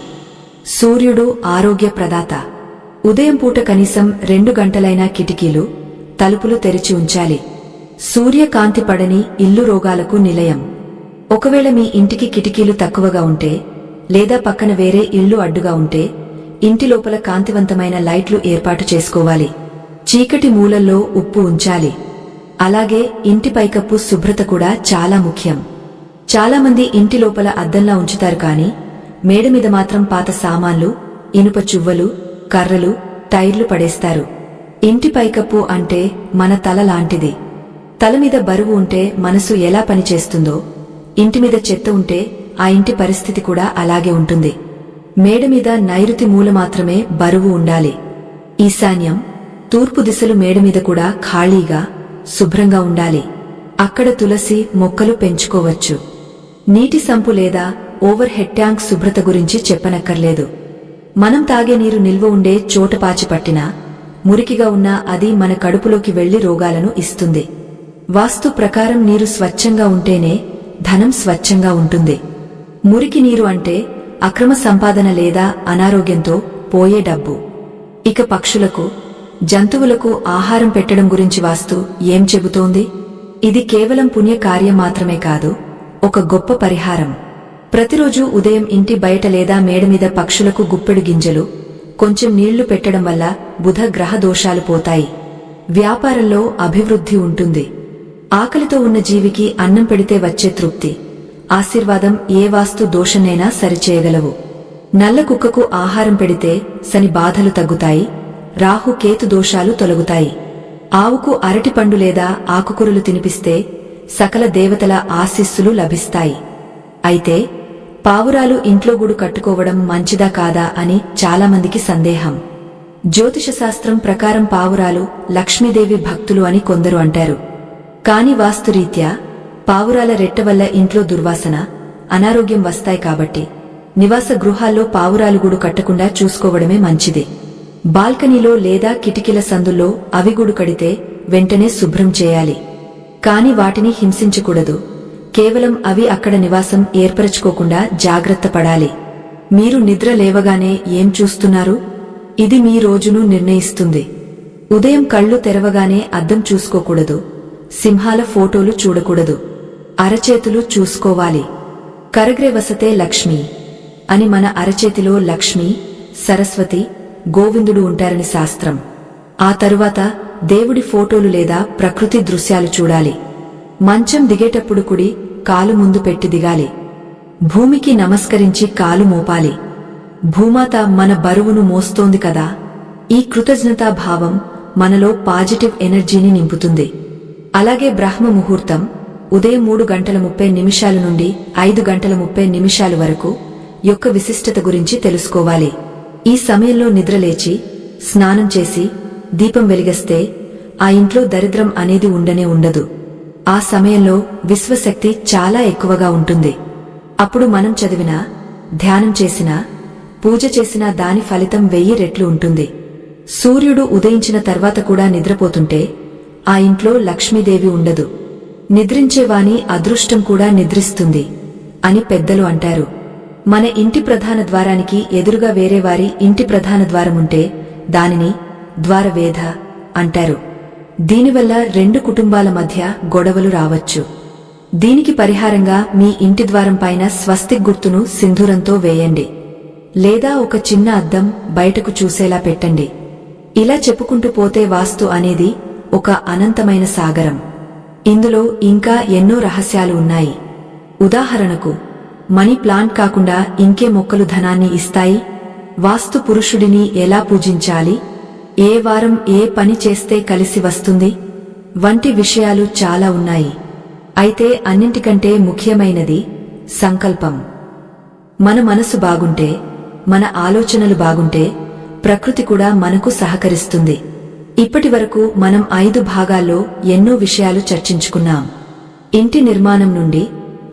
సూర్యుడు ఆరోగ్య ప్రదాత. ఉదయం పూట కనీసం 2 గంటలైనా కిటికీలు, తలుపులు తెరిచి ఉంచాలి. సూర్యకాంతి పడని ఇల్లు రోగాలకు నిలయం. ఒకవేళ మీ ఇంటికి కిటికీలు తక్కువగా ఉంటే లేదా పక్కన వేరే ఇల్లు అడ్డుగా ఉంటే ఇంటి లోపల కాంతివంతమైన లైట్లు ఏర్పాటు చేసుకోవాలి. చీకటి మూలల్లో ఉప్పు ఉంచాలి. అలాగే ఇంటి పైకప్పు శుభ్రత కూడా చాలా ముఖ్యం. చాలామంది ఇంటి లోపల అద్దంలా ఉంచుతారు కాని మేడ మీద మాత్రం పాత సామాన్లు, ఇనుప చువ్వలు, కర్రలు, టైర్లు పడేస్తారు. ఇంటి పైకప్పు అంటే మన తల లాంటిది. తల మీద బరువు ఉంటే మనసు ఎలా పనిచేస్తుందో, ఇంటి మీద చెత్త ఉంటే ఆ ఇంటి పరిస్థితి కూడా అలాగే ఉంటుంది. మేడ మీద నైరుతి మూల మాత్రమే బరువు ఉండాలి. ఈశాన్యం, తూర్పు దిశలు మేడ మీద కూడా ఖాళీగా, శుభ్రంగా ఉండాలి. అక్కడ తులసి మొక్కలు పెంచుకోవచ్చు. నీటి సంపు లేదా ఓవర్ హెడ్ ట్యాంక్ శుభ్రత గురించి చెప్పనక్కర్లేదు. మనం తాగే నీరు నిల్వ ఉండే చోట పాచి పట్టినా, మురికిగా ఉన్నా అది మన కడుపులోకి వెళ్లి రోగాలను ఇస్తుంది. వాస్తు ప్రకారం నీరు స్వచ్ఛంగా ఉంటేనే ధనం స్వచ్ఛంగా ఉంటుంది. మురికి నీరు అంటే అక్రమ సంపాదన లేదా అనారోగ్యంతో పోయే డబ్బు. ఇక పక్షులకు, జంతువులకు ఆహారం పెట్టడం గురించి వాస్తు ఏం చెబుతోంది? ఇది కేవలం పుణ్య కార్యం మాత్రమే కాదు, ఒక గొప్ప పరిహారం. ప్రతిరోజూ ఉదయం ఇంటి బయట లేదా మేడమీద పక్షులకు గుప్పెడు గింజలు, కొంచెం నీళ్లు పెట్టడం వల్ల బుధ గ్రహ దోషాలు పోతాయి. వ్యాపారంలో అభివృద్ధి ఉంటుంది. ఆకలితో ఉన్న జీవికి అన్నం పెడితే వచ్చే తృప్తి, ఆశీర్వాదం ఏ వాస్తు దోషనైనా సరిచేయగలవు. నల్ల కుక్కకు ఆహారం పెడితే శని బాధలు తగ్గుతాయి, రాహు కేతు దోషాలు తొలగుతాయి. ఆవుకు అరటిపండు లేదా ఆకుకూరలు తినిపిస్తే సకల దేవతల ఆశీస్సులు లభిస్తాయి. అయితే పావురాలు ఇంట్లో గూడు కట్టుకోవడం మంచిదా కాదా అని చాలామందికి సందేహం. జ్యోతిషశాస్త్రం ప్రకారం పావురాలు లక్ష్మీదేవి భక్తులు అని కొందరు అంటారు. కాని వాస్తురీత్యా పావురాల రెట్ట వల్ల ఇంట్లో దుర్వాసన, అనారోగ్యం వస్తాయి. కాబట్టి నివాస గృహాల్లో పావురాలు గూడు కట్టకుండా చూసుకోవడమే మంచిది. బాల్కనీలో లేదా కిటికీల సందుల్లో అవి గూడు కడితే వెంటనే శుభ్రం చేయాలి. కాని వాటిని హింసించకూడదు. కేవలం అవి అక్కడ నివాసం ఏర్పరచుకోకుండా జాగ్రత్త పడాలి. మీరు నిద్ర లేవగానే ఏం చూస్తున్నారు? ఇది మీ రోజును నిర్ణయిస్తుంది. ఉదయం కళ్ళు తెరవగానే అద్దం చూసుకోకూడదు. సింహాల ఫోటోలు చూడకూడదు. అరచేతులు చూసుకోవాలి. కరగ్రే వసతే లక్ష్మి అని మన అరచేతిలో లక్ష్మి, సరస్వతి, గోవిందుడు ఉంటారని శాస్త్రం. ఆ తరువాత దేవుడి ఫోటోలు లేదా ప్రకృతి దృశ్యాలు చూడాలి. మంచం దిగేటప్పుడు కుడి కాలు ముందు పెట్టి దిగాలి. భూమికి నమస్కరించి కాలు మోపాలి. భూమాత మన బరువును మోస్తోంది కదా. ఈ కృతజ్ఞతా భావం మనలో పాజిటివ్ ఎనర్జీని నింపుతుంది. అలాగే బ్రహ్మ ముహూర్తం ఉదయం 3:30 నుండి 5:30 వరకు యొక్క విశిష్టత గురించి తెలుసుకోవాలి. ఈ సమయంలో నిద్రలేచి స్నానం చేసి దీపం వెలిగిస్తే ఆ ఇంట్లో దరిద్రం అనేది ఉండనే ఉండదు. ఆ సమయంలో విశ్వశక్తి చాలా ఎక్కువగా ఉంటుంది. అప్పుడు మనం చదివినా, ధ్యానం చేసినా, పూజ చేసినా దాని ఫలితం 1000 రెట్లు ఉంటుంది. సూర్యుడు ఉదయించిన తర్వాత కూడా నిద్రపోతుంటే ఆ ఇంట్లో లక్ష్మీదేవి ఉండదు. నిద్రించేవాని అదృష్టం కూడా నిద్రిస్తుంది అని పెద్దలు అంటారు. మన ఇంటి ప్రధాన ద్వారానికి ఎదురుగా వేరేవారి ఇంటి ప్రధాన ద్వారముంటే దానిని ద్వారవేధ అంటారు. దీనివల్ల 2 కుటుంబాల మధ్య గొడవలు రావచ్చు. దీనికి పరిహారంగా మీ ఇంటి ద్వారం పైన స్వస్తిక్ గుర్తును సింధూరంతో వేయండి. లేదా ఒక చిన్న అద్దం బయటకు చూసేలా పెట్టండి. ఇలా చెప్పుకుంటూ పోతే వాస్తు అనేది ఒక అనంతమైన సాగరం. ఇందులో ఇంకా ఎన్నో రహస్యాలు ఉన్నాయి. ఉదాహరణకు మనీ ప్లాంట్ కాకుండా ఇంకే మొక్కలు ధనాన్ని ఇస్తాయి? వాస్తు పురుషుడిని ఎలా పూజించాలి? ఏ వారం ఏ పని చేస్తే కలిసి వస్తుంది? వంటి విషయాలు చాలా ఉన్నాయి. అయితే అన్నింటికంటే ముఖ్యమైనది సంకల్పం. మన మనసు బాగుంటే, మన ఆలోచనలు బాగుంటే ప్రకృతి కూడా మనకు సహకరిస్తుంది. ఇప్పటివరకు మనం 5 భాగాల్లో ఎన్నో విషయాలు చర్చించుకున్నాం. ఇంటి నిర్మాణం నుండి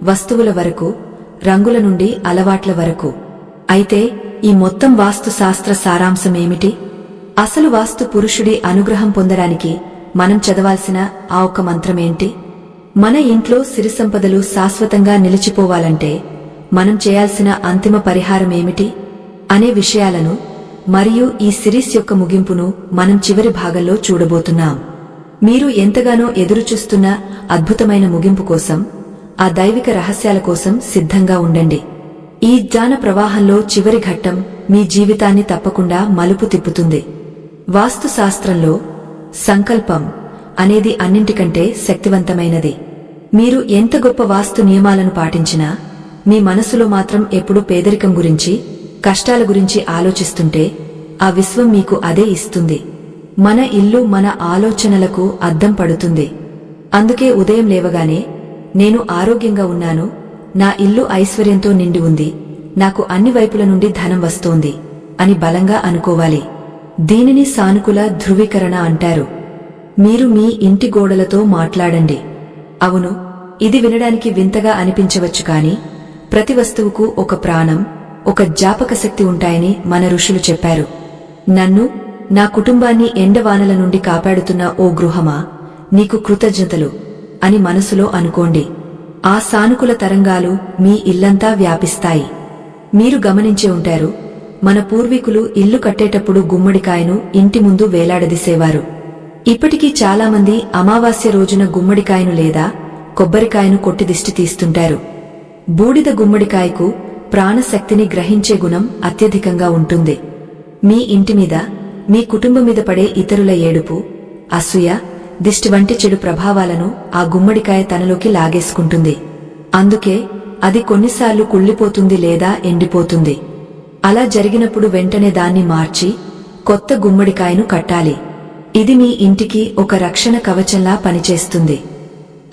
వస్తువుల వరకు, రంగుల నుండి అలవాట్ల వరకు. అయితే ఈ మొత్తం వాస్తు శాస్త్ర సారాంశమేమిటి? అసలు వాస్తు పురుషుడి అనుగ్రహం పొందడానికి మనం చదవాల్సిన ఆ ఒక్క మంత్రమేంటి? మన ఇంట్లో సిరి సంపదలు శాశ్వతంగా నిలిచిపోవాలంటే మనం చేయాల్సిన అంతిమ పరిహారమేమిటి అనే విషయాలను మరియు ఈ సిరీస్ యొక్క ముగింపును మనం చివరి భాగంలో చూడబోతున్నాం. మీరు ఎంతగానో ఎదురుచూస్తున్న అద్భుతమైన ముగింపు కోసం, ఆ దైవిక రహస్యాల కోసం సిద్ధంగా ఉండండి. ఈ జ్ఞాన ప్రవాహంలో చివరి ఘట్టం మీ జీవితాన్ని తప్పకుండా మలుపు తిప్పుతుంది. వాస్తు శాస్త్రంలో సంకల్పం అనేది అన్నింటికంటే శక్తివంతమైనది. మీరు ఎంత గొప్ప వాస్తు నియమాలను పాటించినా మీ మనసులో మాత్రం ఎప్పుడూ పేదరికం గురించి, కష్టాల గురించి ఆలోచిస్తుంటే ఆ విశ్వం మీకు అదే ఇస్తుంది. మన ఇల్లు మన ఆలోచనలకు అద్దం పడుతుంది. అందుకే ఉదయం లేవగానే నేను ఆరోగ్యంగా ఉన్నాను, నా ఇల్లు ఐశ్వర్యంతో నిండి ఉంది, నాకు అన్ని వైపుల నుండి ధనం వస్తోంది అని బలంగా అనుకోవాలి. దీనిని సానుకూల ధృవీకరణ అంటారు. మీరు మీ ఇంటి గోడలతో మాట్లాడండి. అవును, ఇది వినడానికి వింతగా అనిపించవచ్చు, కాని ప్రతి వస్తువుకు ఒక ప్రాణం, ఒక జ్ఞాపకశక్తి ఉంటాయని మన ఋషులు చెప్పారు. నన్ను, నా కుటుంబాన్ని ఎండవానల నుండి కాపాడుతున్న ఓ గృహమా, నీకు కృతజ్ఞతలు అని మనసులో అనుకోండి. ఆ సానుకూల తరంగాలు మీ ఇల్లంతా వ్యాపిస్తాయి. మీరు గమనించే ఉంటారు, మన పూర్వీకులు ఇల్లు కట్టేటప్పుడు గుమ్మడికాయను ఇంటి ముందు వేలాడదీసేవారు. ఇప్పటికీ చాలామంది అమావాస్య రోజున గుమ్మడికాయను లేదా కొబ్బరికాయను కొట్టి దిష్టి తీస్తుంటారు. బూడిద గుమ్మడికాయకు ప్రాణశక్తిని గ్రహించే గుణం అత్యధికంగా ఉంటుంది. మీ ఇంటిమీద, మీ కుటుంబం మీద పడే ఇతరుల ఏడుపు, అసూయ, దిష్టి వంటి చెడు ప్రభావాలను ఆ గుమ్మడికాయ తనలోకి లాగేసుకుంటుంది. అందుకే అది కొన్నిసార్లు కుళ్ళిపోతుంది లేదా ఎండిపోతుంది. అలా జరిగినప్పుడు వెంటనే దాన్ని మార్చి కొత్త గుమ్మడికాయను కట్టాలి. ఇది మీ ఇంటికి ఒక రక్షణ కవచంలా పనిచేస్తుంది.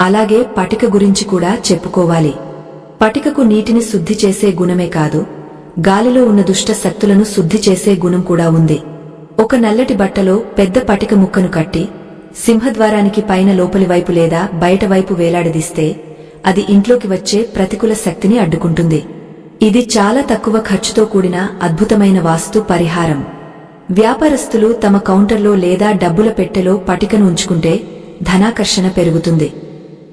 అలాగే పటిక గురించి కూడా చెప్పుకోవాలి. పటికకు నీటిని శుద్ధి చేసే గుణమే కాదు, గాలిలో ఉన్న దుష్ట శక్తులను శుద్ధి చేసే గుణం కూడా ఉంది. ఒక నల్లటి బట్టలో పెద్ద పటిక ముక్కను కట్టి సింహద్వారానికి పైన లోపలి వైపు లేదా బయట వైపు వేలాడదీస్తే అది ఇంట్లోకి వచ్చే ప్రతికూల శక్తిని అడ్డుకుంటుంది. ఇది చాలా తక్కువ ఖర్చుతో కూడిన అద్భుతమైన వాస్తు పరిహారం. వ్యాపారస్తులు తమ కౌంటర్లో లేదా డబ్బుల పెట్టెలో పటికను ఉంచుకుంటే ధనాకర్షణ పెరుగుతుంది.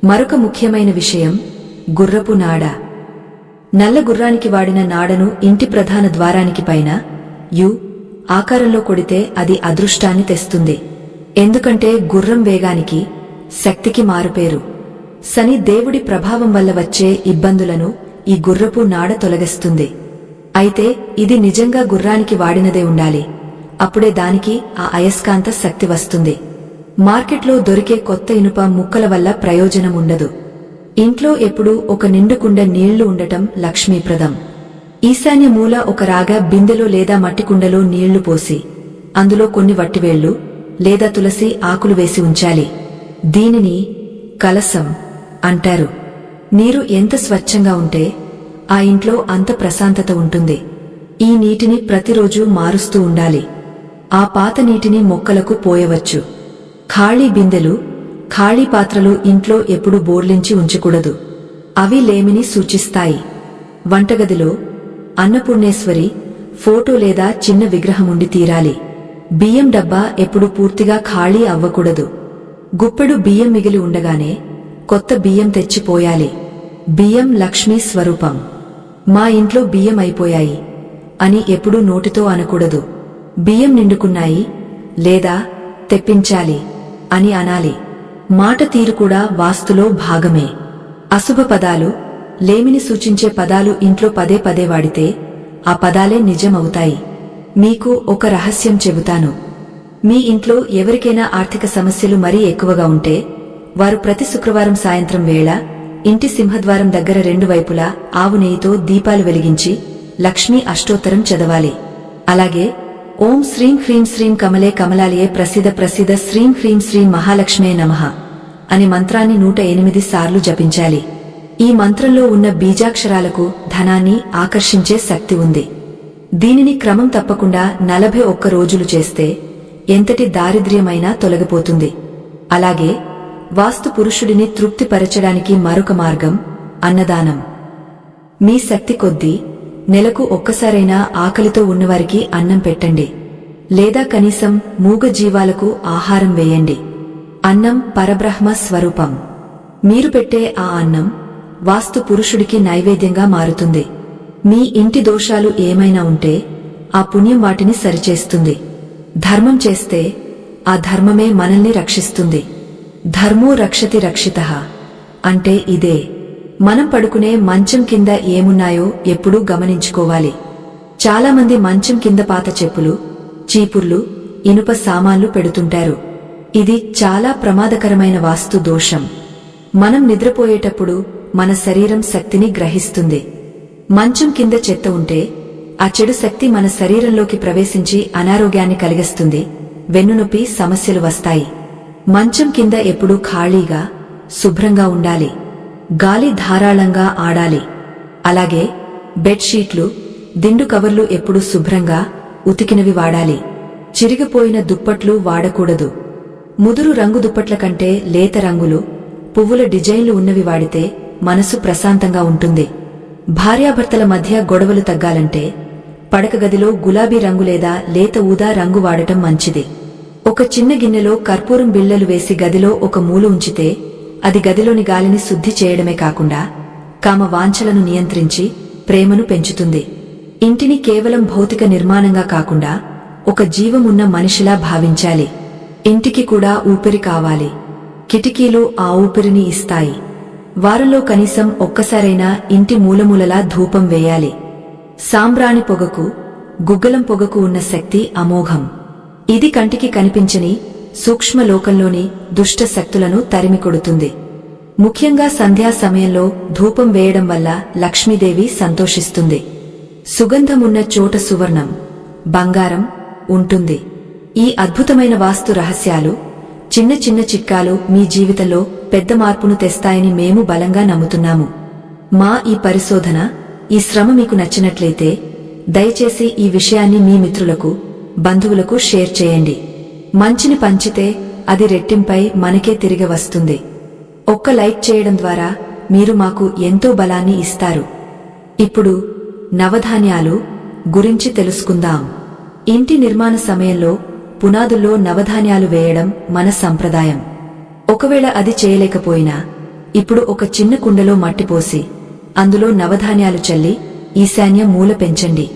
మరొక ముఖ్యమైన విషయం గుర్రపు నాడ. నల్ల గుర్రానికి వాడిన నాడను ఇంటి ప్రధాన ద్వారానికి పైన యు ఆకారంలో కొడితే అది అదృష్టాన్ని తెస్తుంది. ఎందుకంటే గుర్రం వేగానికి, శక్తికి మారుపేరు. శని దేవుడి ప్రభావం వల్ల వచ్చే ఇబ్బందులను ఈ గుర్రపు నాడ తొలగిస్తుంది. అయితే ఇది నిజంగా గుర్రానికి వాడినదే ఉండాలి. అప్పుడే దానికి ఆ అయస్కాంత శక్తి వస్తుంది. మార్కెట్లో దొరికే కొత్త ఇనుప ముక్కల వల్ల ప్రయోజనం ఉండదు. ఇంట్లో ఎప్పుడూ ఒక నిండుకుండ నీళ్లు ఉండటం లక్ష్మీప్రదం. ఈశాన్య మూల ఒక రాగ బిందెలో లేదా మట్టికుండలో నీళ్లు పోసి అందులో కొన్ని వట్టివేళ్లు లేదా తులసి ఆకులు వేసి ఉంచాలి. దీనిని కలసం అంటారు. నీరు ఎంత స్వచ్ఛంగా ఉంటే ఆ ఇంట్లో అంత ప్రశాంతత ఉంటుంది. ఈ నీటిని ప్రతిరోజు మారుస్తూ ఉండాలి. ఆ పాత నీటిని మొక్కలకు పోయవచ్చు. ఖాళీ బిందెలు, ఖాళీ పాత్రలు ఇంట్లో ఎప్పుడూ బోర్లించి ఉంచకూడదు. అవి లేమిని సూచిస్తాయి. వంటగదిలో అన్నపూర్ణేశ్వరి ఫోటో లేదా చిన్న విగ్రహం ఉండి తీరాలి. బియ్యం డబ్బా ఎప్పుడు పూర్తిగా ఖాళీ అవ్వకూడదు. గుప్పెడు బియ్యం మిగిలి ఉండగానే కొత్త బియ్యం తెచ్చిపోయాలి. బియ్యం లక్ష్మీ స్వరూపం. మా ఇంట్లో బియ్యం అయిపోయాయి అని ఎప్పుడూ నోటితో అనకూడదు. బియ్యం నిండుకున్నాయి లేదా తెప్పించాలి అని అనాలి. మాట తీరు కూడా వాస్తులో భాగమే. అశుభ పదాలు, లేమిని సూచించే పదాలు ఇంట్లో పదే పదే వాడితే ఆ పదాలే నిజమవుతాయి. మీకు ఒక రహస్యం చెబుతాను. మీ ఇంట్లో ఎవరికైనా ఆర్థిక సమస్యలు మరీ ఎక్కువగా ఉంటే వారు ప్రతి శుక్రవారం సాయంత్రం వేళ ఇంటి సింహద్వారం దగ్గర రెండు వైపులా ఆవు నెయ్యితో దీపాలు వెలిగించి లక్ష్మీ అష్టోత్తరం చదవాలి. అలాగే ఓం శ్రీం హ్రీం శ్రీం కమలే కమలాలయే ప్రసిద్ధ ప్రసిద్ధ శ్రీం హ్రీం శ్రీం మహాలక్ష్మే నమః అనే మంత్రాన్ని 108 సార్లు జపించాలి. ఈ మంత్రంలో ఉన్న బీజాక్షరాలకు ధనాన్ని ఆకర్షించే శక్తి ఉంది. దీనిని క్రమం తప్పకుండా 41 రోజులు చేస్తే ఎంతటి దారిద్ర్యమైనా తొలగిపోతుంది. అలాగే వాస్తు పురుషుడిని తృప్తిపరచడానికి మరొక మార్గం అన్నదానం. మీ శక్తి కొద్దీ నెలకు ఒక్కసారైనా ఆకలితో ఉన్నవారికి అన్నం పెట్టండి, లేదా కనీసం మూగ జీవాలకు ఆహారం వేయండి. అన్నం పరబ్రహ్మ స్వరూపం. మీరు పెట్టే ఆ అన్నం వాస్తు పురుషుడికి నైవేద్యంగా మారుతుంది. మీ ఇంటి దోషాలు ఏమైనా ఉంటే ఆ పుణ్యం వాటిని సరిచేస్తుంది. ధర్మం చేస్తే ఆ ధర్మమే మనల్ని రక్షిస్తుంది. ధర్మో రక్షతి రక్షితః అంటే ఇదే. మనం పడుకునే మంచం కింద ఏమున్నాయో ఎప్పుడూ గమనించుకోవాలి. చాలామంది మంచం కింద పాత చెప్పులు, చీపుర్లు, ఇనుప సామాన్లు పెడుతుంటారు. ఇది చాలా ప్రమాదకరమైన వాస్తు దోషం. మనం నిద్రపోయేటప్పుడు మన శరీరం శక్తిని గ్రహిస్తుంది. మంచం కింద చెత్త ఉంటే ఆ చెడు శక్తి మన శరీరంలోకి ప్రవేశించి అనారోగ్యాన్ని కలిగిస్తుంది. వెన్నునొప్పి సమస్యలు వస్తాయి. మంచం కింద ఎప్పుడూ ఖాళీగా, శుభ్రంగా ఉండాలి. గాలి ధారాళంగా ఆడాలి. అలాగే బెడ్షీట్లు, దిండు కవర్లు ఎప్పుడూ శుభ్రంగా ఉతికినవి వాడాలి. చిరిగిపోయిన దుప్పట్లు వాడకూడదు. ముదురు రంగు దుప్పట్ల కంటే లేత రంగులు, పువ్వుల డిజైన్లు ఉన్నవి వాడితే మనసు ప్రశాంతంగా ఉంటుంది. భార్యాభర్తల మధ్య గొడవలు తగ్గాలంటే పడక గదిలో గులాబీ రంగు లేదా లేత ఊదా రంగు వాడటం మంచిది. ఒక చిన్న గిన్నెలో కర్పూరం బిళ్లలు వేసి గదిలో ఒక మూల ఉంచితే అది గదిలోని గాలిని శుద్ధి చేయడమే కాకుండా కామ వాంఛలను నియంత్రించి ప్రేమను పెంచుతుంది. ఇంటిని కేవలం భౌతిక నిర్మాణంగా కాకుండా ఒక జీవమున్న మనిషిలా భావించాలి. ఇంటికి కూడా ఊపిరి కావాలి. కిటికీలు ఆ ఊపిరిని ఇస్తాయి. వారంలో కనీసం ఒక్కసారైనా ఇంటి మూలమూలలా ధూపం వేయాలి. సాంబ్రాణి పొగకు, గుగ్గలం పొగకు ఉన్న శక్తి అమోఘం. ఇది కంటికి కనిపించని సూక్ష్మలోకంలోని దుష్ట శక్తులను తరిమికొడుతుంది. ముఖ్యంగా సంధ్యా సమయంలో ధూపం వేయడం వల్ల లక్ష్మీదేవి సంతోషిస్తుంది. సుగంధమున్న చోట సువర్ణం, బంగారం ఉంటుంది. ఈ అద్భుతమైన వాస్తు రహస్యాలు, చిన్న చిన్న చిట్కాలు మీ జీవితంలో పెద్ద మార్పును తెస్తాయని మేము బలంగా నమ్ముతున్నాము. మా ఈ పరిశోధన, ఈ శ్రమ మీకు నచ్చినట్లయితే దయచేసి ఈ విషయాన్ని మీ మిత్రులకు, బంధువులకు షేర్ చేయండి. మంచిని పంచితే అది రెట్టింపై మనకే తిరిగి వస్తుంది. ఒక్క లైక్ చేయడం ద్వారా మీరు మాకు ఎంతో బలాన్ని ఇస్తారు. ఇప్పుడు నవధాన్యాలు గురించి తెలుసుకుందాం. ఇంటి నిర్మాణ సమయంలో పునాదుల్లో నవధాన్యాలు వేయడం మన సంప్రదాయం. ఒకవేళ అది చేయలేకపోయినా ఇప్పుడు ఒక చిన్న కుండలో మట్టి పోసి అందులో నవధాన్యాలు చల్లి ఈశాన్య మూల పెంచండి.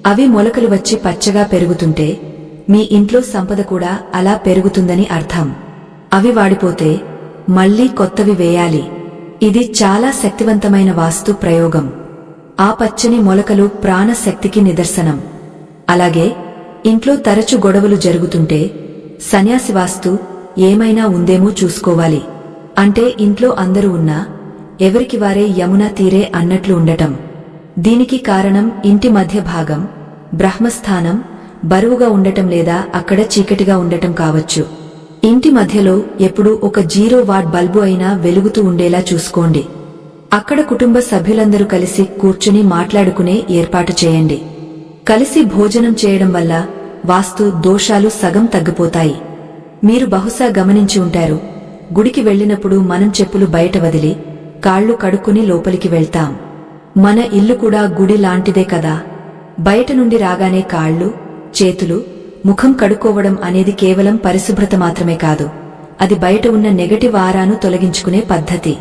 అవి మొలకలు వచ్చి పచ్చగా పెరుగుతుంటే మీ ఇంట్లో సంపద కూడా అలా పెరుగుతుందని అర్థం. అవి వాడిపోతే మళ్లీ కొత్తవి వేయాలి. ఇది చాలా శక్తివంతమైన వాస్తు ప్రయోగం. ఆ పచ్చని మొలకలు ప్రాణశక్తికి నిదర్శనం. అలాగే ఇంట్లో తరచు గొడవలు జరుగుతుంటే సన్యాసి వాస్తు ఏమైనా ఉందేమో చూసుకోవాలి. అంటే ఇంట్లో అందరూ ఉన్నా ఎవరికి వారే యమునా తీరే అన్నట్లు ఉండటం. దీనికి కారణం ఇంటి మధ్య భాగం, బ్రహ్మస్థానం బరువుగా ఉండటం లేదా అక్కడ చీకటిగా ఉండటం కావచ్చు. ఇంటి మధ్యలో ఎప్పుడూ ఒక 0 వాట్ బల్బు అయినా వెలుగుతూ ఉండేలా చూసుకోండి. అక్కడ కుటుంబ సభ్యులందరూ కలిసి కూర్చుని మాట్లాడుకునే ఏర్పాటు చేయండి. కలిసి భోజనం చేయడం వల్ల వాస్తు దోషాలు సగం తగ్గిపోతాయి. మీరు బహుశా గమనించి ఉంటారు, గుడికి వెళ్లినప్పుడు మనం చెప్పులు బయట వదిలి కాళ్లు కడుక్కుని లోపలికి వెళ్తాం. మన ఇల్లు కూడా గుడి లాంటిదే కదా. బయట నుండి రాగానే కాళ్లు, చేతులు, ముఖం కడుక్కోవడం అనేది కేవలం పరిశుభ్రత మాత్రమే కాదు, అది బయట ఉన్న నెగటివ్ ఆరాను తొలగించుకునే పద్ధతి.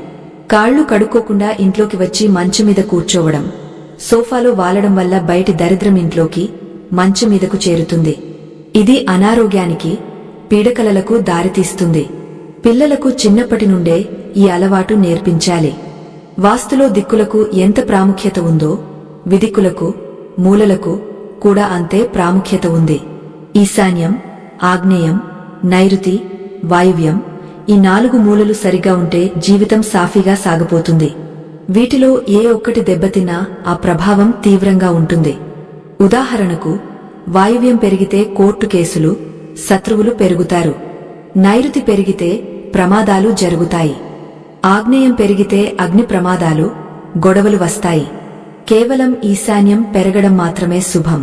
కాళ్లు కడుక్కోకుండా ఇంట్లోకి వచ్చి మంచం మీద కూర్చోవడం, సోఫాలో వాలడం వల్ల బయటి దరిద్రం ఇంట్లోకి, మంచం మీదకు చేరుతుంది. ఇది అనారోగ్యానికి, పీడకలలకు దారితీస్తుంది. పిల్లలకు చిన్నప్పటి నుండే ఈ అలవాటు నేర్పించాలి. వాస్తులో దిక్కులకు ఎంత ప్రాముఖ్యత ఉందో విదిక్కులకు, మూలలకు కూడా అంతే ప్రాముఖ్యత ఉంది. ఈశాన్యం, ఆగ్నేయం, నైరుతి, వాయువ్యం ఈ 4 మూలలు సరిగా ఉంటే జీవితం సాఫీగా సాగిపోతుంది. వీటిలో ఏ ఒక్కటి దెబ్బతిన్నా ఆ ప్రభావం తీవ్రంగా ఉంటుంది. ఉదాహరణకు వాయువ్యం పెరిగితే కోర్టు కేసులు, శత్రువులు పెరుగుతారు. నైరుతి పెరిగితే ప్రమాదాలు జరుగుతాయి. ఆగ్నేయం పెరిగితే అగ్ని ప్రమాదాలు, గొడవలు వస్తాయి. కేవలం ఈశాన్యం పెరగడం మాత్రమే శుభం.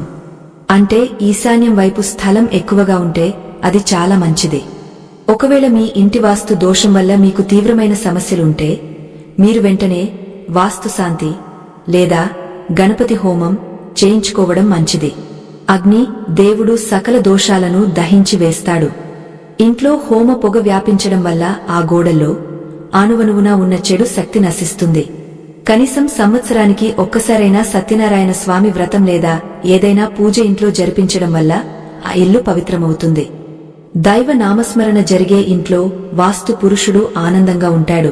అంటే ఈశాన్యం వైపు స్థలం ఎక్కువగా ఉంటే అది చాలా మంచిది. ఒకవేళ మీ ఇంటి వాస్తు దోషం వల్ల మీకు తీవ్రమైన సమస్యలుంటే మీరు వెంటనే వాస్తు శాంతి లేదా గణపతి హోమం చేయించుకోవడం మంచిది. అగ్ని దేవుడు సకల దోషాలను దహించి వేస్తాడు. ఇంట్లో హోమ పొగ వ్యాపించడం వల్ల ఆ గోడల్లో ఆనువనువునా ఉన్న చెడు శక్తి నశిస్తుంది. కనీసం సంవత్సరానికి ఒక్కసారైనా సత్యనారాయణ స్వామి వ్రతం లేదా ఏదైనా పూజ ఇంట్లో జరిపించడం వల్ల ఆ ఇల్లు పవిత్రమవుతుంది. దైవ నామస్మరణ జరిగే ఇంట్లో వాస్తు పురుషుడు ఆనందంగా ఉంటాడు.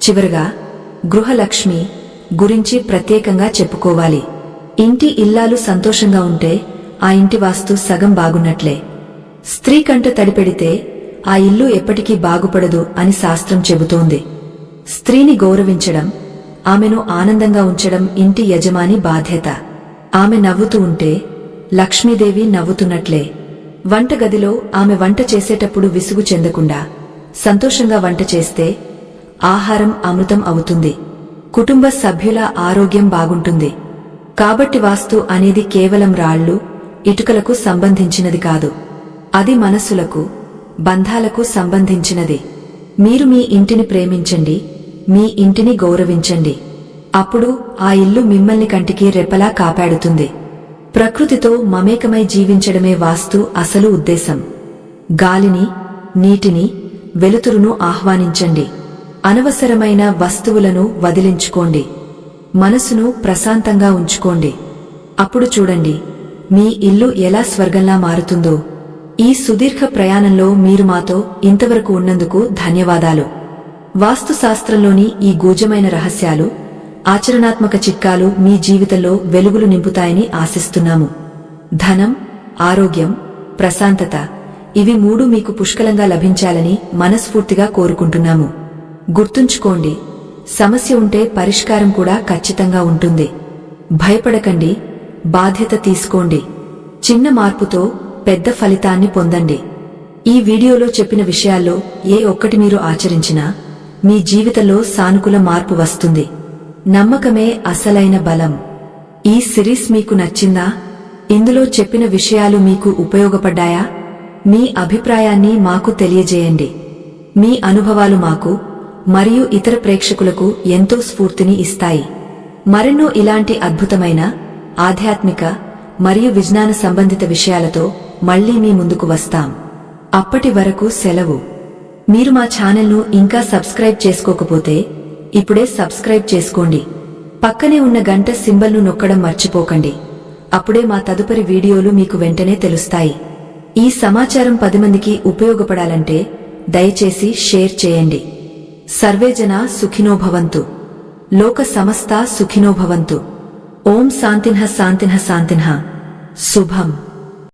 చివరగా గృహలక్ష్మి గురించి ప్రత్యేకంగా చెప్పుకోవాలి. ఇంటి ఇల్లాలు సంతోషంగా ఉంటే ఆ ఇంటి వాస్తు సగం బాగున్నట్లే. స్త్రీ కంట తడిపెడితే ఆ ఇల్లు ఎప్పటికీ బాగుపడదు అని శాస్త్రం చెబుతోంది. స్త్రీని గౌరవించడం, ఆమెను ఆనందంగా ఉంచడం ఇంటి యజమాని బాధ్యత. ఆమె నవ్వుతూ ఉంటే లక్ష్మీదేవి నవ్వుతున్నట్లే. వంటగదిలో ఆమె వంట చేసేటప్పుడు విసుగు చెందకుండా సంతోషంగా వంట చేస్తే ఆహారం అమృతం అవుతుంది. కుటుంబ సభ్యుల ఆరోగ్యం బాగుంటుంది. కాబట్టి వాస్తు అనేది కేవలం రాళ్లు, ఇటుకలకు సంబంధించినది కాదు. అది మనస్సులకు, బంధాలకు సంబంధించినది. మీరు మీ ఇంటిని ప్రేమించండి, మీ ఇంటిని గౌరవించండి. అప్పుడు ఆ ఇల్లు మిమ్మల్ని కంటికి రెప్పలా కాపాడుతుంది. ప్రకృతితో మమేకమై జీవించడమే వాస్తు అసలు ఉద్దేశం. గాలిని, నీటిని, వెలుతురును ఆహ్వానించండి. అనవసరమైన వస్తువులను వదిలించుకోండి. మనసును ప్రశాంతంగా ఉంచుకోండి. అప్పుడు చూడండి మీ ఇల్లు ఎలా స్వర్గంలా మారుతుందో. ఈ సుదీర్ఘ ప్రయాణంలో మీరు మాతో ఇంతవరకు ఉన్నందుకు ధన్యవాదాలు. వాస్తుశాస్త్రంలోని ఈ గూఢమైన రహస్యాలు, ఆచరణాత్మక చిట్కాలు మీ జీవితంలో వెలుగులు నింపుతాయని ఆశిస్తున్నాము. ధనం, ఆరోగ్యం, ప్రశాంతత ఇవి మూడు మీకు పుష్కలంగా లభించాలని మనస్ఫూర్తిగా కోరుకుంటున్నాము. గుర్తుంచుకోండి, సమస్య ఉంటే పరిష్కారం కూడా ఖచ్చితంగా ఉంటుంది. భయపడకండి, బాధ్యత తీసుకోండి. చిన్న మార్పుతో పెద్ద ఫలితాన్ని పొందండి. ఈ వీడియోలో చెప్పిన విషయాల్లో ఏ ఒక్కటి మీరు ఆచరించినా మీ జీవితంలో సానుకూల మార్పు వస్తుంది. నమ్మకమే అసలైన బలం. ఈ సిరీస్ మీకు నచ్చిందా? ఇందులో చెప్పిన విషయాలు మీకు ఉపయోగపడ్డాయా? మీ అభిప్రాయాన్ని మాకు తెలియజేయండి. మీ అనుభవాలు మాకు మరియు ఇతర ప్రేక్షకులకు ఎంతో స్ఫూర్తిని ఇస్తాయి. మరెన్నో ఇలాంటి అద్భుతమైన ఆధ్యాత్మిక మరియు విజ్ఞాన సంబంధిత విషయాలతో మళ్లీ మీ ముందుకు వస్తాం. అప్పటి వరకు సెలవు. మీరు మా ఛానల్ను ఇంకా సబ్స్క్రైబ్ చేసుకోకపోతే ఇప్పుడే సబ్స్క్రైబ్ చేసుకోండి. పక్కనే ఉన్న గంట సింబల్ను నొక్కడం మర్చిపోకండి. అప్పుడే మా తదుపరి వీడియోలు మీకు వెంటనే తెలుస్తాయి. ఈ సమాచారం 10 మందికి ఉపయోగపడాలంటే దయచేసి షేర్ చేయండి. సర్వేజన సుఖినో భవంతు. లోక సమస్త సుఖినో భవంతు. ఓం శాంతిన్హ శాంతిన్హ శాంతిన్హ. శుభం.